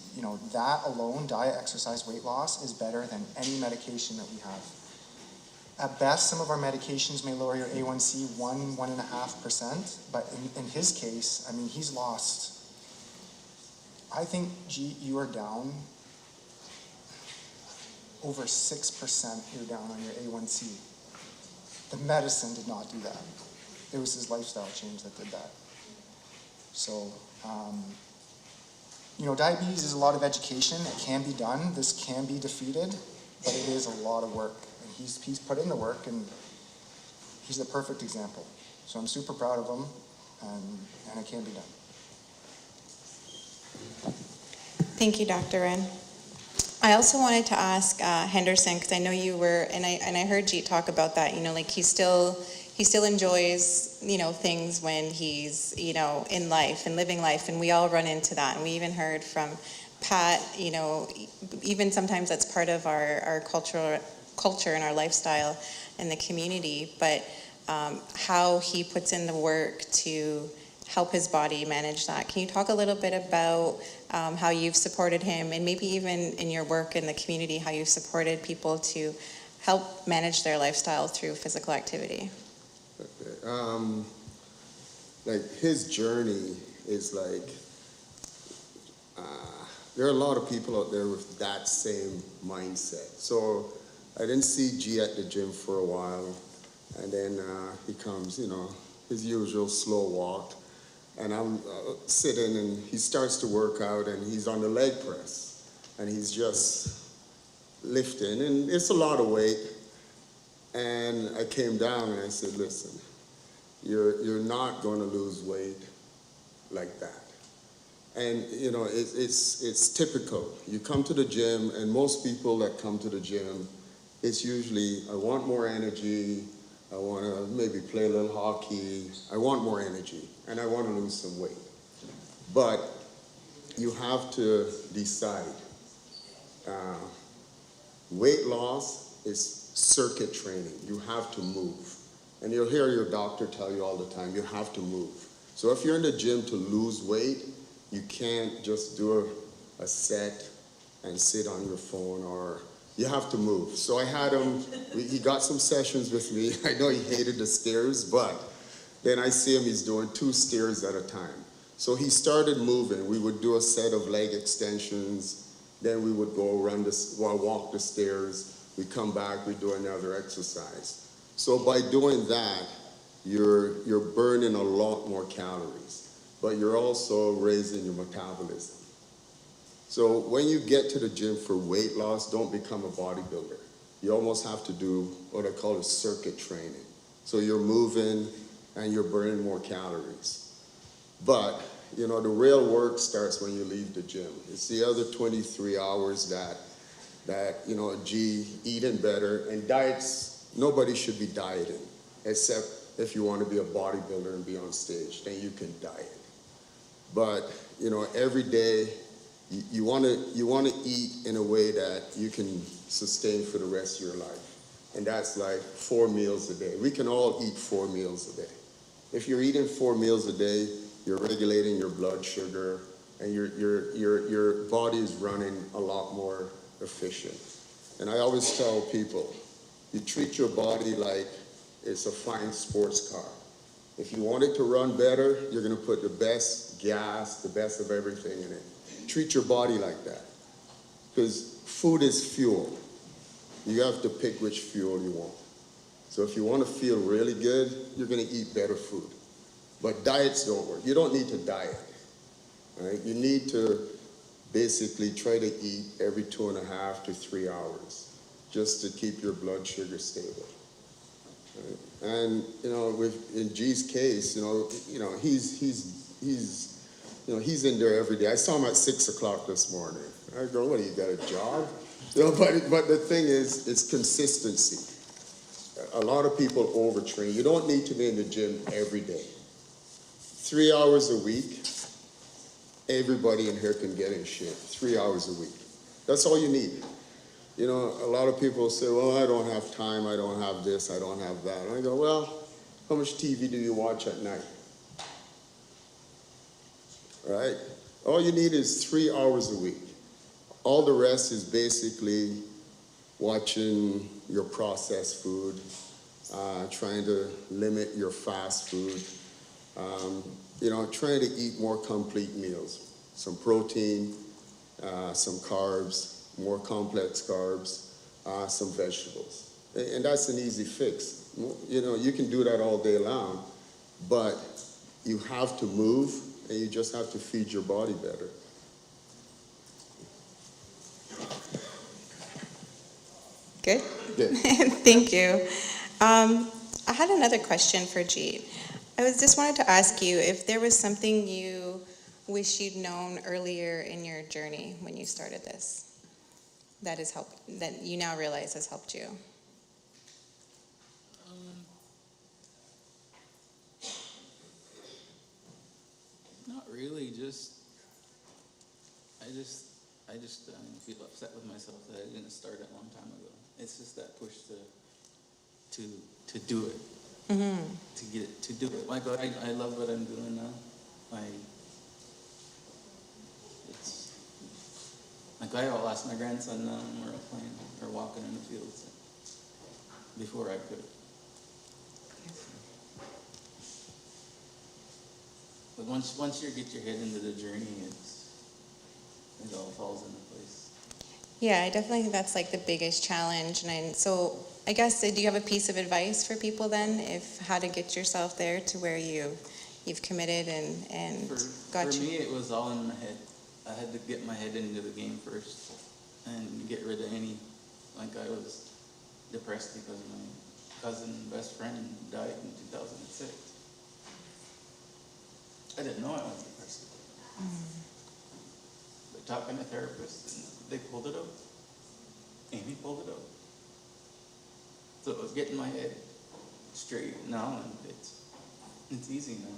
that alone, diet, exercise, weight loss, is better than any medication that we have. At best, some of our medications may lower your A1C 1.5%, but in his case, he's lost, I think, you are down over 6%, you're down on your A1C. The medicine did not do that. It was his lifestyle change that did that. So, diabetes is a lot of education. It can be done. This can be defeated, but it is a lot of work. And he's put in the work, and he's the perfect example. So I'm super proud of him, and it can be done. Thank you, Dr. Ren. I also wanted to ask Henderson, because I know you were, and I heard Jeet talk about that, he still enjoys, things when he's, in life and living life, and we all run into that. And we even heard from Pat, even sometimes that's part of our culture and our lifestyle in the community, but how he puts in the work to help his body manage that. Can you talk a little bit about how you've supported him, and maybe even in your work in the community, how you've supported people to help manage their lifestyle through physical activity? His journey is there are a lot of people out there with that same mindset. So I didn't see G at the gym for a while, and then he comes, his usual slow walk, and I'm sitting, and he starts to work out, and he's on the leg press, and he's just lifting, and it's a lot of weight. And I came down and I said, listen, you're not going to lose weight like that. And you know, it's typical. You come to the gym, and most people that come to the gym, it's usually, I want more energy, I want to maybe play a little hockey, I want more energy, and I want to lose some weight. But you have to decide. Weight loss is circuit training. You have to move. And you'll hear your doctor tell you all the time, you have to move. So if you're in the gym to lose weight, you can't just do a set and sit on your phone, or you have to move. So I had him, he got some sessions with me. I know he hated the stairs, but then I see him, he's doing 2 stairs at a time. So he started moving. We would do a set of leg extensions, then we would go around walk the stairs, we come back, we do another exercise. So by doing that, you're burning a lot more calories, but you're also raising your metabolism. So when you get to the gym for weight loss, don't become a bodybuilder. You almost have to do what I call a circuit training. So you're moving and you're burning more calories. But, you know, the real work starts when you leave the gym. It's the other 23 hours that you know, eating better. And diets, nobody should be dieting, except if you want to be a bodybuilder and be on stage, then you can diet. But, you know, every day, you want to eat in a way that you can sustain for the rest of your life. And that's like 4 meals a day. We can all eat 4 meals a day. If you're eating 4 meals a day, you're regulating your blood sugar, and your body is running a lot more efficient. And I always tell people, you treat your body like it's a fine sports car. If you want it to run better, you're going to put the best gas, the best of everything in it. Treat your body like that, because food is fuel. You have to pick which fuel you want. So if you want to feel really good, you're going to eat better food. But diets don't work. You don't need to diet, right? You need to basically try to eat every 2.5 to 3 hours just to keep your blood sugar stable. Right? And you know, in G's case, you know, he's in there every day. I saw him at 6 o'clock this morning. I go, what, you got a job? You know, but the thing is, it's consistency. A lot of people overtrain. You don't need to be in the gym every day. 3 hours a week, everybody in here can get in shape. 3 hours a week. That's all you need. You know, a lot of people say, well, I don't have time, I don't have this, I don't have that. And I go, well, how much TV do you watch at night? Right? All you need is 3 hours a week. All the rest is basically watching your processed food, trying to limit your fast food, you know, trying to eat more complete meals. Some protein, some carbs, more complex carbs, some vegetables. And that's an easy fix. You know, you can do that all day long, but you have to move, and you just have to feed your body better. Good? Good. Thank you. I had another question for Jeet. I just wanted to ask you if there was something you wish you'd known earlier in your journey when you started this that you now realize has helped you. Not really, I just feel upset with myself that I didn't start it a long time ago. It's just that push to do it. Mm-hmm. To do it. Like I love what I'm doing now. It's like I'll ask my grandson now when we're out playing or walking in the fields before I could. But once you get your head into the journey, it all falls into place. Yeah, I definitely think that's like the biggest challenge. So I guess, do you have a piece of advice for people then, if how to get yourself there to where you've committed and got For me, it was all in my head. I had to get my head into the game first and get rid of any, like I was depressed because my cousin best friend died in 2006. I didn't know I was depressed. talking to therapists, and they pulled it out. Amy pulled it out. So it was getting my head straight now, and it's easy now.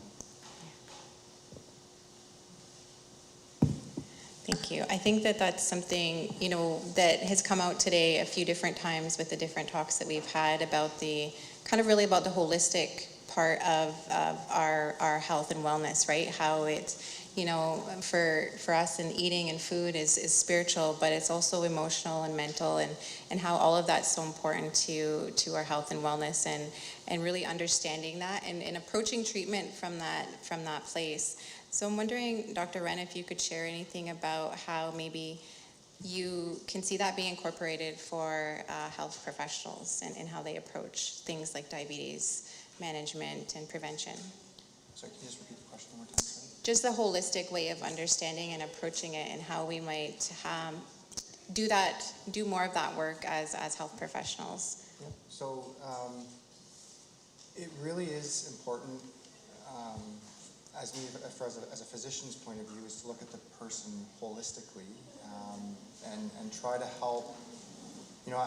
Thank you. I think that that's something, you know, that has come out today a few different times with the different talks that we've had about the, kind of really about the holistic part of our health and wellness, right? How it's, you know, for us in eating and food is spiritual, but it's also emotional and mental, and how all of that's so important to our health and wellness, and really understanding that and approaching treatment from that place. So I'm wondering, Dr. Wren, if you could share anything about how maybe you can see that being incorporated for health professionals and how they approach things like diabetes management and prevention. Sorry, can you just repeat the question one more time? Just the holistic way of understanding and approaching it, and how we might do more of that work as health professionals. Yeah. So it really is important, as a physician's point of view, is to look at the person holistically, and try to help. You know,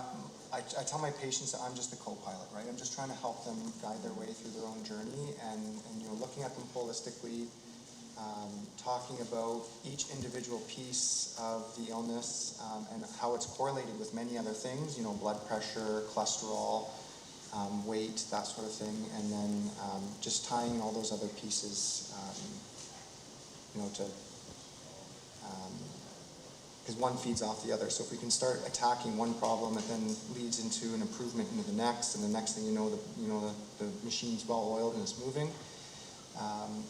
I tell my patients that I'm just the co-pilot, right? I'm just trying to help them guide their way through their own journey, and you know, looking at them holistically, talking about each individual piece of the illness, and how it's correlated with many other things, you know, blood pressure, cholesterol, weight, that sort of thing, and then just tying all those other pieces, you know, to because one feeds off the other. So if we can start attacking one problem, it then leads into an improvement into the next, and the next thing you know, the machine's well oiled and it's moving.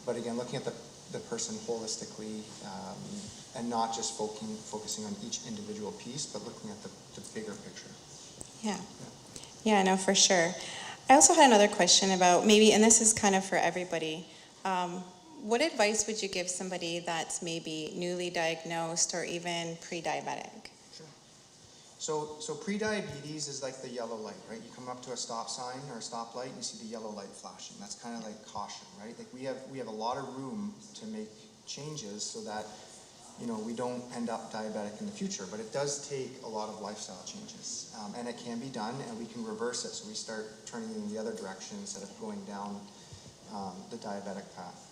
But again, looking at the person holistically, and not just focusing on each individual piece, but looking at the bigger picture. Yeah, no, for sure. I also had another question about maybe, and this is kind of for everybody, what advice would you give somebody that's maybe newly diagnosed or even pre-diabetic? Sure. So pre-diabetes is like the yellow light, right? You come up to a stop sign or a stoplight and you see the yellow light flashing. That's kind of like caution, right? Like we have a lot of room to make changes so that, you know, we don't end up diabetic in the future. But it does take a lot of lifestyle changes, and it can be done, and we can reverse it. So we start turning in the other direction instead of going down the diabetic path.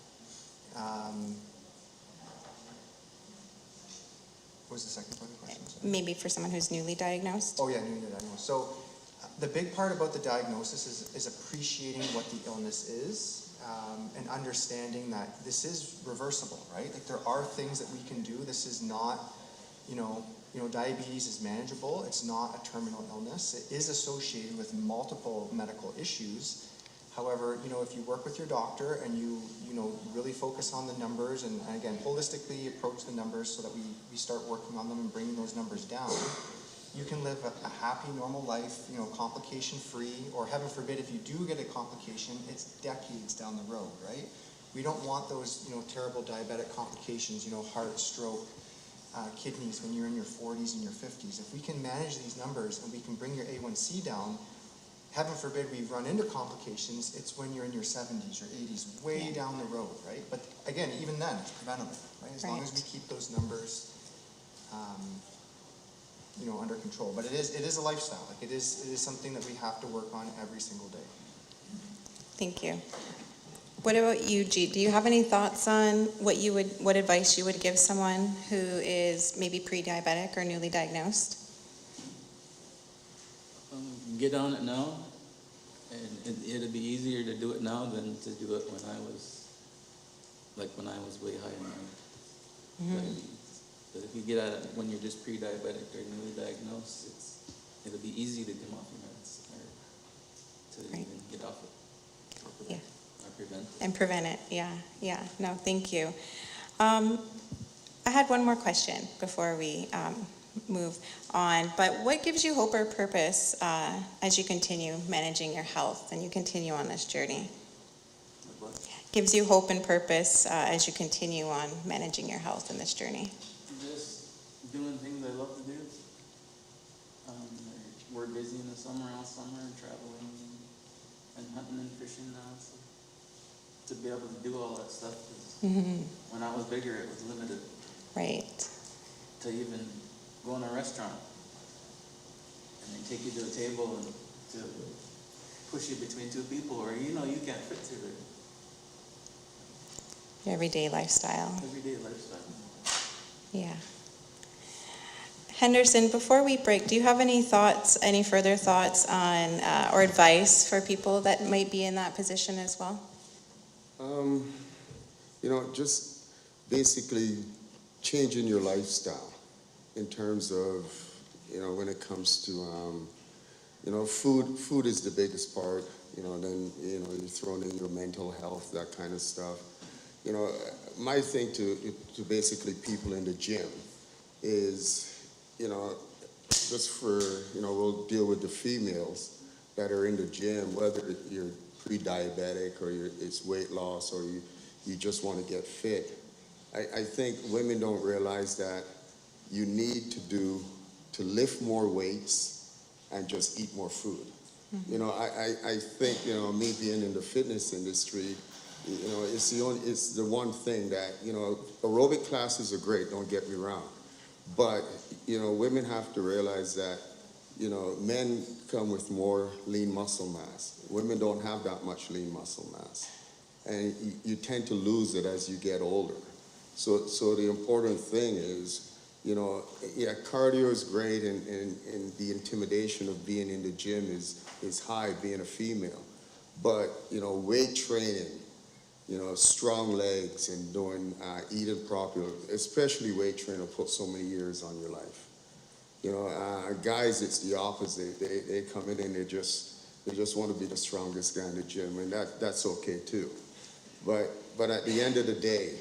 What was the second part of the question? Sorry. Maybe for someone who's newly diagnosed? Oh yeah, newly diagnosed. So the big part about the diagnosis is appreciating what the illness is, and understanding that this is reversible, right? Like there are things that we can do. This is not, you know, diabetes is manageable. It's not a terminal illness. It is associated with multiple medical issues. However, you know, if you work with your doctor and you really focus on the numbers and again, holistically approach the numbers so that we start working on them and bringing those numbers down, you can live a happy, normal life, you know, complication-free, or heaven forbid, if you do get a complication, it's decades down the road, right? We don't want those, you know, terrible diabetic complications, you know, heart, stroke, kidneys when you're in your 40s and your 50s. If we can manage these numbers and we can bring your A1C down, heaven forbid we run into complications, it's when you're in your 70s or 80s, way down the road, right? But again, even then, it's preventable, right? As long as we keep those numbers, you know, under control. But it is a lifestyle. Like it is something that we have to work on every single day. Thank you. What about you, Jeet? Do you have any thoughts on what advice you would give someone who is maybe pre-diabetic or newly diagnosed? Get on it now, and it'd be easier to do it now than to do it when I was way high in my diabetes. But if you get at it when you're just pre-diabetic or newly diagnosed, it'll be easy to come off your meds or to even get off it. Yeah. Or prevent it. And prevent it, yeah. No, thank you. I had one more question before we move on, but what gives you hope or purpose as you continue managing your health and you continue on this journey? What? Gives you hope and purpose as you continue on managing your health in this journey? Just doing things I love to do. We're busy in the summer, all summer, traveling and hunting and fishing now, so to be able to do all that stuff, 'cause when I was bigger, it was limited. Right. to even go in a restaurant. And they take you to a table and to push you between two people, or you can't fit through it. Everyday lifestyle. Everyday lifestyle. Yeah. Henderson, before we break, do you have any further thoughts on, or advice for people that might be in that position as well? Just basically changing your lifestyle in terms of, when it comes to, food is the biggest part, then, you're throwing in your mental health, that kind of stuff. My thing to basically people in the gym is, just for, we'll deal with the females that are in the gym, whether you're pre-diabetic or it's weight loss or you just want to get fit. I think women don't realize that you need to lift more weights and just eat more food. Mm-hmm. I think, me being in the fitness industry, it's the one thing that, aerobic classes are great, don't get me wrong. But, women have to realize that, men come with more lean muscle mass. Women don't have that much lean muscle mass. And you tend to lose it as you get older. So the important thing is, cardio is great and the intimidation of being in the gym is high, being a female. But, weight training, strong legs and doing, eating properly, especially weight training will put so many years on your life. Guys, it's the opposite. They come in and they just want to be the strongest guy in the gym, and that's okay too. But at the end of the day,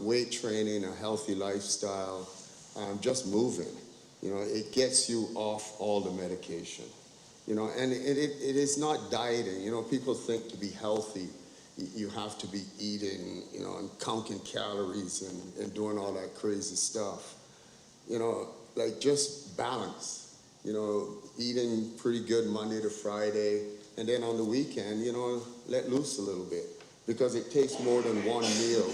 weight training, a healthy lifestyle, just moving, it gets you off all the medication. And it is not dieting. People think to be healthy, you have to be eating, and counting calories and doing all that crazy stuff. Like just balance, eating pretty good Monday to Friday, and then on the weekend, let loose a little bit, because it takes more than one meal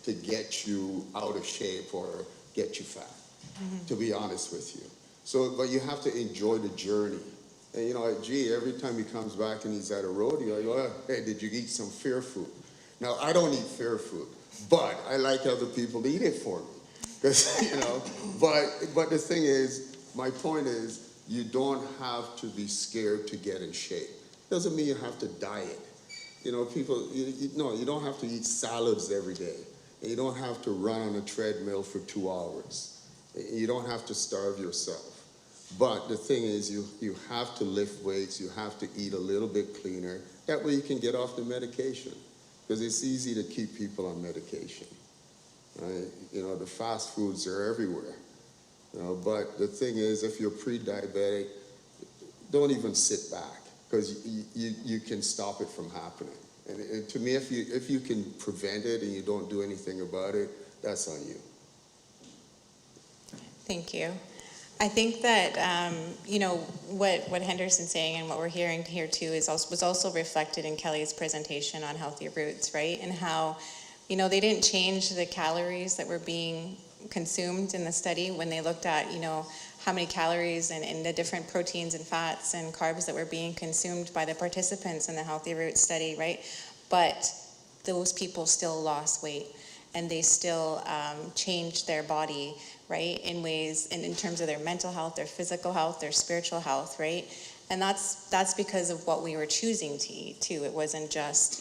to get you out of shape or get you fat, to be honest with you. So, but you have to enjoy the journey. And every time he comes back and he's at a rodeo, I go, hey, did you eat some fair food? Now, I don't eat fair food, but I like other people to eat it for me. Because, but the thing is, my point is, you don't have to be scared to get in shape. Doesn't mean you have to diet. People, you don't have to eat salads every day. And you don't have to run on a treadmill for 2 hours. You don't have to starve yourself. But the thing is, you have to lift weights, you have to eat a little bit cleaner. That way you can get off the medication. Because it's easy to keep people on medication. Right? The fast foods are everywhere. But the thing is, if you're pre-diabetic, don't even sit back, because you can stop it from happening. And to me, if you can prevent it and you don't do anything about it, that's on you. Thank you. I think that, what Henderson's saying and what we're hearing here too was also reflected in Kelly's presentation on Healthy Roots, right? And how, they didn't change the calories that were being consumed in the study when they looked at, how many calories and the different proteins and fats and carbs that were being consumed by the participants in the Healthy Roots study, right? But those people still lost weight and they still changed their body, right, in ways, in terms of their mental health, their physical health, their spiritual health, right? And that's because of what we were choosing to eat too. It wasn't just,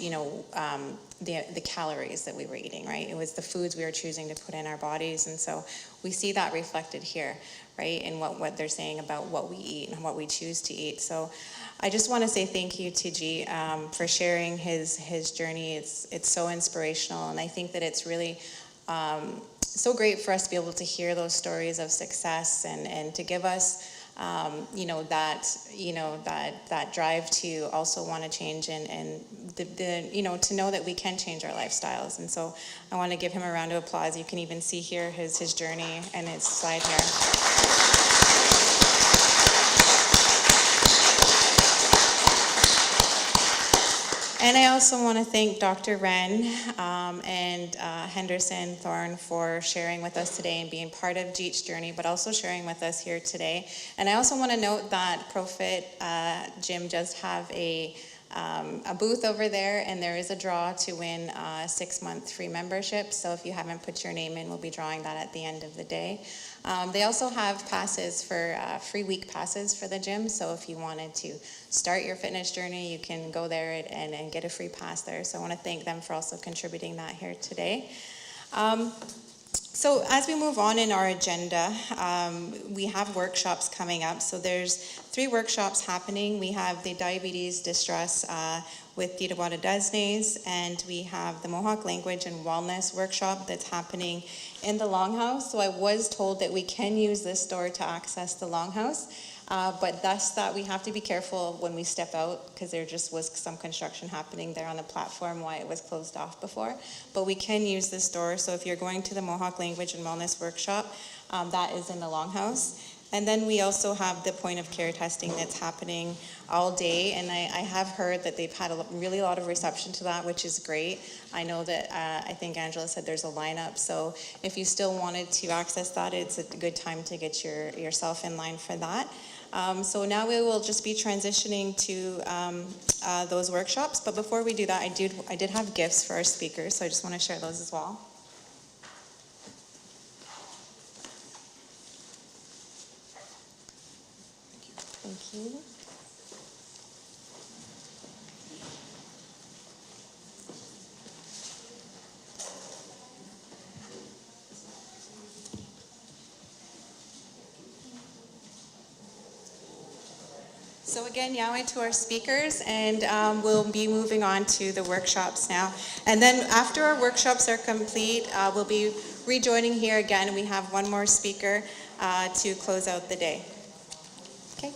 the calories that we were eating, right? It was the foods we were choosing to put in our bodies. And so we see that reflected here, right, in what they're saying about what we eat and what we choose to eat. So I just want to say thank you to G for sharing his journey. It's so inspirational, and I think that it's really so great for us to be able to hear those stories of success and to give us that drive to also want to change and to know that we can change our lifestyles. And so I want to give him a round of applause. You can even see here his journey and his slide here. And I also want to thank Dr. Wren and Henderson Thorne for sharing with us today and being part of Jeet's journey, but also sharing with us here today. And I also want to note that Profit Gym does have a booth over there, and there is a draw to win a 6-month free membership. So if you haven't put your name in, we'll be drawing that at the end of the day. They also have passes for free week passes for the gym. So if you wanted to start your fitness journey, you can go there and get a free pass there. So I want to thank them for also contributing that here today. So as we move on in our agenda, we have workshops coming up. So there's 3 workshops happening. We have the diabetes distress with Ditawada Desnes, and we have the Mohawk Language and Wellness workshop that's happening in the Longhouse. So I was told that we can use this door to access the Longhouse, but thus that we have to be careful when we step out, because there just was some construction happening there on the platform why it was closed off before. But we can use this door, so if you're going to the Mohawk Language and Wellness workshop, that is in the Longhouse. And then we also have the point of care testing that's happening all day, and I have heard that they've had a really lot of reception to that, which is great. I know that I think Angela said there's a lineup, so if you still wanted to access that, it's a good time to get yourself in line for that. So now we will just be transitioning to those workshops, but before we do that, I did have gifts for our speakers, so I just want to share those as well. Thank you. So again, Yahweh to our speakers, and we'll be moving on to the workshops now. And then after our workshops are complete, we'll be rejoining here again. We have one more speaker to close out the day. Okay.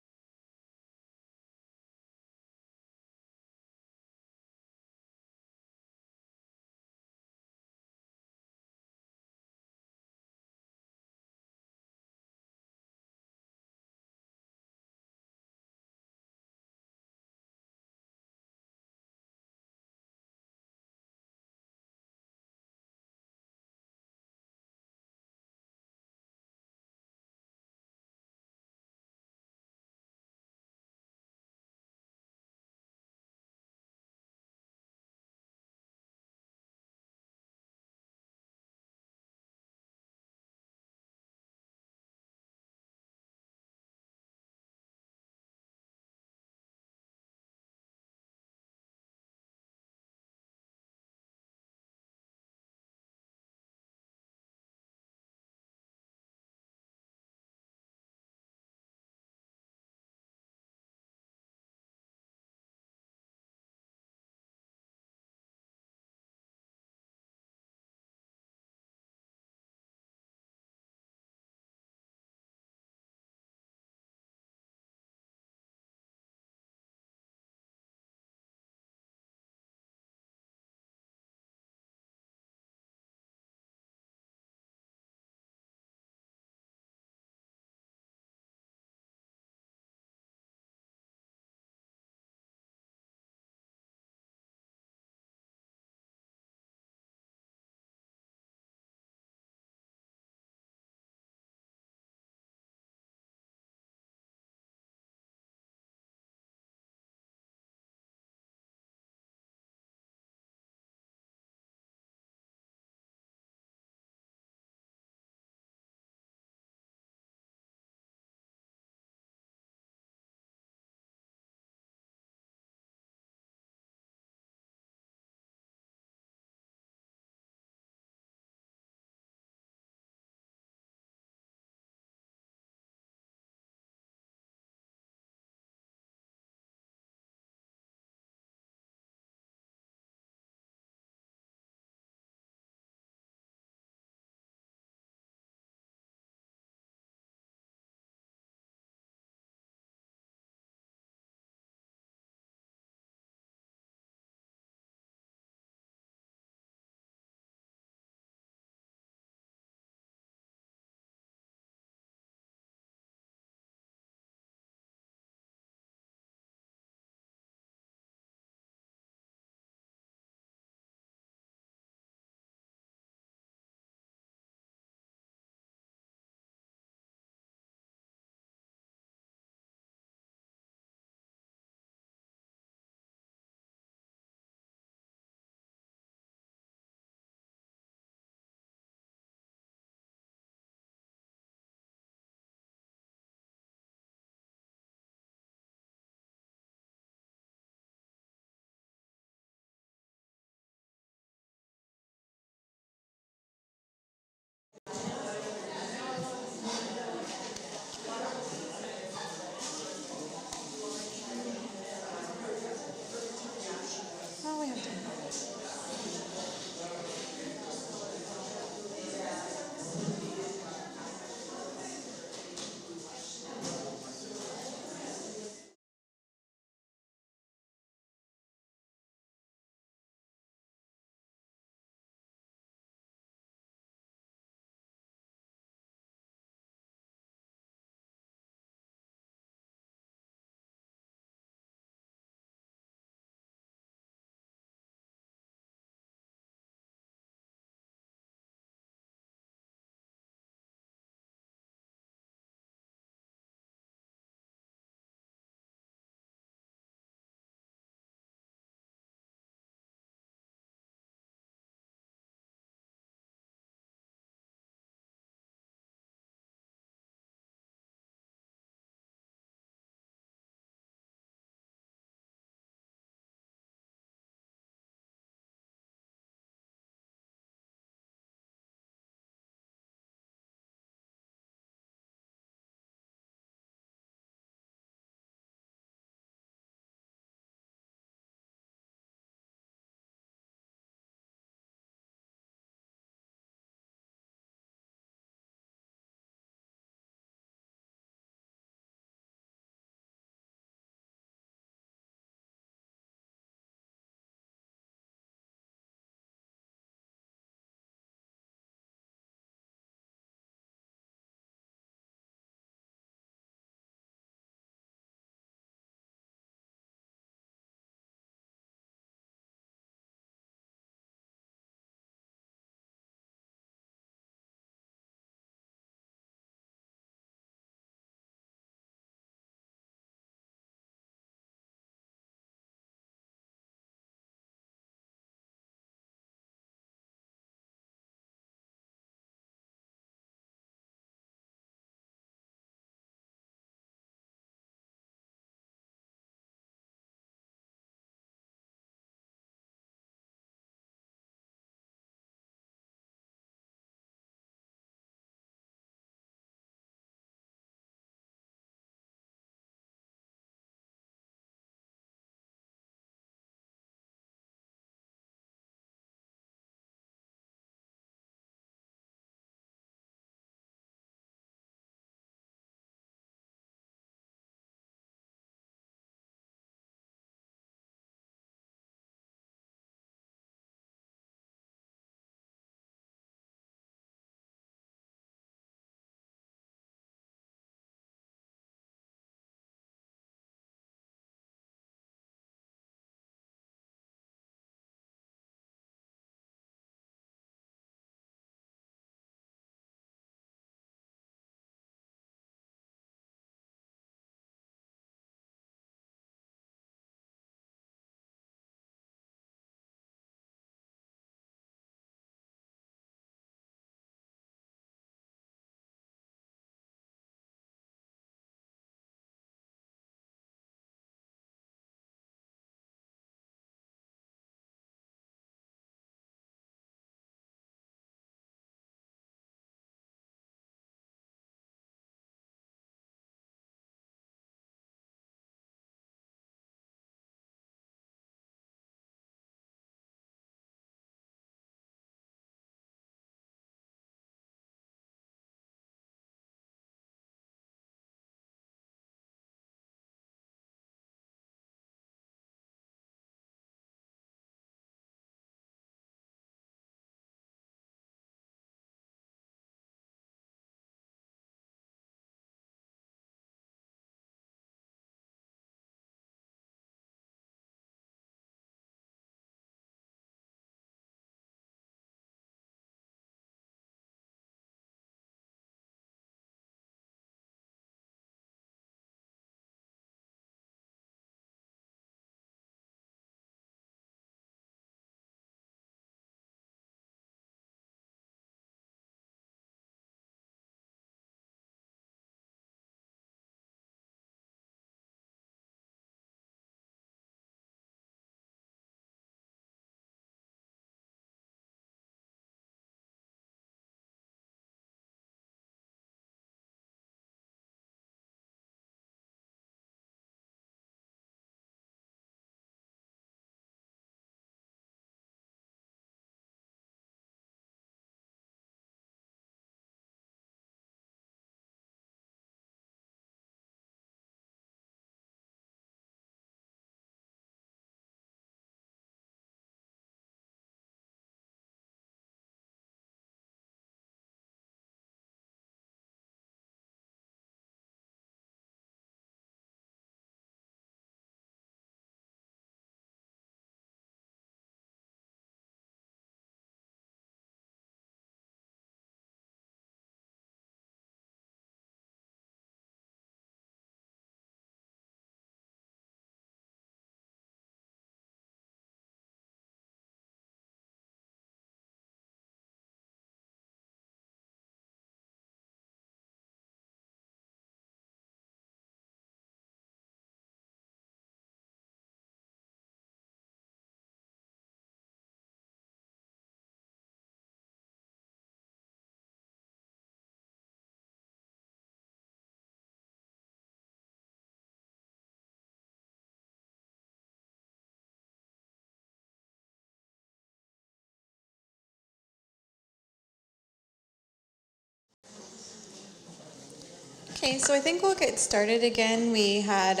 Okay, so I think we'll get started again. We had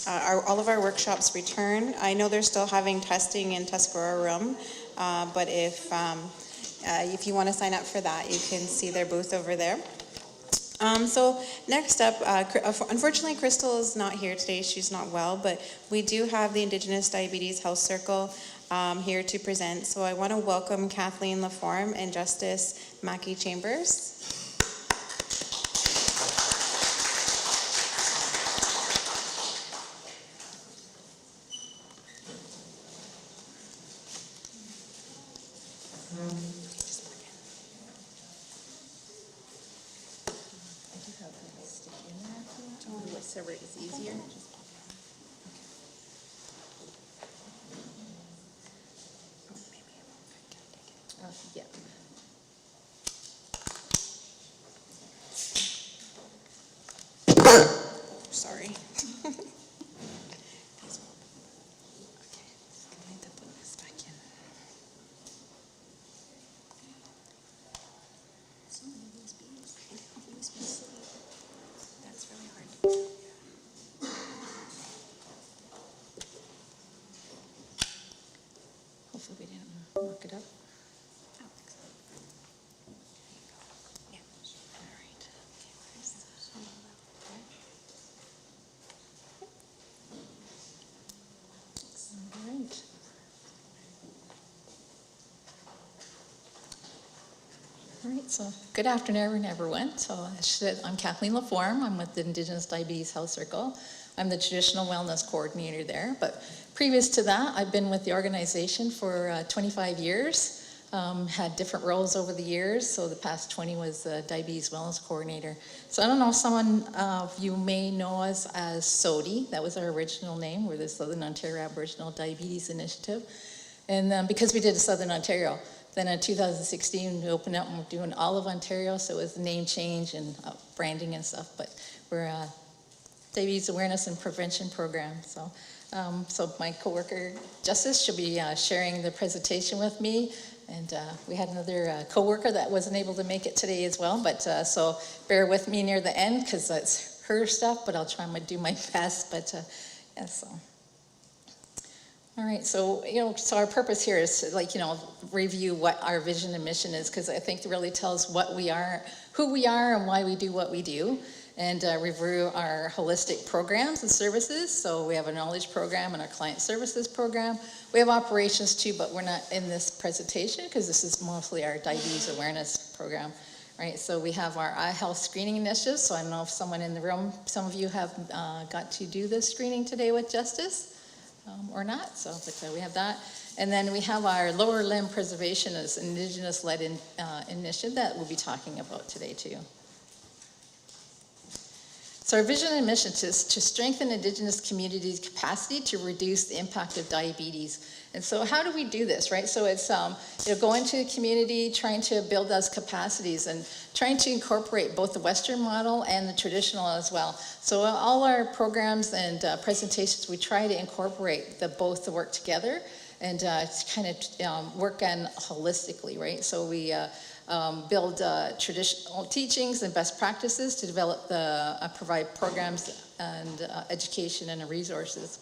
all of our workshops return. I know they're still having testing in Tuscarora Room, but if you want to sign up for that, you can see their booth over there. So next up, unfortunately Crystal is not here today, she's not well, but we do have the Indigenous Diabetes Health Circle here to present. So I want to welcome Kathleen Laforme and Justice Mackie Chambers. Whichever is easier. Yeah. Sorry. That's really hard. Hopefully we didn't muck it up. All right. All right, so good afternoon, everyone. So I'm Kathleen Laforme. I'm with the Indigenous Diabetes Health Circle. I'm the Traditional Wellness Coordinator there. But previous to that, I've been with the organization for 25 years. Had different roles over the years. So the past 20 was Diabetes Wellness Coordinator. So I don't know if someone of you may know us as SODI. That was our original name. We're the Southern Ontario Aboriginal Diabetes Initiative. And because we did Southern Ontario, then in 2016, we opened up and we're doing all of Ontario, so it was the name change and branding and stuff, but we're a Diabetes Awareness and Prevention Program. So my coworker, Justice, she'll be sharing the presentation with me, and we had another coworker that wasn't able to make it today as well, but so bear with me near the end, because that's her stuff, but I'll try to do my best, but yeah, so. All right, so, so our purpose here is to, review what our vision and mission is, because I think it really tells what we are, who we are, and why we do what we do, and review our holistic programs and services. So we have a knowledge program and our client services program. We have operations too, but we're not in this presentation because this is mostly our diabetes awareness program. Right, so we have our eye health screening initiative. So I don't know if someone in the room, some of you have got to do this screening today with Justice. Or not, so but we have that. And then we have our lower limb preservation as Indigenous-led initiative that we'll be talking about today too. So our vision and mission is to strengthen Indigenous communities' capacity to reduce the impact of diabetes. And so how do we do this, right? So it's going to the community, trying to build those capacities and trying to incorporate both the Western model and the traditional as well. So all our programs and presentations, we try to incorporate both to work together and kind of work on holistically, right? So we build traditional teachings and best practices to develop provide programs and education and resources.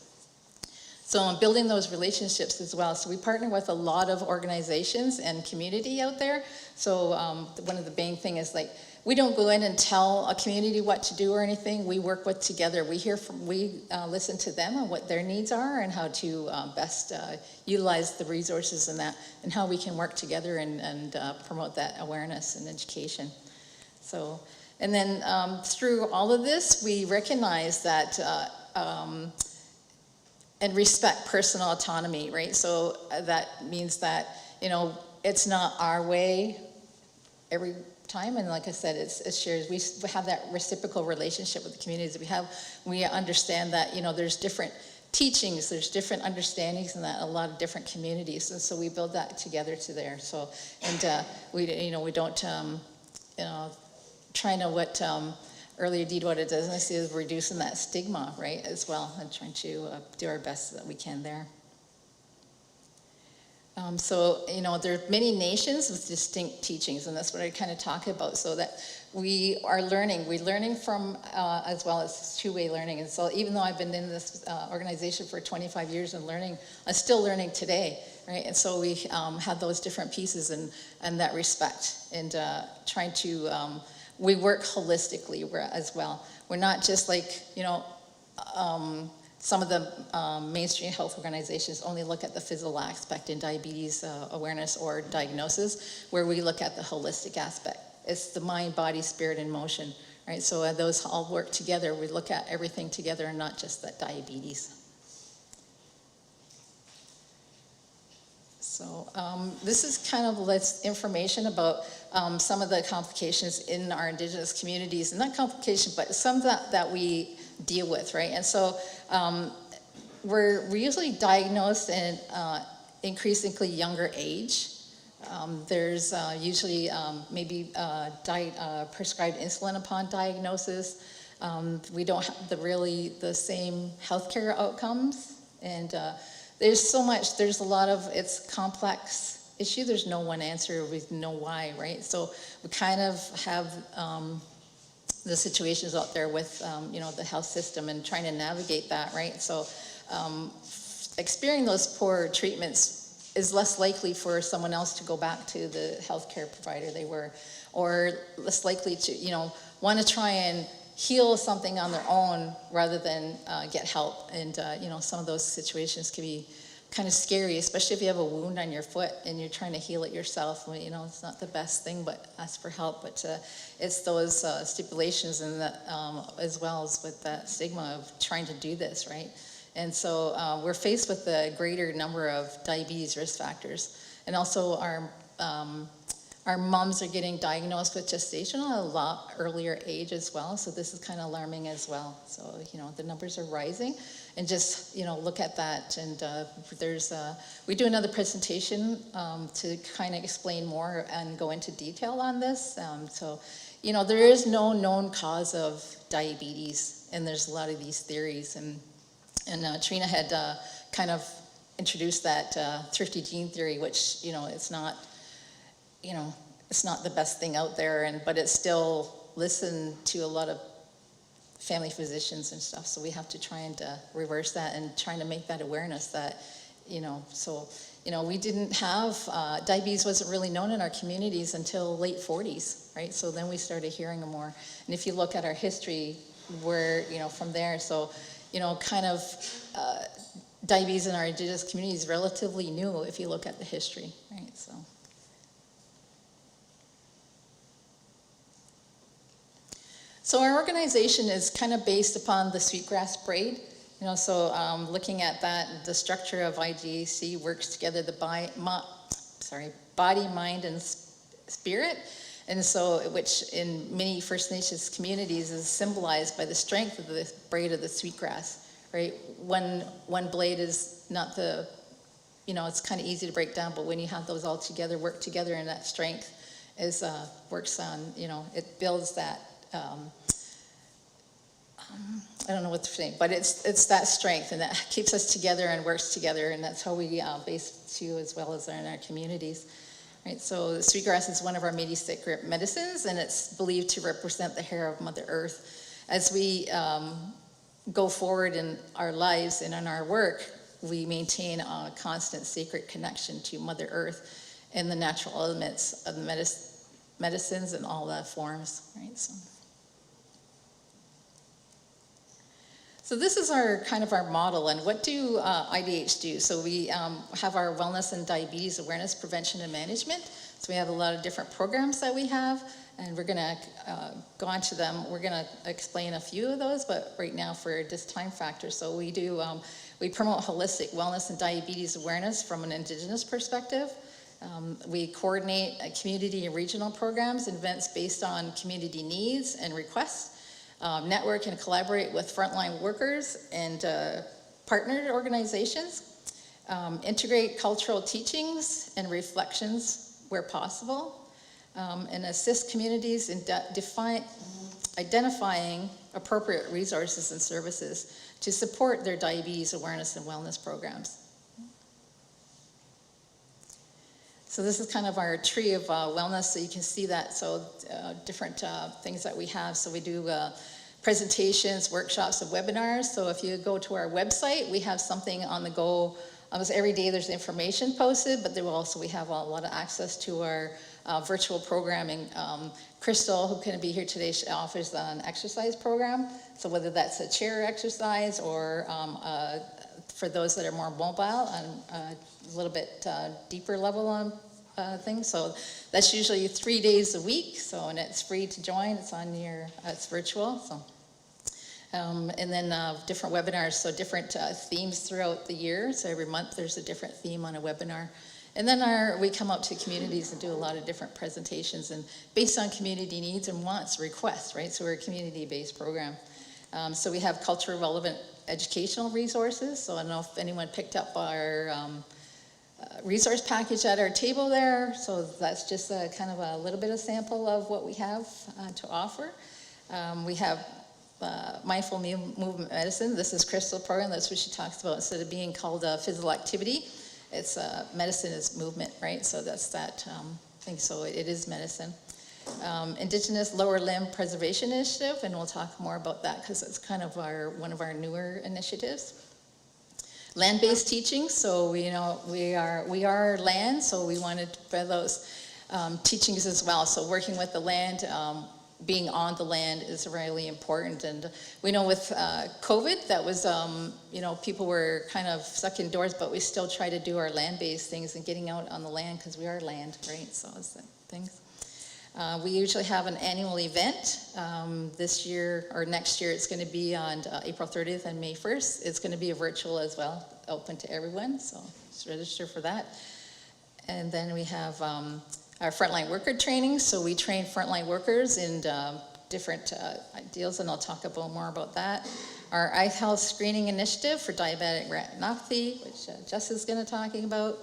So I'm building those relationships as well. So we partner with a lot of organizations and community out there. So one of the main thing is we don't go in and tell a community what to do or anything. We work with together. We listen to them and what their needs are and how to best utilize the resources in that and how we can work together and promote that awareness and education. So, and then through all of this, we recognize that and respect personal autonomy, right? So that means that, it's not our way every time, and like I said, it's shared. We have that reciprocal relationship with the communities we understand that, there's different teachings, there's different understandings in that a lot of different communities, and so we build that together to there. So, and we don't, trying to what earlier did what it does, and I see is reducing that stigma, right, as well, and trying to do our best that we can there. So, there are many nations with distinct teachings, and that's what I kind of talk about, so that we're learning from, as well as two-way learning. And so even though I've been in this organization for 25 years and learning, I'm still learning today, right? And so we have those different pieces and that respect, and trying to, we work holistically as well. We're not just like, some of the mainstream health organizations only look at the physical aspect in diabetes awareness or diagnosis, where we look at the holistic aspect. It's the mind, body, spirit, and motion, right? So those all work together. We look at everything together and not just that diabetes. So this is kind of less information about some of the complications in our Indigenous communities, and not complications, but some that we deal with, right? And so we're usually diagnosed in increasingly younger age. There's usually maybe prescribed insulin upon diagnosis. We don't have the same healthcare outcomes, and there's a lot of, it's complex issue. There's no one answer, we know why, right? So we kind of have the situations out there with, the health system and trying to navigate that, right? So experiencing those poor treatments is less likely for someone else to go back to the healthcare provider they were, or less likely to, want to try and heal something on their own rather than get help. And, some of those situations can be kind of scary, especially if you have a wound on your foot and you're trying to heal it yourself. It's not the best thing, but ask for help. But it's those stipulations and that, as well as with that stigma of trying to do this, right? And so we're faced with a greater number of diabetes risk factors. And also our moms are getting diagnosed with gestation at a lot earlier age as well. So this is kind of alarming as well. So, the numbers are rising, and just, look at that. And we do another presentation to kind of explain more and go into detail on this. So, there is no known cause of diabetes, and there's a lot of these theories. And Treena had kind of introduced that thrifty gene theory, which, it's not, it's not the best thing out there, but it's still listened to a lot of family physicians and stuff. So we have to try and reverse that and trying to make that awareness that, we didn't have, diabetes wasn't really known in our communities until late 40s, right? So then we started hearing more. And if you look at our history, we're, from there, so, diabetes in our Indigenous community is relatively new if you look at the history, right? So our organization is kind of based upon the sweetgrass braid, looking at that, the structure of IGAC works together, the body, mind, and spirit, and so, which in many First Nations communities is symbolized by the strength of the braid of the sweetgrass, right? One blade is not the, it's kind of easy to break down, but when you have those all together, work together, and that strength is, works on, it builds that, I don't know what to say, but it's that strength, and that keeps us together and works together, and that's how we base too, as well as in our communities. Right, so the sweetgrass is one of our sacred medicines, and it's believed to represent the hair of Mother Earth. As we go forward in our lives and in our work, we maintain a constant sacred connection to Mother Earth and the natural elements of the medicines in all the forms. Right, so this is our model, and what do IDH do? So we have our wellness and diabetes awareness, prevention, and management. So we have a lot of different programs that we have, and we're gonna go on to them. We're gonna explain a few of those, but right now for this time factor. So we do, we promote holistic wellness and diabetes awareness from an Indigenous perspective. We coordinate community and regional programs and events based on community needs and requests. Network and collaborate with frontline workers and partner organizations. Integrate cultural teachings and reflections where possible. And assist communities in identifying appropriate resources and services to support their diabetes awareness and wellness programs. So this is kind of our tree of wellness, so you can see that. So different things that we have. So we do presentations, workshops, and webinars. So if you go to our website, we have something on the go. Almost every day there's information posted, but we have a lot of access to our virtual programming. Crystal, who couldn't be here today, she offers an exercise program. So whether that's a chair exercise or for those that are more mobile and a little bit deeper level on things. So that's usually 3 days a week. So, and it's free to join. It's on your, it's virtual. So. And then different webinars, so different themes throughout the year. So every month there's a different theme on a webinar. And then we come out to communities and do a lot of different presentations and based on community needs and wants, requests, right? So we're a community-based program. So we have culture relevant educational resources. So I don't know if anyone picked up our resource package at our table there. So that's just a kind of a little bit of sample of what we have to offer. We have mindful movement medicine. This is Crystal's program. That's what she talks about. Instead of being called physical activity, it's medicine is movement, right? So that's that thing. So it is medicine. Indigenous Lower Limb Preservation Initiative, and we'll talk more about that because it's kind of one of our newer initiatives. Land-based teaching. So we are land. So we wanted for those teachings as well. So working with the land. Being on the land is really important, and we know with COVID that was people were kind of stuck indoors, but we still try to do our land-based things and getting out on the land because we are land, right? So it's that things. We usually have an annual event. This year or next year it's going to be on April 30th and May 1st. It's going to be a virtual as well, open to everyone, so just register for that. And then we have our frontline worker training. So we train frontline workers in different ideals, and I'll talk about more about that. Our eye health screening initiative for diabetic retinopathy, which Jess is going to talking about.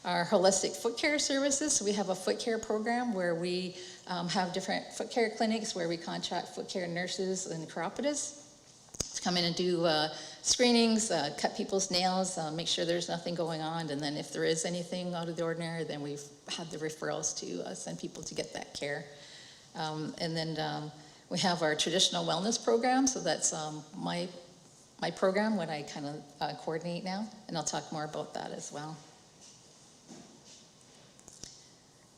Our holistic foot care services. So we have a foot care program where we have different foot care clinics where we contract foot care nurses and chiropodists to come in and do screenings, cut people's nails, make sure there's nothing going on, and then if there is anything out of the ordinary, then we've had the referrals to send people to get that care. And then we have our traditional wellness program, so that's my program, what I kind of coordinate now, and I'll talk more about that as well.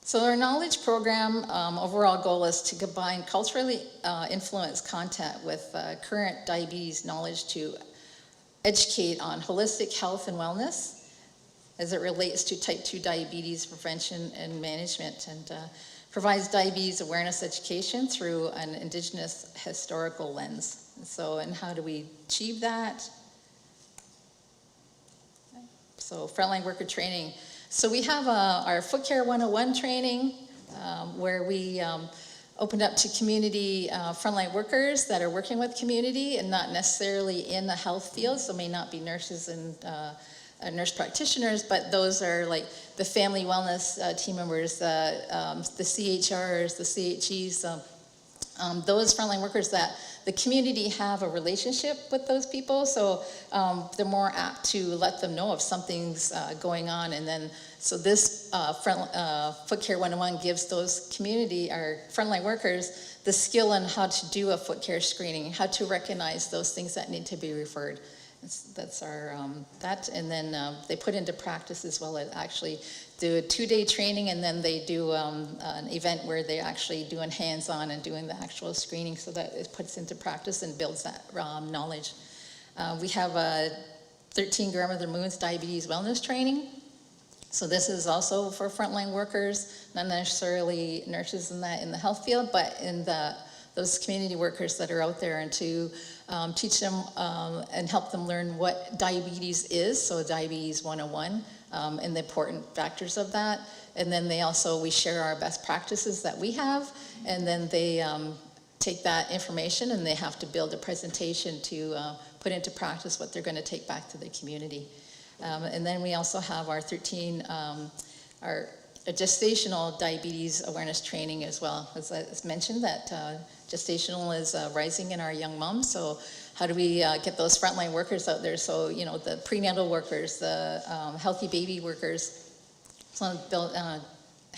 So our knowledge program overall goal is to combine culturally influenced content with current diabetes knowledge to educate on holistic health and wellness as it relates to type 2 diabetes prevention and management, and provides diabetes awareness education through an Indigenous historical lens. So, and how do we achieve that? So frontline worker training. So we have our Foot Care 101 training where we opened up to community frontline workers that are working with community and not necessarily in the health field, so may not be nurses and nurse practitioners, but those are like the family wellness team members, the CHRs, the CHEs, those frontline workers that the community have a relationship with those people, so they're more apt to let them know if something's going on. And then, so this Foot Care 101 gives those community, our frontline workers, the skill on how to do a foot care screening, how to recognize those things that need to be referred. That's our, that, and then they put into practice as well as actually do a 2-day training, and then they do an event where they actually doing hands-on and doing the actual screening, so that it puts into practice and builds that knowledge. We have a 13 Grandmother Moon's diabetes wellness training. So this is also for frontline workers, not necessarily nurses in the health field, but in those community workers that are out there, and to teach them and help them learn what diabetes is, so Diabetes 101, and the important factors of that. And then we share our best practices that we have, and then they take that information and they have to build a presentation to put into practice what they're going to take back to the community. And then we also have our 13, our gestational diabetes awareness training as well. As mentioned, that gestational is rising in our young moms, so how do we get those frontline workers out there? So, the prenatal workers, the healthy baby workers, so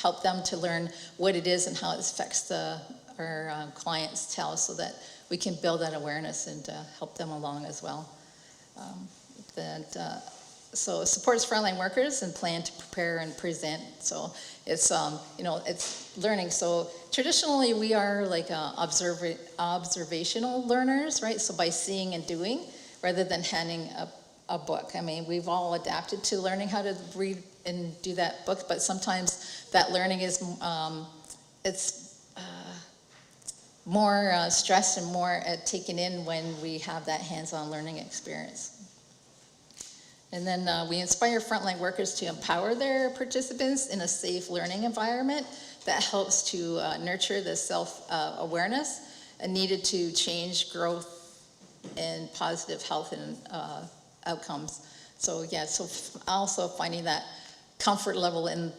help them to learn what it is and how it affects our clients' health, so that we can build that awareness and help them along as well. So it supports frontline workers and plan to prepare and present. So it's, it's learning. So traditionally we are like observational learners, right? So by seeing and doing rather than handing a book. I mean, we've all adapted to learning how to read and do that book, but sometimes that learning is, more stress and more taken in when we have that hands-on learning experience. And then we inspire frontline workers to empower their participants in a safe learning environment that helps to nurture the self-awareness needed to change growth and positive health and outcomes. So yeah, so also finding that comfort level, and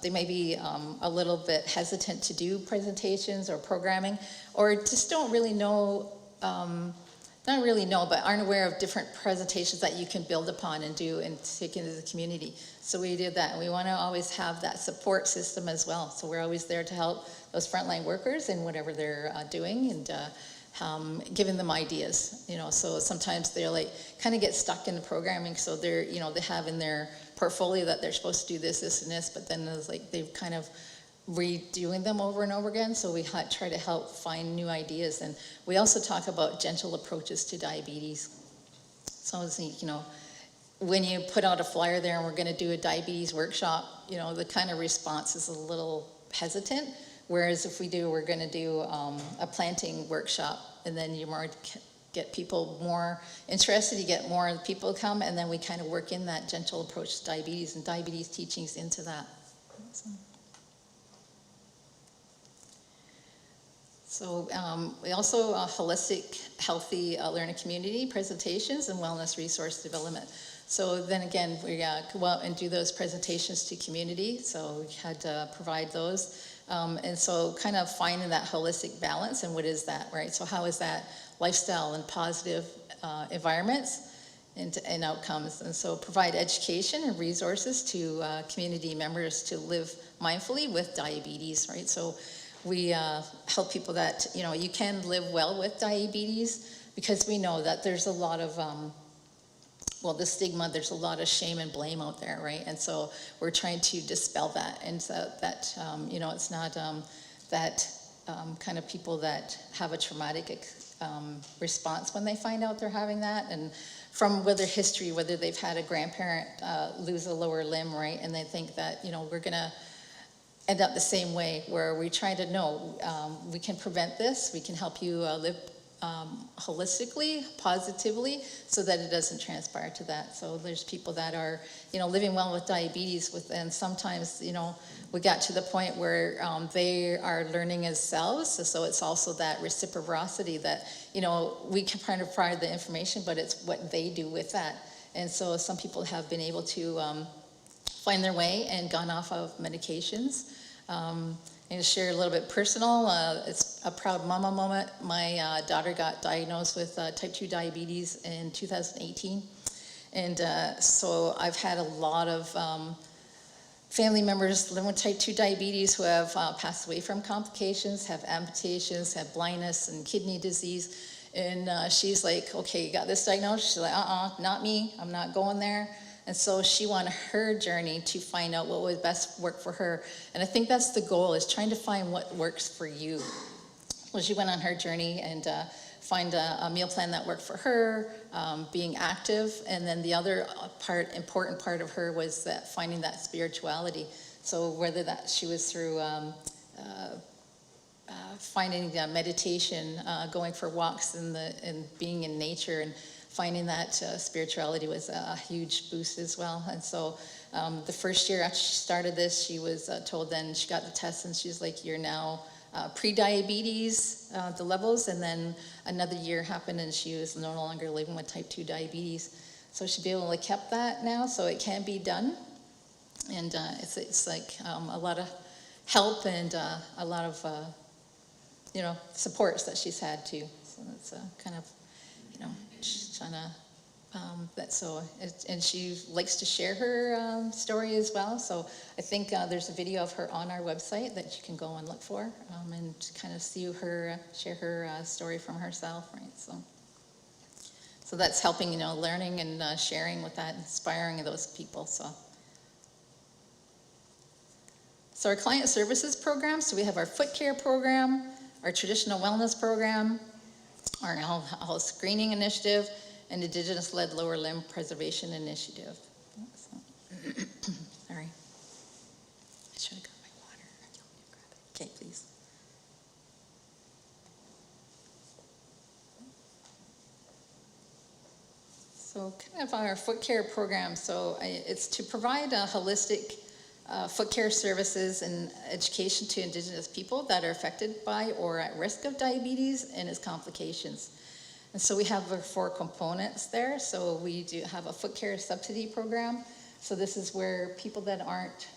they may be a little bit hesitant to do presentations or programming, or just don't really know, not really know, but aren't aware of different presentations that you can build upon and do and take into the community. So we did that, and we want to always have that support system as well. So we're always there to help those frontline workers in whatever they're doing, and giving them ideas, so sometimes they're like, kind of get stuck in the programming, so they're, they have in their portfolio that they're supposed to do this, this, and this, but then it's like they've kind of redoing them over and over again, so we try to help find new ideas. And we also talk about gentle approaches to diabetes. So it's, when you put out a flyer there and we're going to do a diabetes workshop, the kind of response is a little hesitant. Whereas if we're going to do a planting workshop, and then you get people more interested, you get more people come, and then we kind of work in that gentle approach to diabetes and diabetes teachings into that. So we also holistic, healthy learning community presentations and wellness resource development. So then again, we go out and do those presentations to community. So we had to provide those. And so kind of finding that holistic balance, and what is that, right? So how is that lifestyle and positive environments and outcomes? And so provide education and resources to community members to live mindfully with diabetes, right? So we help people that, you can live well with diabetes, because we know that there's a lot of the stigma, there's a lot of shame and blame out there, right? And so we're trying to dispel that, and so that, it's not that kind of people that have a traumatic response when they find out they're having that, and from whether history, whether they've had a grandparent lose a lower limb, right? And they think that, we're gonna end up the same way, where we try to know, we can prevent this, we can help you live holistically, positively, so that it doesn't transpire to that. So there's people that are, living well with diabetes, and sometimes, we got to the point where they are learning as selves. So it's also that reciprocity that, we can kind of provide the information, but it's what they do with that. And so some people have been able to find their way and gone off of medications. And to share a little bit personal, it's a proud mama moment. My daughter got diagnosed with type 2 diabetes in 2018. And so I've had a lot of family members living with type 2 diabetes who have passed away from complications, have amputations, have blindness and kidney disease. And she's like, okay, you got this diagnosis? She's like, not me, I'm not going there. And so she wanted her journey to find out what would best work for her. And I think that's the goal, is trying to find what works for you. Well, she went on her journey and find a meal plan that worked for her, being active. And then the other important part of her was that finding that spirituality. So whether that she was through finding meditation, going for walks and being in nature, and finding that spirituality was a huge boost as well. And so the first year after she started this, she was told, then she got the test, and she's like, you're now pre-diabetes, the levels. And then another year happened, and she was no longer living with type 2 diabetes. So she'd be able to keep that now, so it can be done. And it's like a lot of help and a lot of supports that she's had too. So it's kind of, she's trying to And she likes to share her story as well. So I think there's a video of her on our website that you can go and look for and kind of see her share her story from herself, right? So that's helping, learning and sharing with that, inspiring those people. So our client services program. So we have our foot care program, our traditional wellness program, our health screening initiative, and Indigenous-led lower limb preservation initiative. Sorry. I should have got my water. Okay, please. So kind of our foot care program. So it's to provide a holistic foot care services and education to Indigenous people that are affected by or at risk of diabetes and its complications. And so we have 4 components there. So we do have a foot care subsidy program. So this is where people that aren't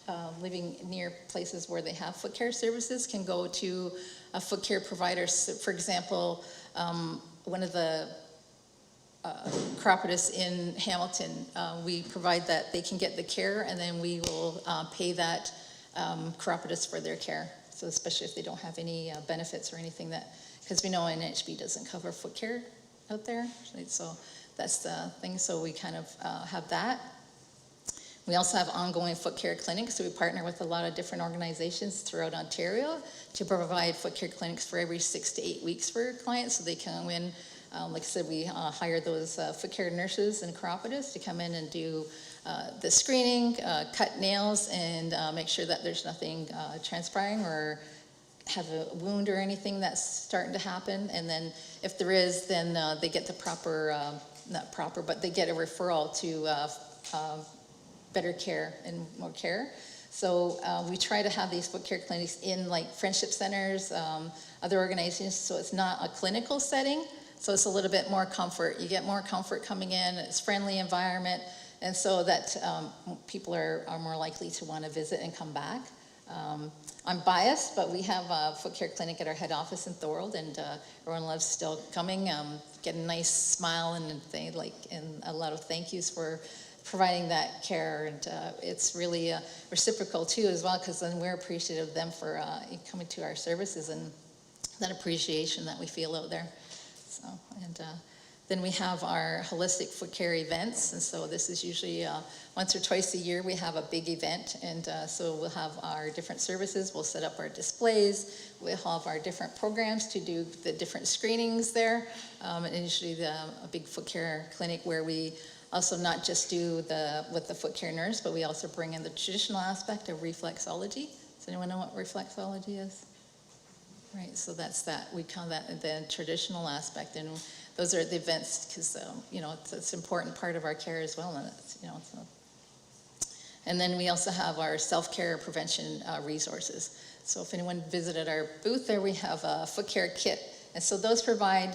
living near places where they have foot care services can go to a foot care provider. So for example, one of the chiropodists in Hamilton, we provide that they can get the care, and then we will pay that chiropodist for their care. So especially if they don't have any benefits or anything that, because we know NHB doesn't cover foot care out there, right? So that's the thing. So we kind of have that. We also have ongoing foot care clinics. So we partner with a lot of different organizations throughout Ontario to provide foot care clinics for every 6 to 8 weeks for clients. So they come in, like I said, we hire those foot care nurses and chiropodists to come in and do the screening, cut nails, and make sure that there's nothing transpiring or have a wound or anything that's starting to happen. And then if there is, then they get the proper, not proper, but they get a referral to better care and more care. So we try to have these foot care clinics in like friendship centers, other organizations, so it's not a clinical setting, so it's a little bit more comfort. You get more comfort coming in, it's a friendly environment, and so that people are more likely to want to visit and come back. I'm biased, but we have a foot care clinic at our head office in Thorold, and everyone loves still coming, get a nice smile and a lot of thank yous for providing that care, and it's really reciprocal too as well, because then we're appreciative of them for coming to our services and that appreciation that we feel out there. So, and then we have our holistic foot care events, and so this is usually once or twice a year we have a big event, and so we'll have our different services, we'll set up our displays, we'll have our different programs to do the different screenings there, and usually a big foot care clinic where we also not just do with the foot care nurse, but we also bring in the traditional aspect of reflexology. Does anyone know what reflexology is? Right, so that's that. We call that the traditional aspect, and those are the events because it's an important part of our care as well. And and then we also have our self-care prevention resources. So if anyone visited our booth there, we have a foot care kit, and so those provide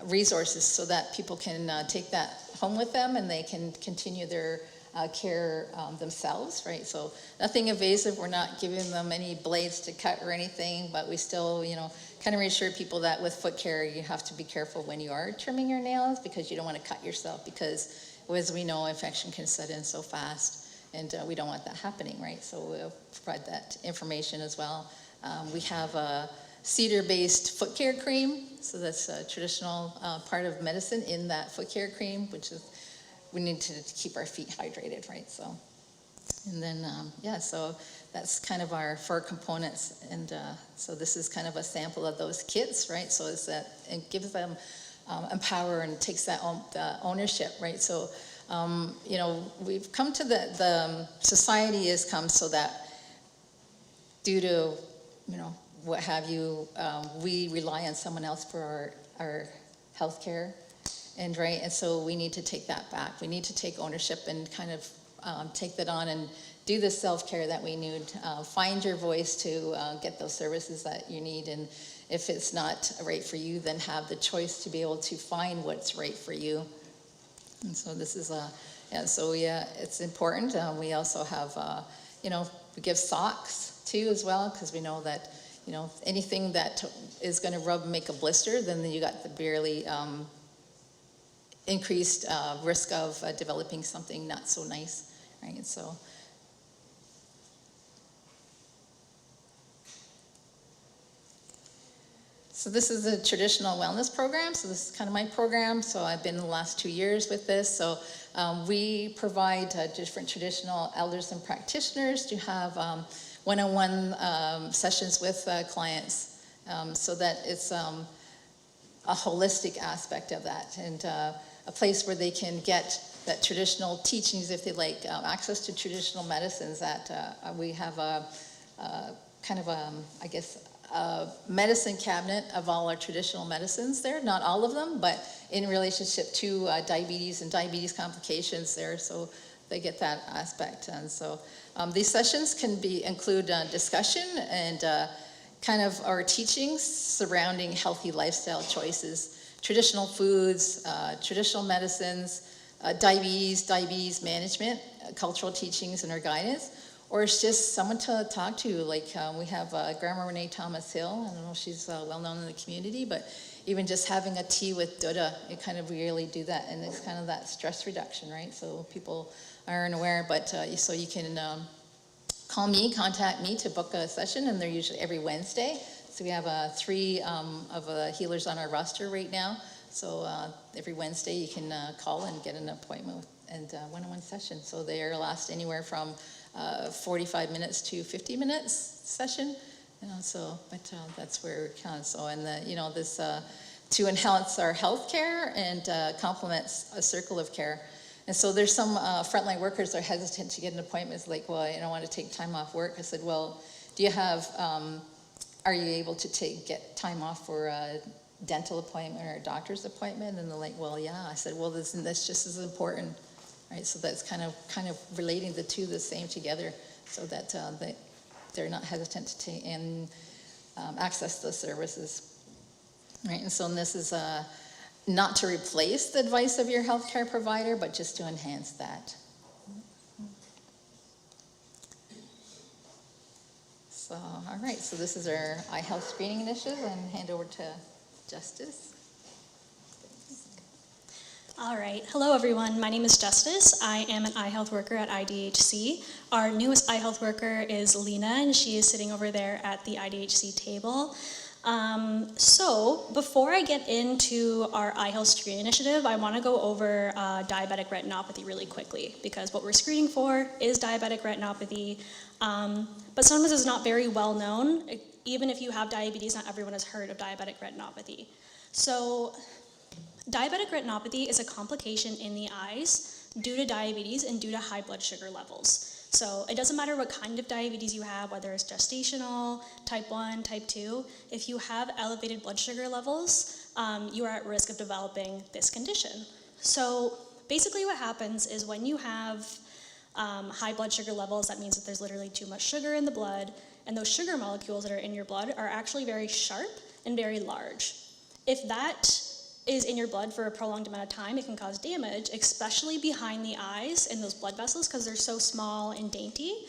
resources so that people can take that home with them and they can continue their care themselves, right? So nothing invasive, we're not giving them any blades to cut or anything, but we still, kind of reassure people that with foot care, you have to be careful when you are trimming your nails because you don't want to cut yourself because, as we know, infection can set in so fast, and we don't want that happening, right? So we'll provide that information as well. We have a cedar-based foot care cream, so that's a traditional part of medicine in that foot care cream, which is we need to keep our feet hydrated, right? So, and then so that's kind of our 4 components, and so this is kind of a sample of those kits, right? So it's that it gives them empower and takes that ownership, right? So we've come to the society has come so that due to what have you, we rely on someone else for our health care. And so we need to take that back. We need to take ownership and kind of take that on and do the self-care that we need. Find your voice to get those services that you need. And if it's not right for you, then have the choice to be able to find what's right for you. And so this is it's important. We also have, we give socks too as well, because we know that, anything that is going to make a blister, then you got the barely increased risk of developing something not so nice, right? So this is a traditional wellness program. So this is kind of my program. So I've been the last 2 years with this. So we provide different traditional elders and practitioners to have one-on-one sessions with clients so that it's a holistic aspect of that, and a place where they can get that traditional teachings, if they like, access to traditional medicines. That we have a kind of I guess, a medicine cabinet of all our traditional medicines there, not all of them, but in relationship to diabetes and diabetes complications there, so they get that aspect. And so these sessions can include discussion and kind of our teachings surrounding healthy lifestyle choices, traditional foods, traditional medicines, diabetes management, cultural teachings and our guidance, or it's just someone to talk to. Like we have Grandma Renee Thomas Hill. I don't know if she's well known in the community, but even just having a tea with Duda, it kind of really do that, and it's kind of that stress reduction, right? So people aren't aware, but so you can contact me to book a session, and they're usually every Wednesday. So we have 3 of healers on our roster right now. So every Wednesday you can call and get an appointment and one-on-one session. So they last anywhere from 45 minutes to 50 minutes session. So but that's where it counts. So and this to enhance our health care and complements a circle of care. And so there's some frontline workers that are hesitant to get an appointment. It's like, well, I don't want to take time off work. I said, well, do you have, are you able to get time off for a dental appointment or a doctor's appointment? And they're like, well, yeah. I said, well, that's just as important, right? So that's kind of relating the two the same together, so that they're not hesitant to take and access the services, right? And so this is not to replace the advice of your healthcare provider, but just to enhance that. So, all right, so this is our eye health screening initiative, and hand over to Justice. All right. Hello, everyone. My name is Justice. I am an eye health worker at IDHC. Our newest eye health worker is Lena, and she is sitting over there at the IDHC table. So before I get into our eye health screening initiative, I want to go over diabetic retinopathy really quickly, because what we're screening for is diabetic retinopathy, but sometimes it's not very well known. Even if you have diabetes, not everyone has heard of diabetic retinopathy. So diabetic retinopathy is a complication in the eyes due to diabetes and due to high blood sugar levels. So it doesn't matter what kind of diabetes you have, whether it's gestational, type 1, type 2, if you have elevated blood sugar levels, you are at risk of developing this condition. So basically what happens is when you have high blood sugar levels, that means that there's literally too much sugar in the blood, and those sugar molecules that are in your blood are actually very sharp and very large. If that is in your blood for a prolonged amount of time, it can cause damage, especially behind the eyes in those blood vessels, because they're so small and dainty.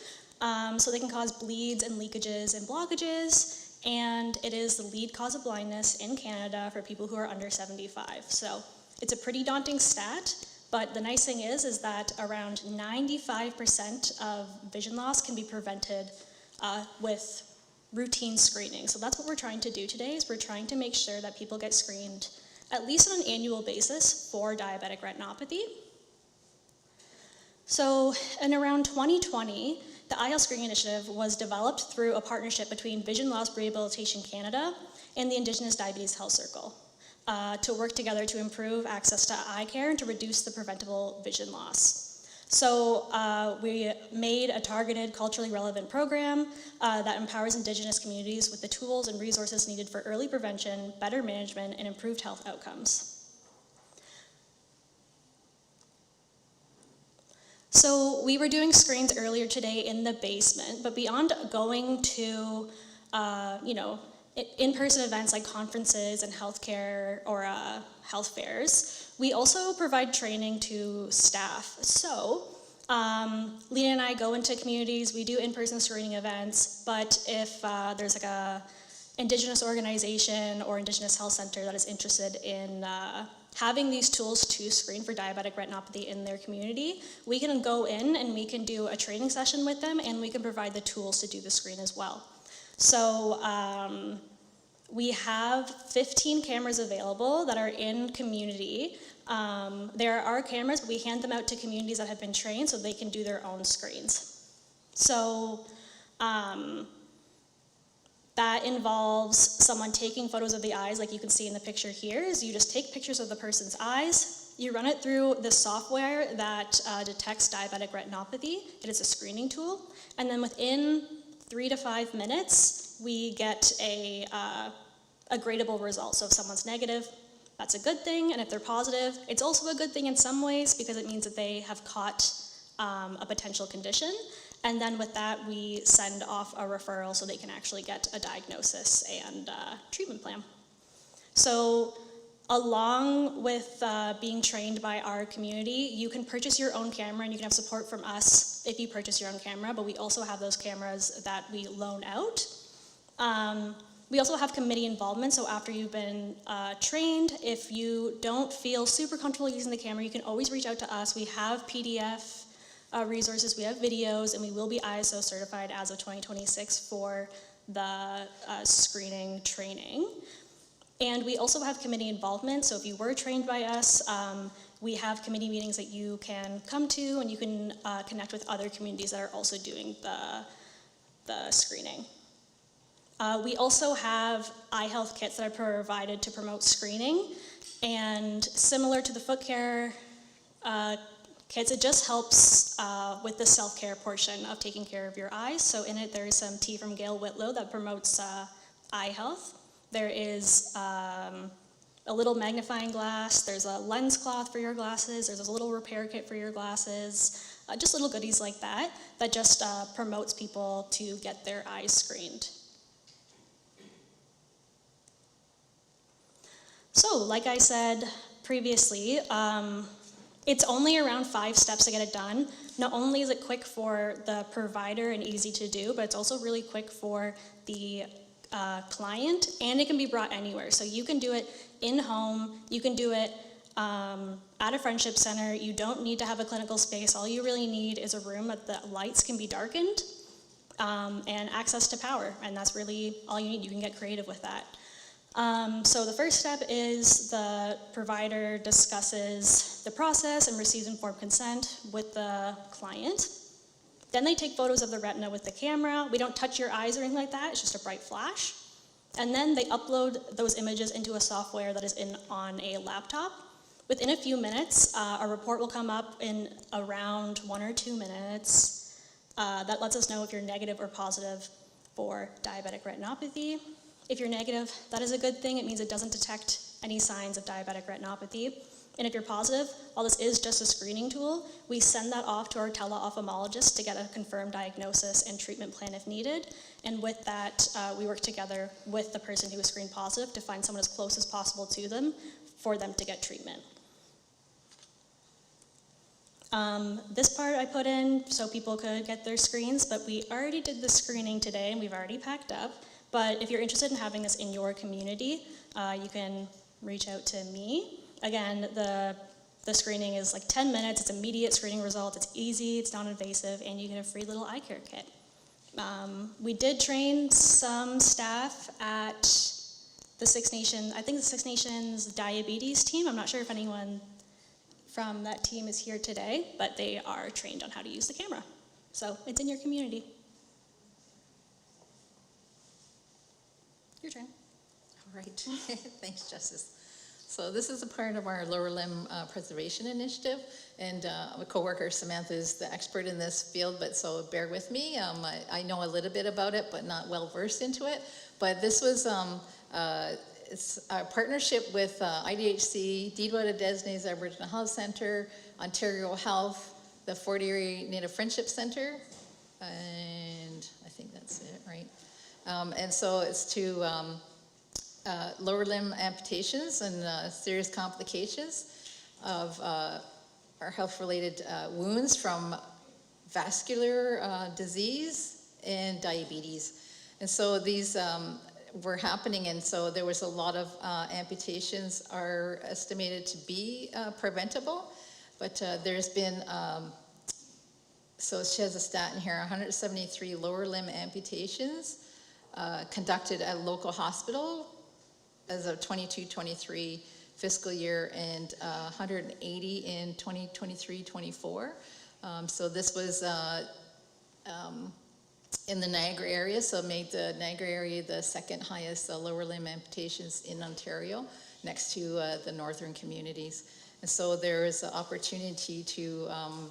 So they can cause bleeds and leakages and blockages, and it is the lead cause of blindness in Canada for people who are under 75. So it's a pretty daunting stat, but the nice thing is that around 95% of vision loss can be prevented with routine screening. So that's what we're trying to do today, is we're trying to make sure that people get screened at least on an annual basis for diabetic retinopathy. So in around 2020, the eye health screening initiative was developed through a partnership between Vision Loss Rehabilitation Canada and the Indigenous Diabetes Health Circle to work together to improve access to eye care and to reduce the preventable vision loss. So we made a targeted, culturally relevant program that empowers Indigenous communities with the tools and resources needed for early prevention, better management, and improved health outcomes. So we were doing screens earlier today in the basement, but beyond going to, in-person events like conferences and healthcare or health fairs, we also provide training to staff. So Lena and I go into communities, we do in-person screening events, but if there's like a Indigenous organization or Indigenous health center that is interested in having these tools to screen for diabetic retinopathy in their community, we can go in and we can do a training session with them, and we can provide the tools to do the screen as well. So we have 15 cameras available that are in community. There are cameras, but we hand them out to communities that have been trained so they can do their own screens. So that involves someone taking photos of the eyes, like you can see in the picture here, is you just take pictures of the person's eyes, you run it through the software that detects diabetic retinopathy. It is a screening tool, and then within 3 to 5 minutes, we get a gradable result. So if someone's negative, that's a good thing, and if they're positive, it's also a good thing in some ways because it means that they have caught a potential condition. And then with that, we send off a referral so they can actually get a diagnosis and treatment plan. So along with being trained by our community, you can purchase your own camera, and you can have support from us if you purchase your own camera, but we also have those cameras that we loan out. We also have committee involvement, so after you've been trained, if you don't feel super comfortable using the camera, you can always reach out to us. We have PDF resources, we have videos, and we will be ISO certified as of 2026 for the screening training. And we also have committee involvement, so if you were trained by us, we have committee meetings that you can come to, and you can connect with other communities that are also doing the screening. We also have eye health kits that are provided to promote screening, and similar to the foot care kits, it just helps with the self-care portion of taking care of your eyes. So in it, there is some tea from Gail Whitlow that promotes eye health. There is a little magnifying glass. There's a lens cloth for your glasses. There's a little repair kit for your glasses. Just little goodies like that that just promotes people to get their eyes screened. So, like I said previously, it's only around 5 steps to get it done. Not only is it quick for the provider and easy to do, but it's also really quick for the client, and it can be brought anywhere. So you can do it in home, you can do it at a friendship center. You don't need to have a clinical space. All you really need is a room that the lights can be darkened and access to power, and that's really all you need. You can get creative with that. So the first step is the provider discusses the process and receives informed consent with the client. Then they take photos of the retina with the camera. We don't touch your eyes or anything like that. It's just a bright flash. And then they upload those images into a software that is on a laptop. Within a few minutes, a report will come up in around 1 or 2 minutes that lets us know if you're negative or positive for diabetic retinopathy. If you're negative, that is a good thing. It means it doesn't detect any signs of diabetic retinopathy. And if you're positive, while this is just a screening tool, we send that off to our tele-ophthalmologist to get a confirmed diagnosis and treatment plan if needed. And with that, we work together with the person who is screened positive to find someone as close as possible to them for them to get treatment. This part I put in so people could get their screens, but we already did the screening today and we've already packed up. But if you're interested in having this in your community, you can reach out to me. Again, the screening is like 10 minutes, it's immediate screening result, it's easy, it's non-invasive, and you get a free little eye care kit. We did train some staff at the Six Nations, I think the Six Nations diabetes team. I'm not sure if anyone from that team is here today, but they are trained on how to use the camera. So it's in your community. Your turn. All right, thanks, Justice. So this is a part of our lower limb preservation initiative, and my coworker Samantha is the expert in this field, but so bear with me. I know a little bit about it, but not well versed into it. But this was it's a partnership with IDHC, Deedwater Desnes Aboriginal Health Center, Ontario Health, the Fort Erie Native Friendship Center, and I think that's it, right? And so it's to lower limb amputations and serious complications of our health-related wounds from vascular disease and diabetes. And so these were happening, and so there was a lot of amputations are estimated to be preventable, but there's been, so she has a stat in here, 173 lower limb amputations conducted at a local hospital as of 22-23 fiscal year, and 180 in 2023-24. So this was in the Niagara area, so it made the Niagara area the second highest lower limb amputations in Ontario, next to the northern communities. And so there is an opportunity to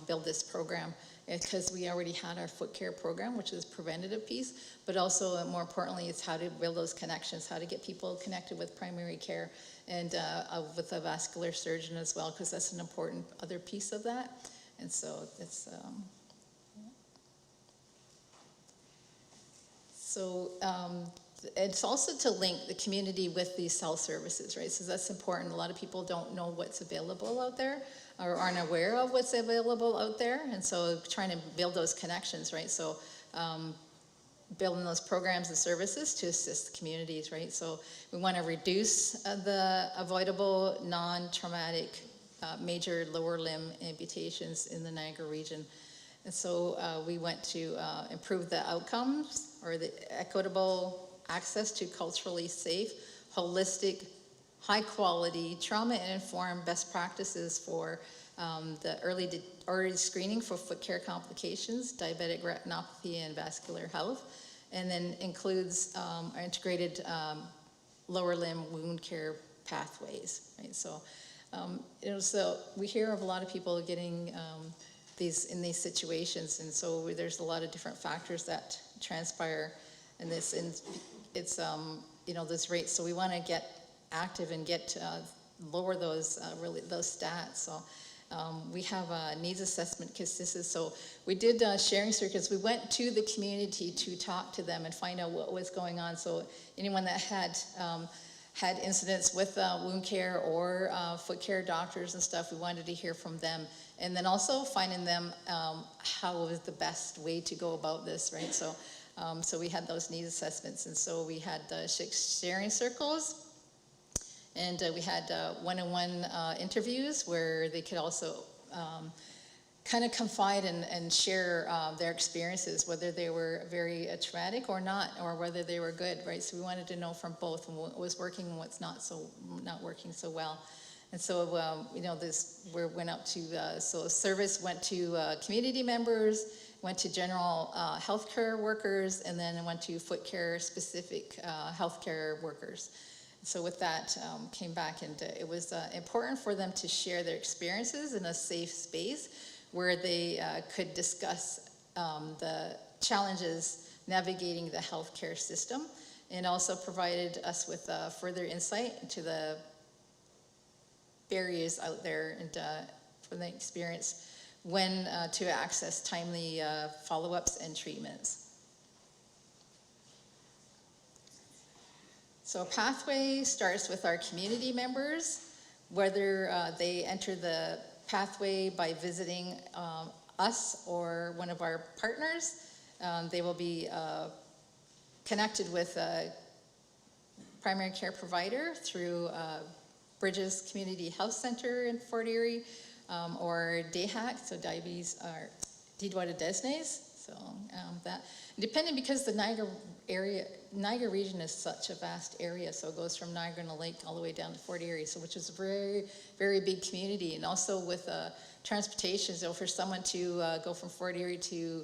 build this program, because we already had our foot care program, which is preventative piece, but also more importantly, it's how to build those connections, how to get people connected with primary care and with a vascular surgeon as well, because that's an important other piece of that. And so it's, it's also to link the community with these health services, right? So that's important. A lot of people don't know what's available out there or aren't aware of what's available out there. And so trying to build those connections, right? So building those programs and services to assist the communities, right? So we want to reduce the avoidable non-traumatic major lower limb amputations in the Niagara region. And so we went to improve the outcomes or the equitable access to culturally safe, holistic, high quality, trauma-informed best practices for the early screening for foot care complications, diabetic retinopathy, and vascular health, and then includes our integrated lower limb wound care pathways, right? So, so we hear of a lot of people getting in these situations, and so there's a lot of different factors that transpire in this, and it's this rate. So we want to get active and get lower those those stats. So we have a needs assessment, because this is so. We did sharing circuits. We went to the community to talk to them and find out what was going on. So anyone that had incidents with wound care or foot care doctors and stuff, we wanted to hear from them. And then also finding them how was the best way to go about this, right? So, so we had those needs assessments, and so we had sharing circles, and we had one-on-one interviews where they could also kind of confide and share their experiences, whether they were very traumatic or not, or whether they were good, right? So we wanted to know from both what was working and what's not working so well. And so, we went up to, so service went to community members, went to general healthcare workers, and then it went to foot care specific healthcare workers. So with that, came back, and it was important for them to share their experiences in a safe space where they could discuss the challenges navigating the healthcare system, and also provided us with further insight into the barriers out there and from the experience when to access timely follow-ups and treatments. So a pathway starts with our community members, whether they enter the pathway by visiting us or one of our partners. They will be connected with a primary care provider through Bridges Community Health Center in Fort Erie, or DAHAC, so diabetes or Deedwater Desnes. So that, depending, because the Niagara region is such a vast area, so it goes from Niagara on the Lake all the way down to Fort Erie, so which is a very, very big community. And also with transportation, so for someone to go from Fort Erie to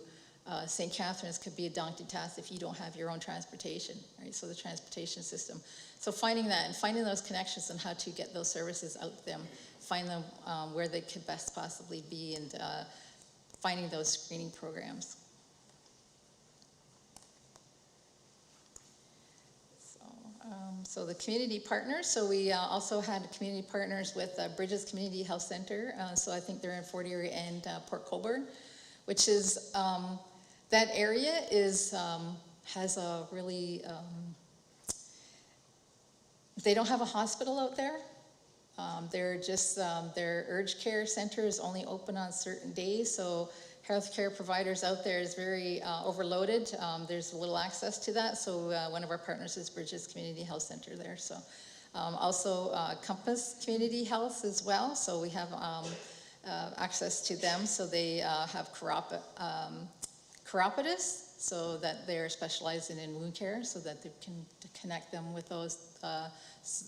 St. Catharines could be a daunting task if you don't have your own transportation, right? So the transportation system. So finding that and finding those connections and how to get those services out to them, find them where they could best possibly be, and finding those screening programs. So the community partners, so we also had community partners with Bridges Community Health Center, so I think they're in Fort Erie and Port Colborne, which is, that area is, has a really, they don't have a hospital out there. They're just, their urgent care center is only open on certain days, so healthcare providers out there is very overloaded. There's little access to that, so one of our partners is Bridges Community Health Center there. So also Compass Community Health as well, so we have access to them. So they have chiropodists, so that they're specializing in wound care, so that they can connect them with those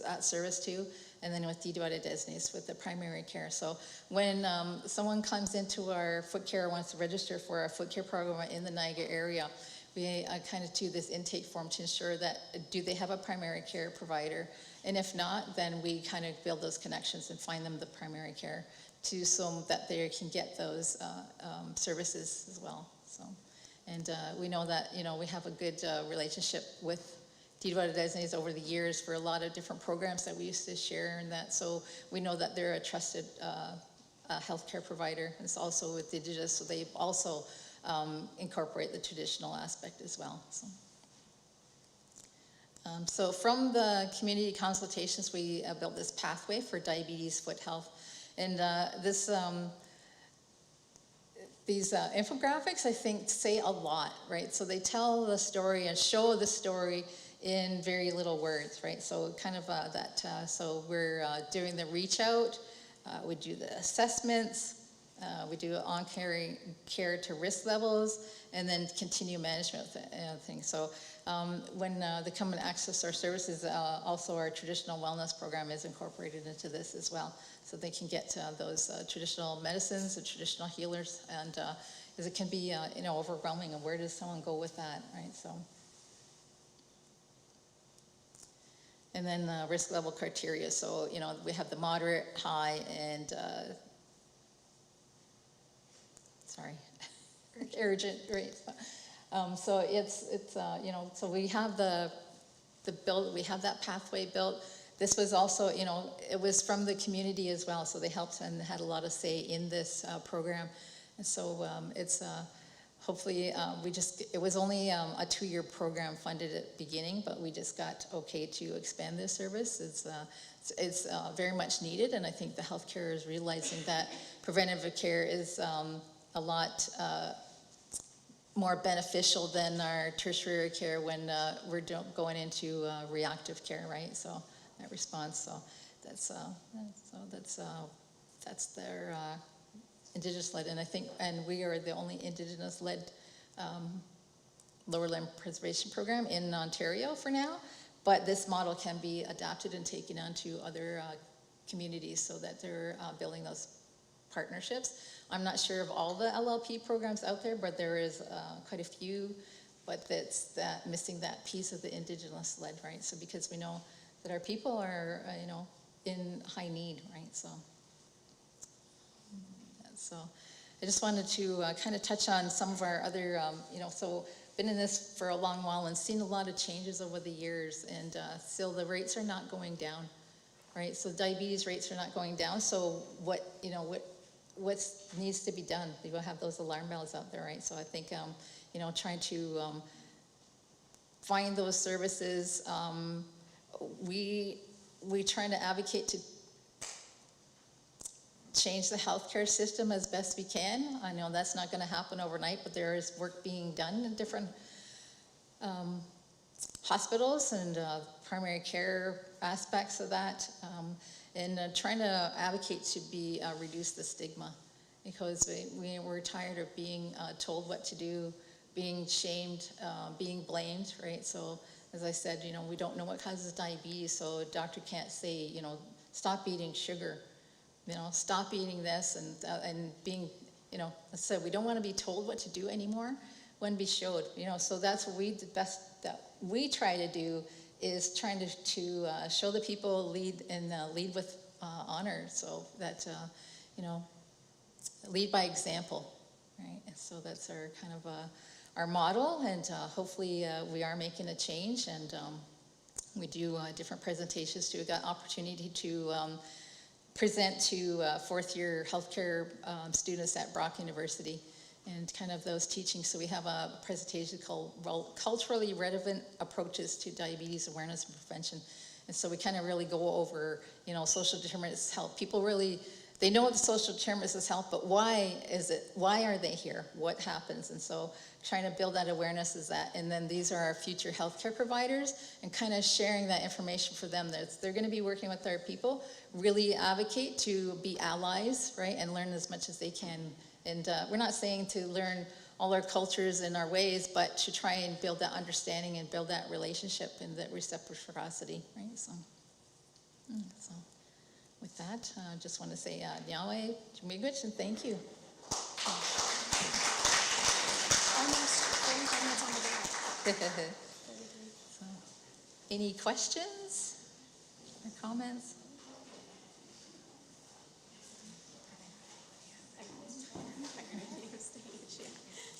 that service too. And then with DDOTA designates with the primary care. So when someone comes into our foot care, wants to register for our foot care program in the Niagara area, we kind of do this intake form to ensure that do they have a primary care provider, and if not, then we kind of build those connections and find them the primary care to so that they can get those services as well. So, and we know that we have a good relationship with DDOTA designates over the years for a lot of different programs that we used to share, and that so we know that they're a trusted healthcare provider. It's also with Indigenous, so they also incorporate the traditional aspect as well. So from the community consultations, we built this pathway for diabetes foot health, and these infographics, I think, say a lot, right? So they tell the story and show the story in very little words, right? So kind of so we're doing the reach out, we do the assessments, we do care to risk levels, and then continue management things. So when they come and access our services, also our traditional wellness program is incorporated into this as well. So they can get those traditional medicines and traditional healers, and because it can be overwhelming, and where does someone go with that, right? So. And then risk level criteria. So, we have the moderate, high, and, urgent, right? So it's so we have the build, we have that pathway built. This was also, it was from the community as well. So they helped and had a lot of say in this program. And so it's, hopefully, it was only a 2-year program funded at the beginning, but we just got okay to expand this service. It's very much needed, and I think the healthcare is realizing that preventative care is a lot more beneficial than our tertiary care when we're going into reactive care, right? So that response, so that's their Indigenous-led, and I think, and we are the only Indigenous-led lower limb preservation program in Ontario for now, but this model can be adapted and taken onto other communities so that they're building those partnerships. I'm not sure of all the LLP programs out there, but there is quite a few, but that's missing that piece of the Indigenous-led, right? So because we know that our people are, in high need, right? So I just wanted to kind of touch on some of our other, so been in this for a long while and seen a lot of changes over the years, and still the rates are not going down, right? So diabetes rates are not going down. So what needs to be done? We will have those alarm bells out there, right? So I think, trying to find those services. We trying to advocate to change the healthcare system as best we can. I know that's not going to happen overnight, but there is work being done in different hospitals and primary care aspects of that, and trying to advocate to reduce the stigma, because we're tired of being told what to do, being shamed, being blamed, right? So as I said, we don't know what causes diabetes, so a doctor can't say, stop eating sugar. Stop eating this and being, I said, we don't want to be told what to do anymore when be showed, so that's what the best that we try to do is trying to show the people lead with honor, so that, lead by example, right? And so that's our kind of our model, and hopefully we are making a change, and we do different presentations too. We got opportunity to present to fourth-year healthcare students at Brock University, and kind of those teachings. So we have a presentation called Culturally Relevant Approaches to Diabetes Awareness and Prevention. And so we kind of really go over, social determinants of health. People really they know what the social determinants of health, but why is it, why are they here? What happens? And so trying to build that awareness is that, and then these are our future healthcare providers, and kind of sharing that information for them. That they're going to be working with our people, really advocate to be allies, right, and learn as much as they can. And we're not saying to learn all our cultures and our ways, but to try and build that understanding and build that relationship and that reciprocity, right? So with that, I just want to say, Nyawe, Jumigwich, and thank you. So, any questions or comments?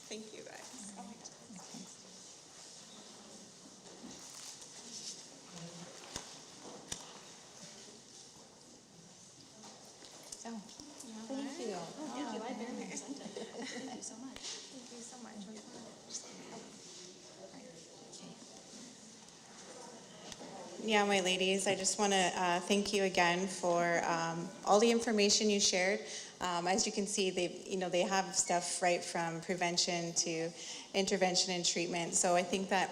Thank you, guys. Oh, thank you. Thank you. I barely presented. Thank you so much. Thank you so much. Yeah, my ladies, I just want to thank you again for all the information you shared. As you can see, they have stuff right from prevention to intervention and treatment. So I think that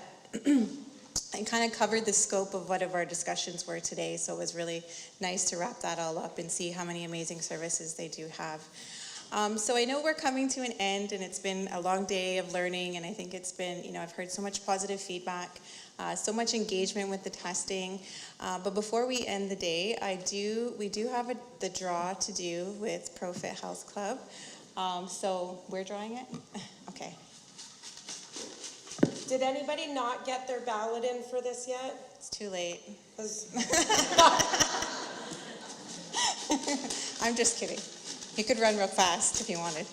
I kind of covered the scope of what our discussions were today. So it was really nice to wrap that all up and see how many amazing services they do have. So I know we're coming to an end, and it's been a long day of learning, and I think it's been, I've heard so much positive feedback, so much engagement with the testing. But before we end the day, we do have the draw to do with Profit Health Club. So we're drawing it? Okay. Did anybody not get their ballot in for this yet? It's too late. I'm just kidding. You could run real fast if you wanted.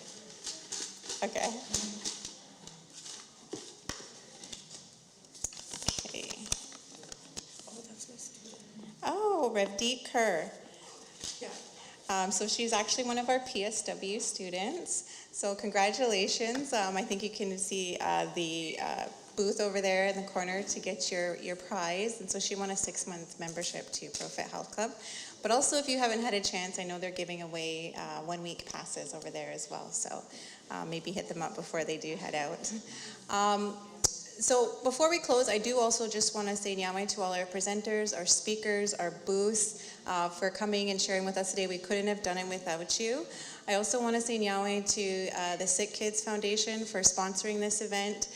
Okay. Okay. Oh, Revdeep Kerr. Yeah. So she's actually one of our PSW students. So congratulations. I think you can see the booth over there in the corner to get your prize. And so she won a 6-month membership to Profit Health Club. But also, if you haven't had a chance, I know they're giving away 1-week passes over there as well. So maybe hit them up before they do head out. So before we close, I do also just want to say nyame to all our presenters, our speakers, our booths, for coming and sharing with us today. We couldn't have done it without you. I also want to say nyame to the Sick Kids Foundation for sponsoring this event.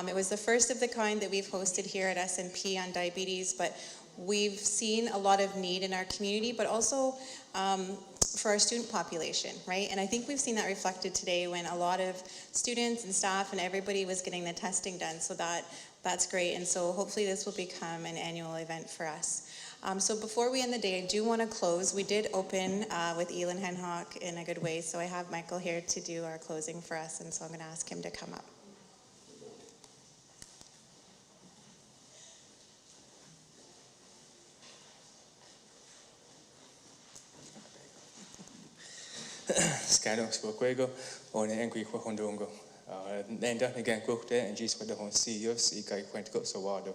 It was the first of the kind that we've hosted here at SNP on diabetes, but we've seen a lot of need in our community, but also for our student population, right? And I think we've seen that reflected today when a lot of students and staff and everybody was getting the testing done. So that's great. And so hopefully this will become an annual event for us. So before we end the day, I do want to close. We did open with Elin Henhock in a good way. So I have Michael here to do our closing for us. And so I'm going to ask him to come up. Scano Spoquego, on Angry Hondongo. Nenda again cooked and Gis with the Hon CEOs, Ikai Quantico Sawado.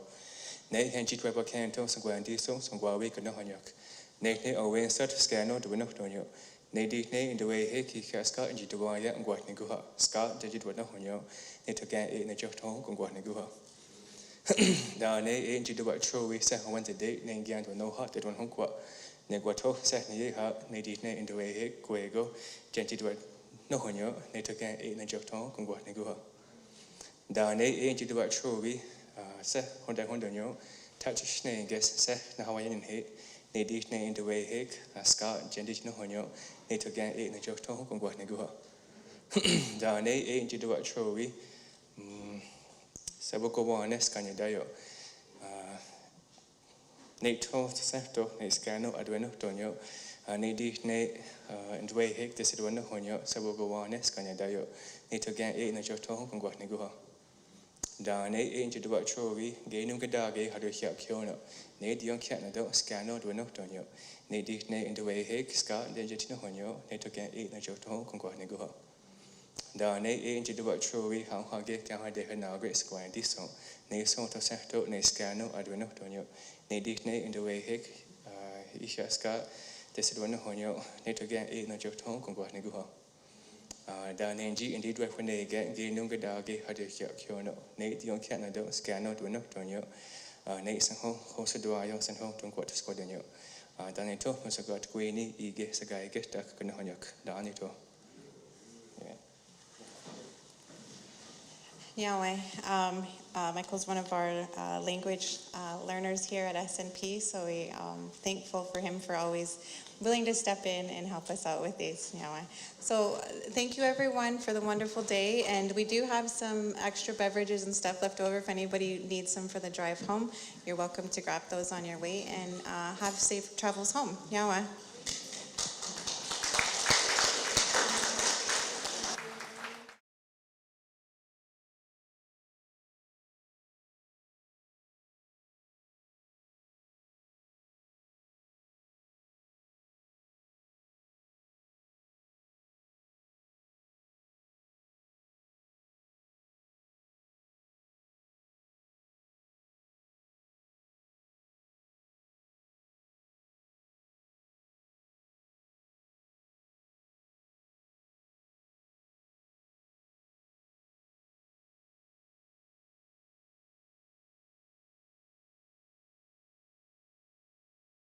Nay, and Chit Weber Canto, some Guandiso, some Guawick and Nohanyok. Nay, Owen Sut, Scano, the Winotonio. Nay, Nay, in the way Hiki Casca and Jitawaya and Guatniguha. Scott, Digit with Nohonyo, Nay to get in the Jotong and Guatniguha. Now, Nay, ain't you do what true we said on Wednesday date, Nay, Gan to no hot, they don't honqua. Neguato, Saturday, Nadine in the way, Guego, Genty to no honyo, Natogan, in the Joton, Conguatneguha. Down ain't you do what truly, Honda Hondonio, touch snake, guess, Seth, the Hawaiian hate, Nadine in the way, Hake, Scott, Genty no honyo, Natogan, in the Joton, Conguatneguha. Down ain't you do what truly, Sabuko one, Scanadio. Nato Santo, Nescano, Adueno, Tonio, Nadi, Ne, and Way Hick, the Siduano Honio, Sabugoanes, Canadayo, Nato Gan, in the Joton, Conguatneguha. Dane, ain't you do what Trovi, Gainum Gadagi, had a Hiap Kiono, Nade young Canado, Scano, Dueno Tonio, Nadi, Ne, in the Way Hick, Scott, Dejitino Honio, Nato Gan, in the Joton, Conguatneguha. Dane, ain't you do what Trovi, how Hage, Kahade, and now great square and diso, Ne Santo Santo, Ne Scano, Adueno Tonio. Nadine in the way Hick, Ishaska, te se dono honyo ne to gen e no jo thong kong kwa ne gu ho da ne ji indi dwe phone ge ge nung ge da ge ha de kyo no ne ti on kya na do scan no do no to nyo ne sang ho se do ayo san ho tong kwa to sko de nyo da ne to mo se got kwe ni I ge se ga ge ta ka no honyo da ne to Yahweh, Michael's one of our language learners here at SNP, so we're thankful for him for always willing to step in and help us out with these, Yahweh. So thank you everyone for the wonderful day, and we do have some extra beverages and stuff left over if anybody needs some for the drive home. You're welcome to grab those on your way, and have safe travels home, Yahweh.